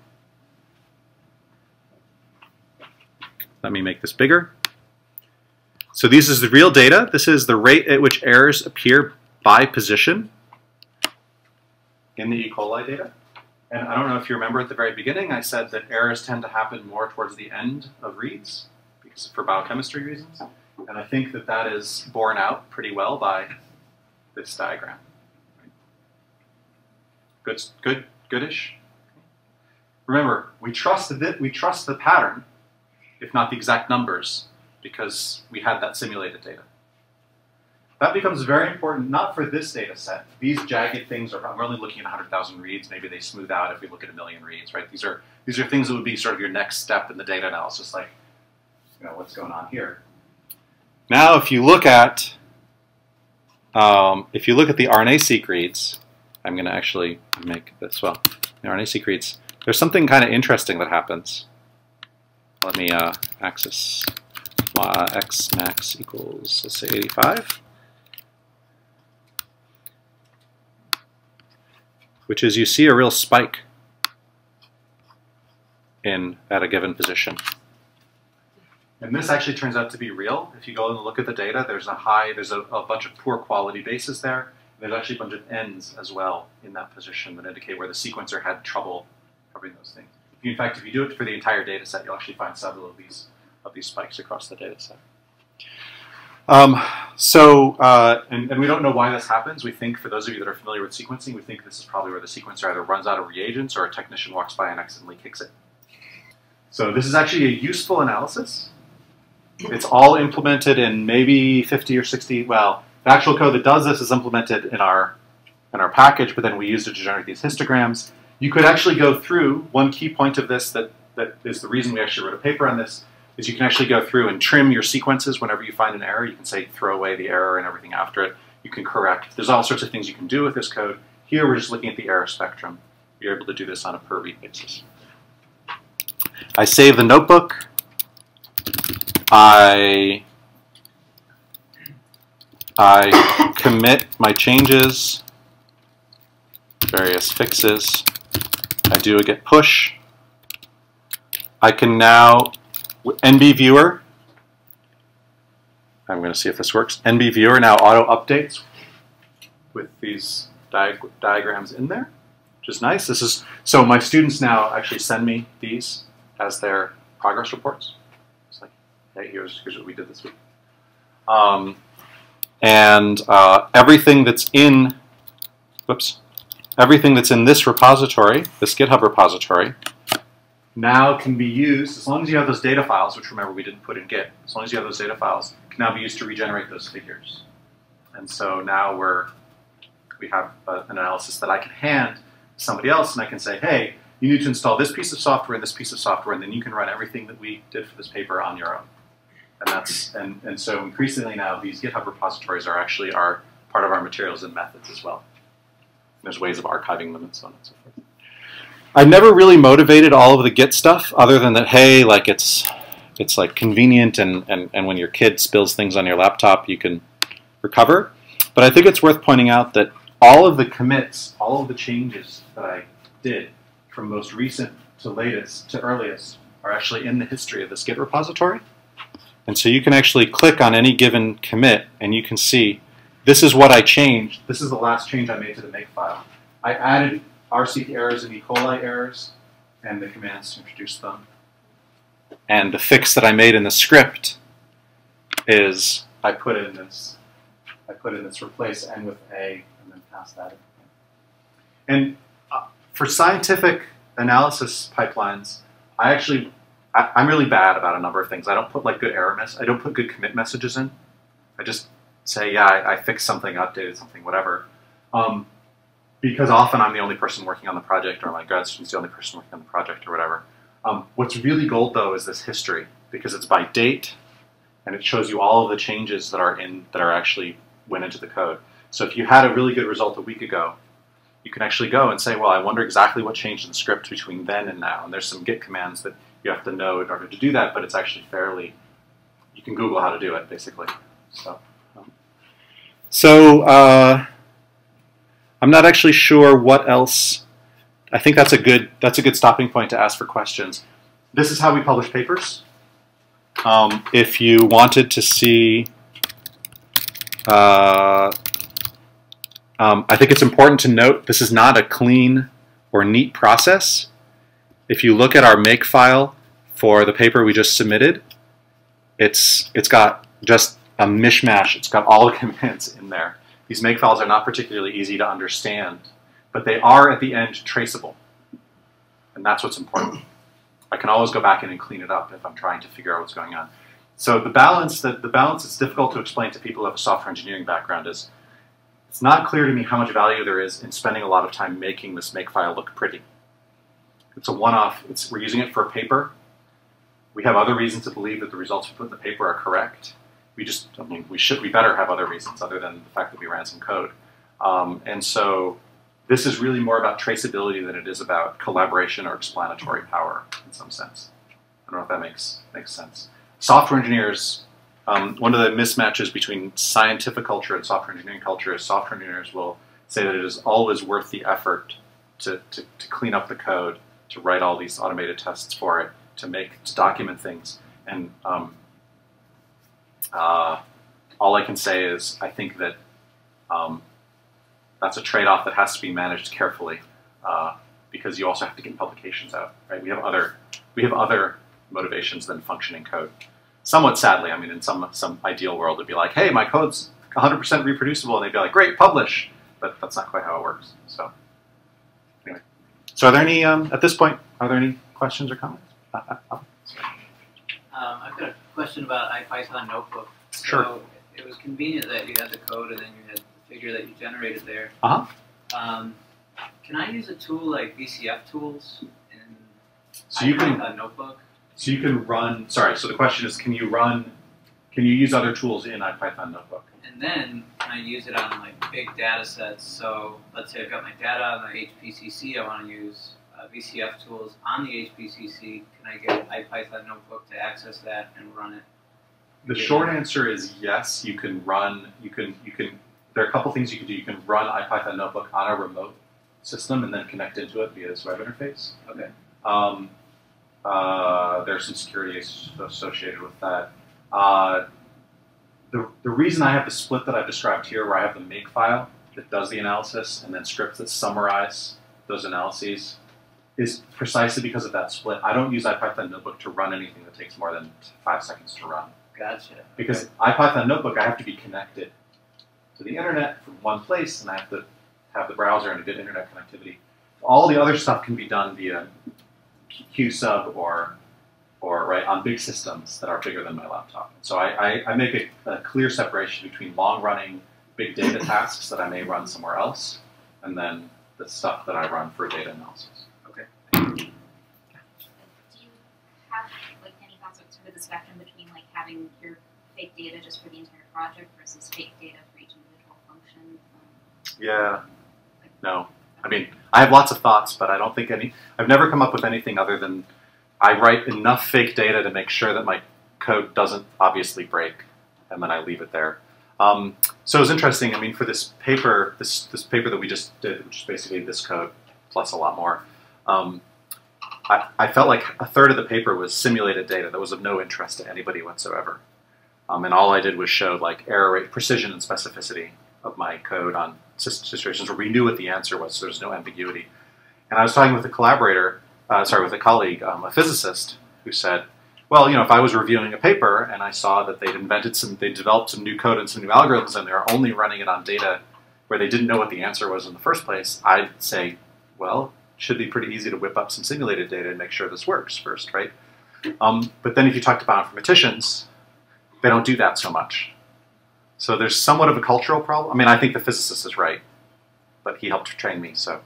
Let me make this bigger. So this is the real data. This is the rate at which errors appear by position in the E. coli data. And I don't know if you remember at the very beginning, I said that errors tend to happen more towards the end of reads, because for biochemistry reasons. And I think that that is borne out pretty well by this diagram. Goodish. Remember, we trust the pattern, if not the exact numbers, because we had that simulated data. That becomes very important, not for this data set. These jagged things are, I'm only looking at 100,000 reads. Maybe they smooth out if we look at 1 million reads, right? These are things that would be sort of your next step in the data analysis, like, you know, what's going on here. Now, if you look at the RNA-seq reads, I'm going to actually make this, well, the RNA-seq reads, there's something kind of interesting that happens. Let me access x max equals, let's say 85, which is you see a real spike at a given position. And this actually turns out to be real. If you go and look at the data, there's a bunch of poor quality bases there. There's actually a bunch of ends as well in that position that indicate where the sequencer had trouble covering those things. In fact, if you do it for the entire data set, you'll actually find several of these spikes across the data set. And we don't know why this happens. We think, for those of you that are familiar with sequencing, we think this is probably where the sequencer either runs out of reagents or a technician walks by and accidentally kicks it. So this is actually a useful analysis. It's all implemented in maybe 50 or 60, well, the actual code that does this is implemented in our package, but then we used it to generate these histograms. You could actually go through, one key point of this that is the reason we actually wrote a paper on this, is you can actually go through and trim your sequences whenever you find an error. You can say throw away the error and everything after it. You can correct. There's all sorts of things you can do with this code. Here we're just looking at the error spectrum. You're able to do this on a per read basis. I save the notebook. I commit my changes, various fixes. I do a git push. I can now, NB Viewer, I'm going to see if this works. NB Viewer now auto updates with these diagrams in there. which is nice. This is so my students now actually send me these as their progress reports. It's like, hey, here's what we did this week. Everything that's in, everything that's in this repository, this GitHub repository, now can be used, as long as you have those data files, which remember we didn't put in Git, as long as you have those data files, can now be used to regenerate those figures. And so now we have an analysis that I can hand to somebody else, and I can say, hey, you need to install this piece of software and this piece of software, and then you can run everything that we did for this paper on your own. And so increasingly now, these GitHub repositories are actually part of our materials and methods as well. There's ways of archiving them and so on and so forth. I never really motivated all of the Git stuff other than that, hey, like it's like convenient and when your kid spills things on your laptop, you can recover. But I think it's worth pointing out that all of the commits, all of the changes that I did from most recent to latest to earliest are actually in the history of this Git repository. And so you can actually click on any given commit and you can see this is what I changed. This is the last change I made to the makefile. I added RC errors and E. coli errors and the commands to introduce them. And the fix that I made in the script is I put in this replace n with a and then pass that in. And for scientific analysis pipelines, I'm really bad about a number of things. I don't put like good I don't put good commit messages in. I just say, yeah, I fixed something, updated something, whatever. Because often I'm the only person working on the project, or my grad student's the only person working on the project, or whatever. What's really gold, though, is this history, because it's by date, and it shows you all of the changes that are actually went into the code. So if you had a really good result a week ago, you can actually go and say, well, I wonder exactly what changed in the script between then and now. And there's some Git commands that you have to know in order to do that, but it's actually fairly, you can Google how to do it, basically. I'm not actually sure what else. I think that's a good stopping point to ask for questions. This is how we publish papers. If you wanted to see, I think it's important to note this is not a clean or neat process. If you look at our makefile for the paper we just submitted, it's got just a mishmash. It's got all the commands in there. These makefiles are not particularly easy to understand, but they are at the end traceable, and that's what's important. I can always go back in and clean it up if I'm trying to figure out what's going on. So the balance that's difficult to explain to people who have a software engineering background is it's not clear to me how much value there is in spending a lot of time making this makefile look pretty. It's a one-off. We're using it for a paper. We have other reasons to believe that the results we put in the paper are correct. We better have other reasons other than the fact that we ran some code. And so this is really more about traceability than it is about collaboration or explanatory power in some sense. I don't know if that makes sense. Software engineers, one of the mismatches between scientific culture and software engineering culture is software engineers will say that it is always worth the effort to clean up the code, to write all these automated tests for it, to document things. And all I can say is I think that that's a trade-off that has to be managed carefully because you also have to get publications out. Right? We have other motivations than functioning code. Somewhat sadly, I mean, in some ideal world, it'd be like, hey, my code's 100% reproducible, and they'd be like, great, publish. But that's not quite how it works. So anyway, so are there any at this point? Are there any questions or comments? I've got a question about IPython Notebook. Sure. So it was convenient that you had the code and then you had the figure that you generated there. Can I use a tool like VCF tools in IPython Notebook? So you can run. Sorry. So the question is, can you use other tools in IPython Notebook? And then can I use it on like big data sets? So let's say I've got my data on my HPCC. I want to use VCF tools on the HPCC. Can I get IPython Notebook to access that and run it? The short answer is yes. You can run. There are a couple things you can do. You can run IPython Notebook on a remote system and then connect into it via this web interface. Okay. There's some security associated with that. The reason I have the split that I've described here, where I have the makefile that does the analysis and then scripts that summarize those analyses is precisely because of that split. I don't use IPython Notebook to run anything that takes more than 5 seconds to run. Gotcha. Because IPython Notebook, I have to be connected to the internet from one place, and I have to have the browser and a good internet connectivity. All the other stuff can be done via QSub or right on big systems that are bigger than my laptop. So I make a clear separation between long-running big data tasks that I may run somewhere else, and then the stuff that I run for data analysis. Okay. Do you have like any thoughts on sort of the spectrum between like having your fake data just for the entire project versus fake data for each individual function? Yeah. No. I mean, I have lots of thoughts, but I don't think I've never come up with anything other than I write enough fake data to make sure that my code doesn't obviously break, and then I leave it there. So it was interesting. I mean, for this paper, this paper that we just did, which is basically this code plus a lot more, I felt like a third of the paper was simulated data that was of no interest to anybody whatsoever. And all I did was show like error rate, precision, and specificity of my code on situations where we knew what the answer was, so there's no ambiguity. And I was talking with a collaborator, with a colleague, a physicist, who said, well, you know, if I was reviewing a paper and I saw that they'd developed some new code and some new algorithms and they're only running it on data where they didn't know what the answer was in the first place, I'd say, well, it should be pretty easy to whip up some simulated data and make sure this works first, right? But then if you talk to bioinformaticians, they don't do that so much. So there's somewhat of a cultural problem. I mean, I think the physicist is right, but he helped train me, so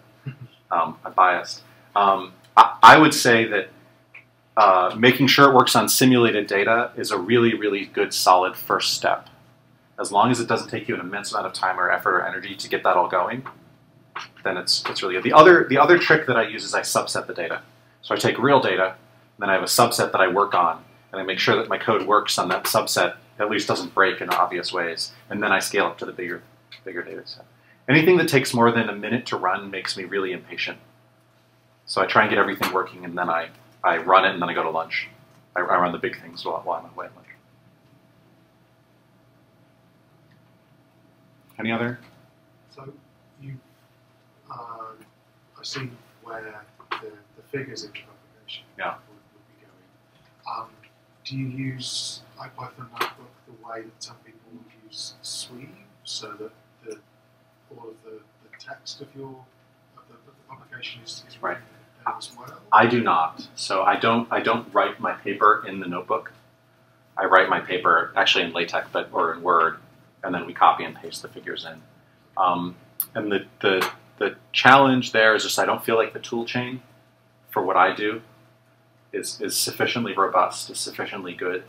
I'm biased. I would say that making sure it works on simulated data is a really, really good, solid first step. As long as it doesn't take you an immense amount of time or effort or energy to get that all going, then it's really good. The other trick that I use is I subset the data. So I take real data, and then I have a subset that I work on, and I make sure that my code works on that subset, at least doesn't break in obvious ways, and then I scale up to the bigger data set. Anything that takes more than a minute to run makes me really impatient. So I try and get everything working, and then I run it, and then I go to lunch. I run the big things while I'm away at lunch. Any other? So you, I see where the figures in the publication would be going. Do you use IPython Notebook the way that some people would use Sweep, so that all of the text of the publication is right there as well? I do not. So I don't write my paper in the notebook. I write my paper actually in LaTeX or in Word, and then we copy and paste the figures in. And the challenge there is just I don't feel like the tool chain for what I do is sufficiently robust, is sufficiently good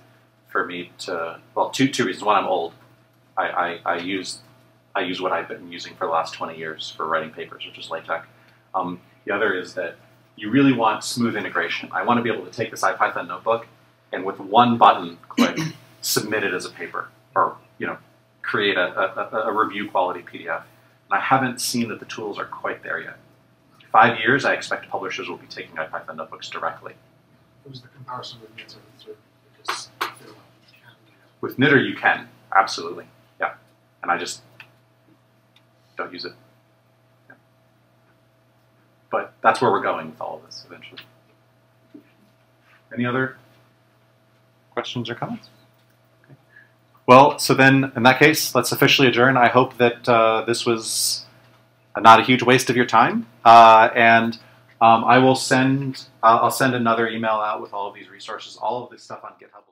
for me to, well, two reasons. One, I'm old. I use what I've been using for the last 20 years for writing papers, which is LaTeX. The other is that you really want smooth integration. I want to be able to take this IPython notebook and with one button click, submit it as a paper, or create a review quality PDF. And I haven't seen that the tools are quite there yet. 5 years, I expect publishers will be taking IPython notebooks directly. What was the comparison with Knitter? Because I feel like you can do that. With Knitter, you can, absolutely, yeah. And I just don't use it. Yeah. But that's where we're going with all of this eventually. Any other questions or comments? Okay. Well, so then in that case, let's officially adjourn. I hope that this was not a huge waste of your time, and I will I'll send another email out with all of these resources. All of this stuff on GitHub.